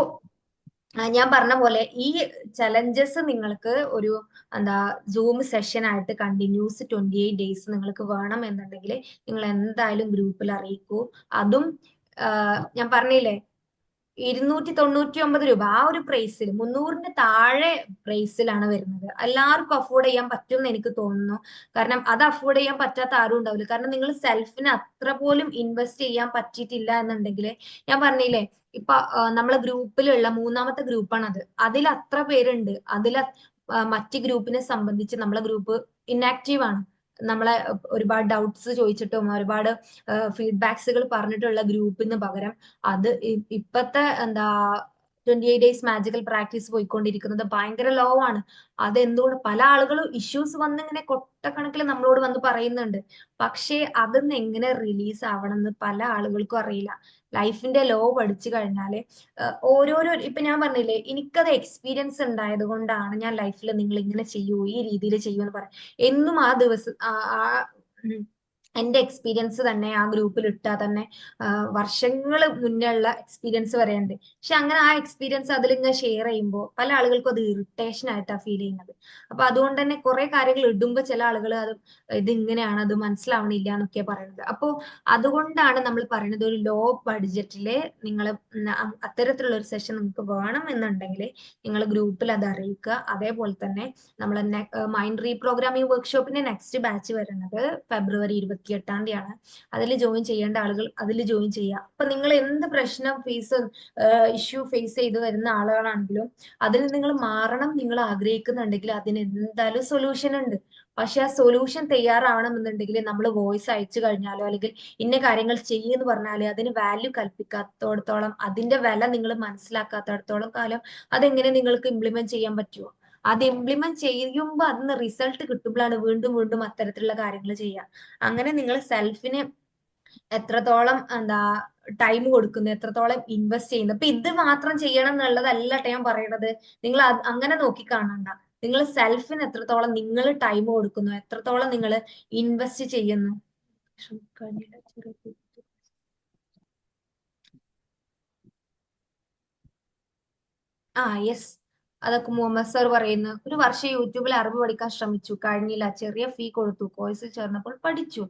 ഞാൻ പറഞ്ഞ പോലെ ഈ ചലഞ്ചസ് നിങ്ങൾക്ക് ഒരു എന്താ സൂം സെഷൻ ആയിട്ട് കണ്ടിന്യൂസ് 28 ഡേയ്സ് നിങ്ങൾക്ക് വേണം എന്നുണ്ടെങ്കിൽ നിങ്ങൾ എന്തായാലും ഗ്രൂപ്പിൽ അറിയിക്കൂ. അതും ഞാൻ പറഞ്ഞില്ലേ 299 രൂപ ആ ഒരു പ്രൈസിൽ, 300-ന്റെ താഴെ പ്രൈസിലാണ് വരുന്നത്. എല്ലാവർക്കും അഫോർഡ് ചെയ്യാൻ പറ്റും എന്ന് എനിക്ക് തോന്നുന്നു. കാരണം അത് അഫോർഡ് ചെയ്യാൻ പറ്റാത്ത ആരും ഉണ്ടാവില്ല. കാരണം നിങ്ങൾ സെൽഫിന് അത്ര പോലും ഇൻവെസ്റ്റ് ചെയ്യാൻ പറ്റിയിട്ടില്ല എന്നുണ്ടെങ്കിൽ ഞാൻ പറഞ്ഞില്ലേ ഇപ്പൊ നമ്മളെ ഗ്രൂപ്പിലുള്ള 3-മത്തെ ഗ്രൂപ്പാണ് അത്. അതിൽ അത്ര പേരുണ്ട്. മറ്റ് ഗ്രൂപ്പിനെ സംബന്ധിച്ച് നമ്മളെ ഗ്രൂപ്പ് ഇന്നാക്റ്റീവ് ആണ്. നമ്മളെ ഒരുപാട് ഡൗട്ട്സ് ചോദിച്ചിട്ടും ഒരുപാട് ഫീഡ്ബാക്സുകൾ പറഞ്ഞിട്ടുള്ള ഗ്രൂപ്പിന് പകരം അത് ഇപ്പത്തെ എന്താ 28 ഡേയ്സ് മാജിക്കൽ പ്രാക്ടീസ് പോയിക്കൊണ്ടിരിക്കുന്നത് ഭയങ്കര ലോ ആണ്. അതെന്തുകൊണ്ട് പല ആളുകളും ഇഷ്യൂസ് വന്ന് ഇങ്ങനെ കൊട്ടക്കണക്കിൽ നമ്മളോട് വന്ന് പറയുന്നുണ്ട്. പക്ഷേ അതൊന്ന് എങ്ങനെ റിലീസ് ആവണം എന്ന് പല ആളുകൾക്കും അറിയില്ല. ലൈഫിന്റെ ലോ പഠിച്ചു കഴിഞ്ഞാല് ഓരോരോ ഇപ്പൊ ഞാൻ പറഞ്ഞില്ലേ എനിക്കത് എക്സ്പീരിയൻസ് ഉണ്ടായത് കൊണ്ടാണ് ഞാൻ ലൈഫിൽ നിങ്ങൾ ഇങ്ങനെ ചെയ്യൂ ഈ രീതിയിൽ ചെയ്യൂ എന്ന് പറയാം. എന്നും ആ ദിവസം എന്റെ എക്സ്പീരിയൻസ് തന്നെ ആ ഗ്രൂപ്പിൽ ഇട്ടാൽ തന്നെ വർഷങ്ങൾ മുന്നേ ഉള്ള എക്സ്പീരിയൻസ് വരെയുണ്ട്. പക്ഷെ അങ്ങനെ ആ എക്സ്പീരിയൻസ് അതിലിങ്ങനെ ഷെയർ ചെയ്യുമ്പോൾ പല ആളുകൾക്കും അത് ഇറിറ്റേഷൻ ആയിട്ടാണ് ഫീൽ ചെയ്യുന്നത്. അപ്പൊ അതുകൊണ്ട് തന്നെ കുറെ കാര്യങ്ങൾ ഇടുമ്പോൾ ചില ആളുകൾ അത് ഇത് ഇങ്ങനെയാണ്, അത് മനസ്സിലാവണില്ല എന്നൊക്കെ പറയുന്നത്. അപ്പോൾ അതുകൊണ്ടാണ് നമ്മൾ പറയുന്നത് ഒരു ലോ ബഡ്ജറ്റില് നിങ്ങൾ അത്തരത്തിലുള്ള ഒരു സെഷൻ നിങ്ങൾക്ക് വേണം എന്നുണ്ടെങ്കിൽ നിങ്ങൾ ഗ്രൂപ്പിൽ അത് അറിയിക്കുക. അതേപോലെ തന്നെ നമ്മൾ മൈൻഡ് റീപ്രോഗ്രാമിംഗ് വർക്ക്ഷോപ്പിന്റെ നെക്സ്റ്റ് ബാച്ച് വരുന്നത് ഫെബ്രുവരി 28-ാം തീയതിയാണ്. അതിൽ ജോയിൻ ചെയ്യേണ്ട ആളുകൾ അതിൽ ജോയിൻ ചെയ്യുക. അപ്പൊ നിങ്ങൾ എന്ത് പ്രശ്നം ഇഷ്യൂ ഫേസ് ചെയ്ത് വരുന്ന ആളുകളാണെങ്കിലും അതിൽ നിങ്ങൾ മാറണം നിങ്ങൾ ആഗ്രഹിക്കുന്നുണ്ടെങ്കിൽ അതിന് എന്തായാലും സൊല്യൂഷൻ ഉണ്ട്. പക്ഷെ ആ സൊല്യൂഷൻ തയ്യാറാവണമെന്നുണ്ടെങ്കിൽ നമ്മൾ വോയിസ് അയച്ചു കഴിഞ്ഞാലോ അല്ലെങ്കിൽ ഇന്ന കാര്യങ്ങൾ ചെയ്യുമെന്ന് പറഞ്ഞാലോ അതിന് വാല്യൂ കൽപ്പിക്കാത്തോടത്തോളം, അതിന്റെ വില നിങ്ങൾ മനസ്സിലാക്കാത്തടത്തോളം കാലം അതെങ്ങനെ നിങ്ങൾക്ക് ഇംപ്ലിമെന്റ് ചെയ്യാൻ പറ്റുമോ? അത് ഇംപ്ലിമെന്റ് ചെയ്യുമ്പോൾ അതിന് റിസൾട്ട് കിട്ടുമ്പോഴാണ് വീണ്ടും വീണ്ടും അത്തരത്തിലുള്ള കാര്യങ്ങൾ ചെയ്യുക. അങ്ങനെ നിങ്ങൾ സെൽഫിന് എത്രത്തോളം ടൈം കൊടുക്കുന്നു, എത്രത്തോളം ഇൻവെസ്റ്റ് ചെയ്യുന്നു. ഇപ്പൊ ഇത് മാത്രം ചെയ്യണം എന്നുള്ളതല്ല ട്ടോ ഞാൻ പറയണത്. നിങ്ങൾ അങ്ങനെ നോക്കി കാണണ്ട. നിങ്ങൾ സെൽഫിന് എത്രത്തോളം നിങ്ങൾ ടൈം കൊടുക്കുന്നു, എത്രത്തോളം നിങ്ങൾ ഇൻവെസ്റ്റ് ചെയ്യുന്നു. യെസ്, അതൊക്കെ മുഹമ്മദ് സർ പറയുന്നു. ഒരു വർഷം യൂട്യൂബിൽ അറിവ് പഠിക്കാൻ ശ്രമിച്ചു, കഴിഞ്ഞില്ല. ചെറിയ ഫീ കൊടുത്തു, കോഴ്സിൽ ചേർന്നപ്പോൾ പഠിച്ചു.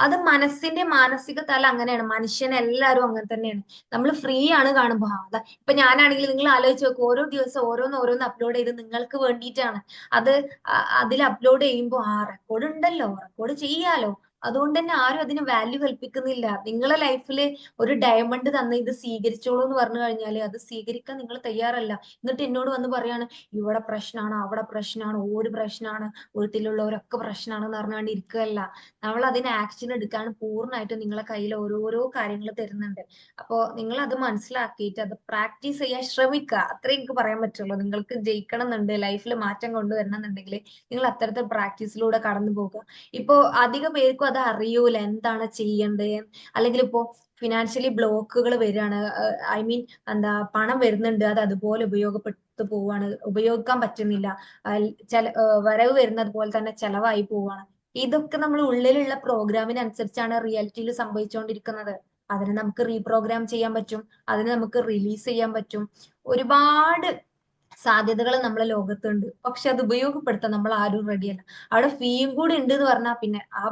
അത് മനസ്സിന്റെ മാനസിക തല അങ്ങനെയാണ്. മനുഷ്യൻ എല്ലാവരും അങ്ങനെ തന്നെയാണ്. നമ്മൾ ഫ്രീ ആണ് കാണുമ്പോ അതാ. ഇപ്പൊ ഞാനാണെങ്കിൽ നിങ്ങൾ ആലോചിച്ച് നോക്കും, ഓരോ ദിവസം ഓരോന്ന് അപ്ലോഡ് ചെയ്ത് നിങ്ങൾക്ക് വേണ്ടിയിട്ടാണ്. അത് അതിൽ അപ്ലോഡ് ചെയ്യുമ്പോൾ റെക്കോർഡ് ഉണ്ടല്ലോ, റെക്കോർഡ് ചെയ്യാലോ. അതുകൊണ്ട് തന്നെ ആരും അതിന് വാല്യൂ കൽപ്പിക്കുന്നില്ല. നിങ്ങളെ ലൈഫിൽ ഒരു ഡയമണ്ട് തന്ന ഇത് സ്വീകരിച്ചോളൂ എന്ന് പറഞ്ഞു കഴിഞ്ഞാൽ അത് സ്വീകരിക്കാൻ നിങ്ങൾ തയ്യാറല്ല. എന്നിട്ട് എന്നോട് വന്ന് പറയാണ് ഇവിടെ പ്രശ്നമാണ്, അവിടെ പ്രശ്നമാണ്, ഒരു പ്രശ്നമാണ്, വീട്ടിലുള്ളവരൊക്കെ പ്രശ്നമാണെന്ന് പറഞ്ഞുകൊണ്ട് ഇരിക്കുകയല്ല. നമ്മൾ അതിന് ആക്ഷൻ എടുക്കാൻ പൂർണ്ണമായിട്ടും നിങ്ങളെ കയ്യിൽ ഓരോരോ കാര്യങ്ങൾ തരുന്നുണ്ട്. അപ്പോ നിങ്ങൾ അത് മനസ്സിലാക്കിയിട്ട് അത് പ്രാക്ടീസ് ചെയ്യാൻ ശ്രമിക്കുക. അത്രേ എനിക്ക് പറയാൻ പറ്റുള്ളൂ. നിങ്ങൾക്ക് ജയിക്കണം എന്നുണ്ട്, ലൈഫിൽ മാറ്റം കൊണ്ടുവരണം എന്നുണ്ടെങ്കിൽ നിങ്ങൾ അത്തരത്തിൽ പ്രാക്ടീസിലൂടെ കടന്നു പോകുക. ഇപ്പോ അധിക പേർക്കും അത് അറിയൂല എന്താണ് ചെയ്യേണ്ടത്. അല്ലെങ്കിൽ ഇപ്പോ ഫിനാൻഷ്യലി ബ്ലോക്കുകൾ വരികയാണ്, ഐ മീൻ പണം വരുന്നുണ്ട്, അത് അതുപോലെ ഉപയോഗപ്പെട്ടു പോവാണ്, ഉപയോഗിക്കാൻ പറ്റുന്നില്ല. വരവ് വരുന്നത് പോലെ തന്നെ ചെലവായി പോവാണ്. ഇതൊക്കെ നമ്മൾ ഉള്ളിലുള്ള പ്രോഗ്രാമിനനുസരിച്ചാണ് റിയാലിറ്റിയിൽ സംഭവിച്ചുകൊണ്ടിരിക്കുന്നത്. അതിനെ നമുക്ക് റീപ്രോഗ്രാം ചെയ്യാൻ പറ്റും, അതിനെ നമുക്ക് റിലീസ് ചെയ്യാൻ പറ്റും. ഒരുപാട് സാധ്യതകൾ നമ്മളെ ലോകത്തുണ്ട്. പക്ഷെ അത് ഉപയോഗപ്പെടുത്താൻ നമ്മൾ ആരും റെഡിയല്ല. അവിടെ ഫീയും കൂടി ഉണ്ട് എന്ന് പറഞ്ഞാൽ പിന്നെ ആ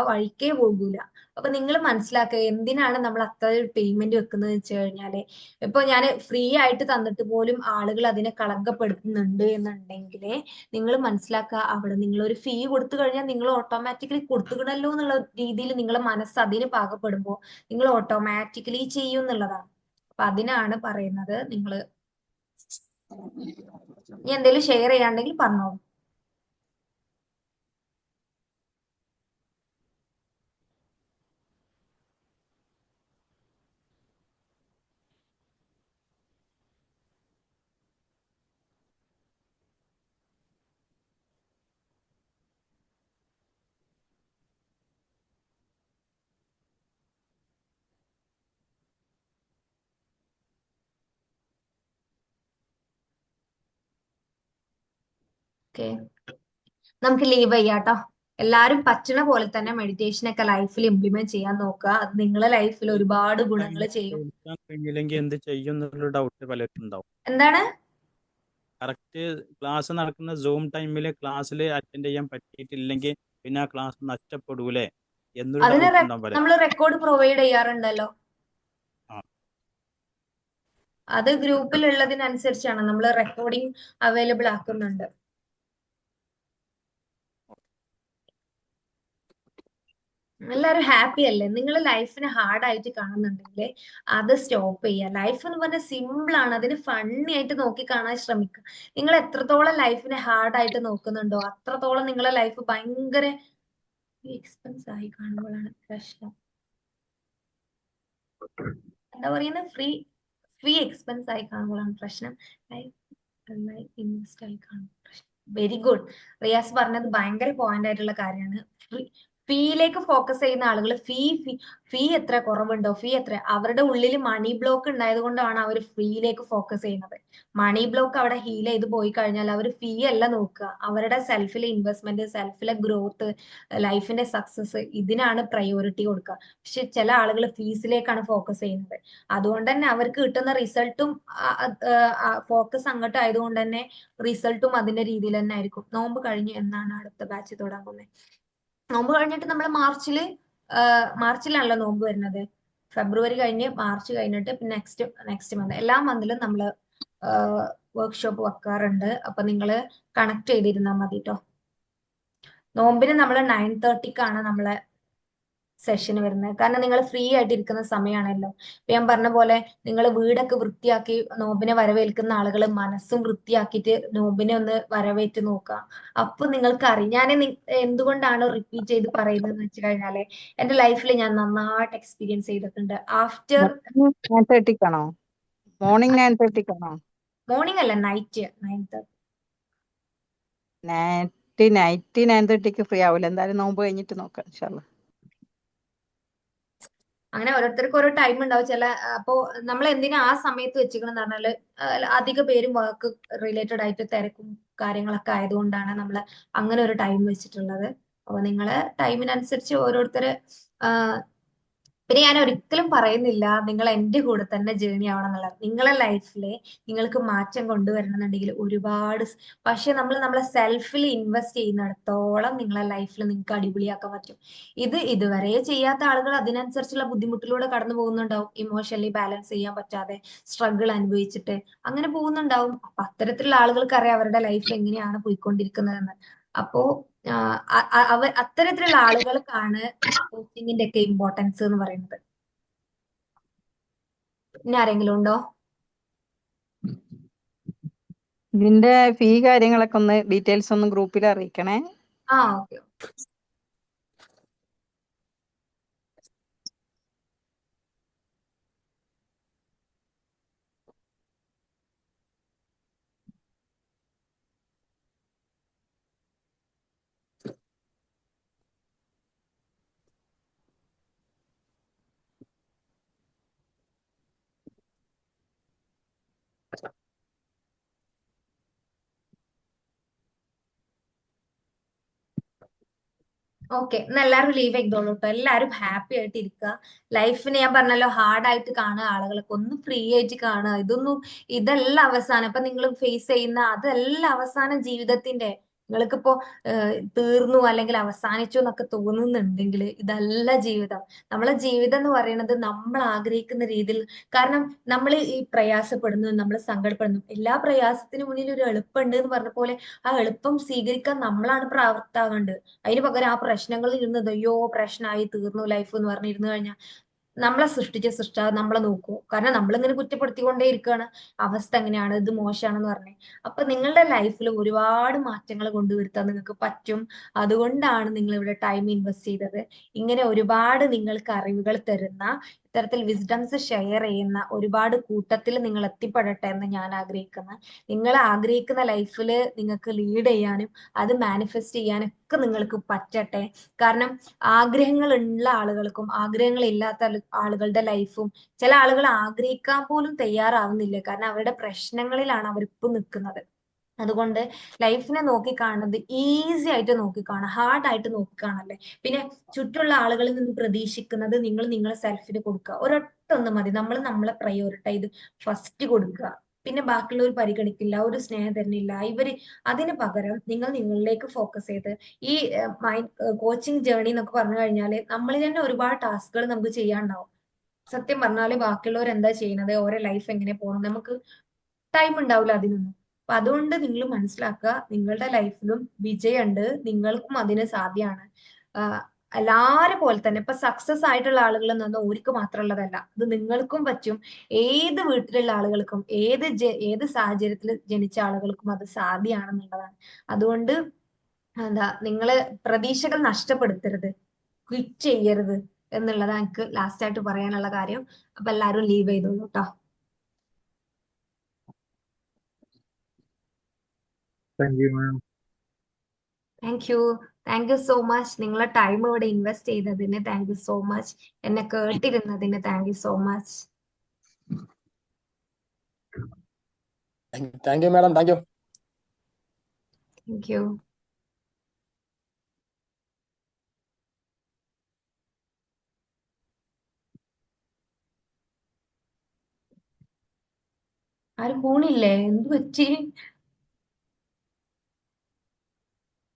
വഴിക്കേ പോകൂല. അപ്പൊ നിങ്ങൾ മനസ്സിലാക്കുക എന്തിനാണ് നമ്മൾ അത്ര പേയ്മെന്റ് വെക്കുന്നത് വെച്ച് കഴിഞ്ഞാല്, ഇപ്പൊ ഞാൻ ഫ്രീ ആയിട്ട് തന്നിട്ട് പോലും ആളുകൾ അതിനെ കളങ്കപ്പെടുത്തുന്നുണ്ട് എന്നുണ്ടെങ്കിൽ നിങ്ങൾ മനസ്സിലാക്കുക അവിടെ നിങ്ങൾ ഒരു ഫീ കൊടുത്തു കഴിഞ്ഞാൽ നിങ്ങൾ ഓട്ടോമാറ്റിക്കലി കൊടുത്തുകിടല്ലോ എന്നുള്ള രീതിയിൽ നിങ്ങളെ മനസ്സ് അതിന് പാകപ്പെടുമ്പോൾ നിങ്ങൾ ഓട്ടോമാറ്റിക്കലി ചെയ്യും എന്നുള്ളതാണ്. അപ്പൊ അതിനാണ് പറയുന്നത്. നിങ്ങൾ ഇനി എന്തെങ്കിലും ഷെയർ ചെയ്യാണ്ടെങ്കിൽ പറഞ്ഞോളൂ. ഓക്കെ, നമുക്ക് ലീവ് ചെയ്യാട്ടോ. എല്ലാരും പറ്റണ പോലെ തന്നെ മെഡിറ്റേഷൻ ഒക്കെ ലൈഫിൽ ഇംപ്ലിമെന്റ് ചെയ്യാൻ നോക്കുക. അത് നിങ്ങളെ ലൈഫിൽ ഒരുപാട് ഗുണങ്ങൾ ചെയ്യും. കേൾക്കാൻ കഴിഞ്ഞില്ലെങ്കിൽ എന്ത് ചെയ്യും എന്നുള്ള ഡൗട്ട് പലർക്കും ഉണ്ടാവും. എന്താണ്? കറക്റ്റ് ക്ലാസ് നടക്കുന്ന സൂം ടൈമിൽ ക്ലാസ്സിൽ അറ്റൻഡ് ചെയ്യാൻ പറ്റിയിട്ടില്ലെങ്കിൽ പിന്നെ ആ ക്ലാസ് നഷ്ടപ്പെടൂലേ എന്നൊരു അതിന് ഡൗട്ട് ഉണ്ടാവും പലർക്കും. നമ്മൾ റെക്കോർഡ് പ്രൊവൈഡ് ചെയ്യാറുണ്ടല്ലോ. ആ, അത് ഗ്രൂപ്പിൽ ഉള്ളതിനനുസരിച്ചാണ് നമ്മൾ റെക്കോർഡിംഗ് അവൈലബിൾ ആക്കുന്നുണ്ട്. എല്ലാവരും ഹാപ്പി അല്ലേ? നിങ്ങൾ ലൈഫിനെ ഹാർഡ് ആയിട്ട് കാണുന്നുണ്ടെങ്കിൽ അത് സ്റ്റോപ്പ് ചെയ്യുക. ലൈഫ് എന്ന് പറഞ്ഞാൽ സിമ്പിൾ ആണ്, അതിന് ഫണ്ണി ആയിട്ട് നോക്കി കാണാൻ ശ്രമിക്കുക. നിങ്ങൾ എത്രത്തോളം ലൈഫിനെ ഹാർഡ് ആയിട്ട് നോക്കുന്നുണ്ടോ അത്രത്തോളം നിങ്ങളെ ലൈഫ് ഭയങ്കര എക്സ്പെൻസ് ആയി കാണുമ്പോഴാണ് പ്രശ്നം. എന്താ പറയുന്നത്? ഫ്രീ എക്സ്പെൻസ് ആയി കാണുമ്പോഴാണ് പ്രശ്നം. ലൈഫ് ഇൻവെസ്റ്റ് ആയി കാണുമ്പോൾ പ്രശ്നം. Very good. റിയാസ് പറഞ്ഞത് ഭയങ്കര പോയിന്റ് ആയിട്ടുള്ള കാര്യമാണ്. ഫീയിലേക്ക് ഫോക്കസ് ചെയ്യുന്ന ആളുകൾ ഫീ എത്ര കുറവുണ്ടോ, ഫീ എത്ര, അവരുടെ ഉള്ളിൽ മണി ബ്ലോക്ക് ഉണ്ടായത് കൊണ്ടാണ് അവർ ഫീയിലേക്ക് ഫോക്കസ് ചെയ്യുന്നത്. മണി ബ്ലോക്ക് അവിടെ ഹീൽ ചെയ്ത് പോയി കഴിഞ്ഞാൽ അവർ ഫീ അല്ല നോക്കുക, അവരുടെ സെൽഫിലെ ഇൻവെസ്റ്റ്മെന്റ്, സെൽഫിലെ ഗ്രോത്ത്, ലൈഫിന്റെ സക്സസ്, ഇതിനാണ് പ്രയോറിറ്റി കൊടുക്കുക. പക്ഷെ ചില ആളുകൾ ഫീസിലേക്കാണ് ഫോക്കസ് ചെയ്യുന്നത്. അതുകൊണ്ട് തന്നെ അവർക്ക് കിട്ടുന്ന റിസൾട്ടും ഫോക്കസ് അങ്ങോട്ട് ആയതുകൊണ്ട് തന്നെ റിസൾട്ടും അതിന്റെ രീതിയിൽ തന്നെ ആയിരിക്കും. നോമ്പ് കഴിഞ്ഞ് എന്നാണ് അടുത്ത ബാച്ച് തുടങ്ങുന്നത്? നോമ്പ് കഴിഞ്ഞിട്ട് നമ്മൾ മാർച്ചിലാണല്ലോ നോമ്പ് വരുന്നത്. ഫെബ്രുവരി കഴിഞ്ഞ് മാർച്ച് കഴിഞ്ഞിട്ട് പിന്നെ നെക്സ്റ്റ് മന്ത്, എല്ലാ മന്തിലും നമ്മൾ വർക്ക്ഷോപ്പ് വെക്കാറുണ്ട്. അപ്പൊ നിങ്ങൾ കണക്ട് ചെയ്തിരുന്നാൽ മതി കേട്ടോ. നോമ്പിന് നമ്മൾ 9:30ക്കാണ് നമ്മളെ സെഷൻ വരുന്നത്. കാരണം നിങ്ങൾ ഫ്രീ ആയിട്ട് ഇരിക്കുന്ന സമയമാണല്ലോ. ഇപ്പൊ ഞാൻ പറഞ്ഞ പോലെ നിങ്ങൾ വീടൊക്കെ വൃത്തിയാക്കി നോമ്പിനെ വരവേൽക്കുന്ന ആളുകൾ മനസ്സും വൃത്തിയാക്കിയിട്ട് നോമ്പിനെ ഒന്ന് വരവേറ്റ് നോക്കുക. അപ്പൊ നിങ്ങൾക്ക് അറിയാം. ഞാൻ എന്തുകൊണ്ടാണ് റിപ്പീറ്റ് ചെയ്ത് പറയുന്നത് എന്ന് വെച്ച് കഴിഞ്ഞാല് എന്റെ ലൈഫിൽ ഞാൻ നന്നായിട്ട് എക്സ്പീരിയൻസ് ചെയ്തിട്ടുണ്ട്. ആഫ്റ്റർ 9:30ക്കാണോ? മോർണിംഗ് 9:30ക്കാണോ? മോർണിംഗ് അല്ല, നൈറ്റ് 9:30. നൈറ്റ് 9:30ക്ക് ഫ്രീ ആവില്ല. എന്തായാലും നോമ്പ് കഴിഞ്ഞിട്ട് നോക്കാം ഇൻഷാല്ലാ. അങ്ങനെ ഓരോരുത്തർക്ക് ഓരോ ടൈം ഉണ്ടാവും. അപ്പോ നമ്മൾ എന്തിനാ ആ സമയത്ത് വെച്ചിരിക്കണം പറഞ്ഞാല് അധിക പേരും വർക്ക് റിലേറ്റഡ് ആയിട്ട് തിരക്കും കാര്യങ്ങളൊക്കെ ആയതുകൊണ്ടാണ് നമ്മൾ അങ്ങനെ ഒരു ടൈം വെച്ചിട്ടുള്ളത്. അപ്പൊ നിങ്ങളെ ടൈമിനനുസരിച്ച് ഓരോരുത്തര് പിന്നെ ഞാൻ ഒരിക്കലും പറയുന്നില്ല നിങ്ങൾ എന്റെ കൂടെ തന്നെ ജേണി ആവണം എന്നുള്ളത്. നിങ്ങളെ ലൈഫിലെ നിങ്ങൾക്ക് മാറ്റം കൊണ്ടുവരണം എന്നുണ്ടെങ്കിൽ ഒരുപാട്, പക്ഷെ നമ്മളെ സെൽഫിൽ ഇൻവെസ്റ്റ് ചെയ്യുന്നിടത്തോളം നിങ്ങളെ ലൈഫിൽ നിങ്ങൾക്ക് അടിപൊളിയാക്കാൻ പറ്റും. ഇതുവരെ ചെയ്യാത്ത ആളുകൾ അതിനനുസരിച്ചുള്ള ബുദ്ധിമുട്ടിലൂടെ കടന്നു പോകുന്നുണ്ടാവും. ഇമോഷണലി ബാലൻസ് ചെയ്യാൻ പറ്റാതെ സ്ട്രഗിൾ അനുഭവിച്ചിട്ട് അങ്ങനെ പോകുന്നുണ്ടാവും. അപ്പൊ അത്തരത്തിലുള്ള ആളുകൾക്ക് അറിയാം അവരുടെ ലൈഫ് എങ്ങനെയാണ് പോയിക്കൊണ്ടിരിക്കുന്നതെന്ന്. അപ്പോ അത്തരത്തിലുള്ള ആളുകൾക്കാണ് കോച്ചിങ്ങിന്റെ ഒക്കെ ഇമ്പോർട്ടൻസ് എന്ന് പറയുന്നത്. പിന്നെ ആരെങ്കിലും ഉണ്ടോ? ഇതിന്റെ ഫീ കാര്യങ്ങളൊക്കെ ഒന്ന് ഡീറ്റെയിൽസ് ഒന്ന് ഗ്രൂപ്പിൽ അറിയിക്കണേ. ഓക്കെ. ഓക്കെ, എന്നാ എല്ലാവരും ലീവ് ചെയ്തോളൂ കേട്ടോ. എല്ലാവരും ഹാപ്പി ആയിട്ട് ഇരിക്കുക. ലൈഫിനെ ഞാൻ പറഞ്ഞല്ലോ ഹാർഡായിട്ട് കാണുക ആളുകളൊക്കെ ഒന്ന് ഫ്രീ ആയിട്ട് കാണുക. ഇതല്ല അവസാനം. ഇപ്പൊ നിങ്ങൾ ഫേസ് ചെയ്യുന്ന അതല്ല അവസാനം ജീവിതത്തിന്റെ. നിങ്ങൾക്കിപ്പോ തീർന്നു അല്ലെങ്കിൽ അവസാനിച്ചു എന്നൊക്കെ തോന്നുന്നുണ്ടെങ്കിൽ ഇതല്ല ജീവിതം. നമ്മളെ ജീവിതം എന്ന് പറയുന്നത് നമ്മൾ ആഗ്രഹിക്കുന്ന രീതിയിൽ, കാരണം നമ്മൾ ഈ പ്രയാസപ്പെടുന്നു, നമ്മൾ സങ്കടപ്പെടുന്നു, എല്ലാ പ്രയാസത്തിനു മുന്നിൽ ഒരു എളുപ്പമുണ്ട് എന്ന് പറഞ്ഞ പോലെ ആ എളുപ്പം സ്വീകരിക്കാൻ നമ്മളാണ് പ്രാപ്താവേണ്ടത്. അതിന് പകരം ആ പ്രശ്നങ്ങളിൽ ഇരുന്നത് അയ്യോ പ്രശ്നമായി തീർന്നു ലൈഫ് എന്ന് പറഞ്ഞിരുന്നു കഴിഞ്ഞാൽ നമ്മളെ സൃഷ്ടിച്ച സൃഷ്ടാവ് നമ്മളെ നോക്കൂ. കാരണം നമ്മളിങ്ങനെ കുറ്റപ്പെടുത്തിക്കൊണ്ടേ ഇരിക്കുകയാണ്, അവസ്ഥ എങ്ങനെയാണ്, ഇത് മോശമാണെന്ന് പറഞ്ഞേ. അപ്പൊ നിങ്ങളുടെ ലൈഫിൽ ഒരുപാട് മാറ്റങ്ങൾ കൊണ്ടുവരുത്താൻ നിങ്ങൾക്ക് പറ്റും. അതുകൊണ്ടാണ് നിങ്ങൾ ഇവിടെ ടൈം ഇൻവെസ്റ്റ് ചെയ്തത്. ഇങ്ങനെ ഒരുപാട് നിങ്ങൾക്ക് അറിവുകൾ തരുന്ന, ഇത്തരത്തിൽ വിസ്ഡംസ് ഷെയർ ചെയ്യുന്ന ഒരുപാട് കൂട്ടത്തിൽ നിങ്ങൾ എത്തിപ്പെടട്ടെ എന്ന് ഞാൻ ആഗ്രഹിക്കുന്നു. നിങ്ങൾ ആഗ്രഹിക്കുന്ന ലൈഫിൽ നിങ്ങൾക്ക് ലീഡ് ചെയ്യാനും അത് മാനിഫെസ്റ്റ് ചെയ്യാനൊക്കെ നിങ്ങൾക്ക് പറ്റട്ടെ. കാരണം ആഗ്രഹങ്ങൾ ഉള്ള ആളുകൾക്കും ആഗ്രഹങ്ങൾ ഇല്ലാത്ത ആളുകളുടെ ലൈഫും, ചില ആളുകൾ ആഗ്രഹിക്കാൻ പോലും തയ്യാറാവുന്നില്ല. കാരണം അവരുടെ പ്രശ്നങ്ങളിലാണ് അവരിപ്പോൾ നിൽക്കുന്നത്. അതുകൊണ്ട് ലൈഫിനെ നോക്കിക്കാണുന്നത് ഈസി ആയിട്ട് നോക്കിക്കാണുക, ഹാർഡായിട്ട് നോക്കിക്കാണല്ലേ. പിന്നെ ചുറ്റുള്ള ആളുകളിൽ നിന്ന് പ്രതീക്ഷിക്കുന്നത് നിങ്ങൾ നിങ്ങളെ സെൽഫിന് കൊടുക്കുക. ഒരൊറ്റൊന്നും മതി. നമ്മളെ പ്രയോറിറ്റൈസ് ഫസ്റ്റ് കൊടുക്കുക. പിന്നെ ബാക്കിയുള്ളവർ പരിഗണിക്കില്ല, ഒരു സ്നേഹം തരുന്നില്ല അതിന് പകരം നിങ്ങൾ നിങ്ങളിലേക്ക് ഫോക്കസ് ചെയ്ത് ഈ കോച്ചിങ് ജേർണി എന്നൊക്കെ പറഞ്ഞു കഴിഞ്ഞാൽ നമ്മളിൽ തന്നെ ഒരുപാട് ടാസ്കുകൾ നമുക്ക് ചെയ്യാനുണ്ടാവും. സത്യം പറഞ്ഞാല് ബാക്കിയുള്ളവർ എന്താ ചെയ്യുന്നത്, ഓരോ ലൈഫ് എങ്ങനെ പോകണം, നമുക്ക് ടൈം ഉണ്ടാവില്ല അതിനൊന്നും. അപ്പൊ അതുകൊണ്ട് നിങ്ങൾ മനസ്സിലാക്കുക, നിങ്ങളുടെ ലൈഫിലും വിജയമുണ്ട്, നിങ്ങൾക്കും അതിന് സാധ്യമാണ്. എല്ലാരെ പോലെ തന്നെ ഇപ്പൊ സക്സസ് ആയിട്ടുള്ള ആളുകൾ എന്നൊന്നും ഓർക്ക് മാത്രമുള്ളതല്ല, ഇത് നിങ്ങൾക്കും പറ്റും. ഏത് വീട്ടിലുള്ള ആളുകൾക്കും ഏത് സാഹചര്യത്തിൽ ജനിച്ച ആളുകൾക്കും അത് സാധ്യമാണെന്നുള്ളതാണ്. അതുകൊണ്ട് നിങ്ങള് പ്രതീക്ഷകൾ നഷ്ടപ്പെടുത്തരുത്, ക്വിറ്റ് ചെയ്യരുത് എന്നുള്ളതാണ് എനിക്ക് ലാസ്റ്റ് ആയിട്ട് പറയാനുള്ള കാര്യം. അപ്പൊ എല്ലാവരും ലീവ് ചെയ്തോളൂ കേട്ടോ. Thank you ma'am. Thank you. Thank you so much. നിങ്ങളെ ടൈം ഇവിടെ ഇൻവെസ്റ്റ് ചെയ്തതിന് താങ്ക് യു സോ മച്ച്. എന്നെ കേട്ടിരുന്നതിന് thank you so much. Thank you madam, thank you. Thank you. ആരും പോണില്ലേ? എന്ത് പറ്റി?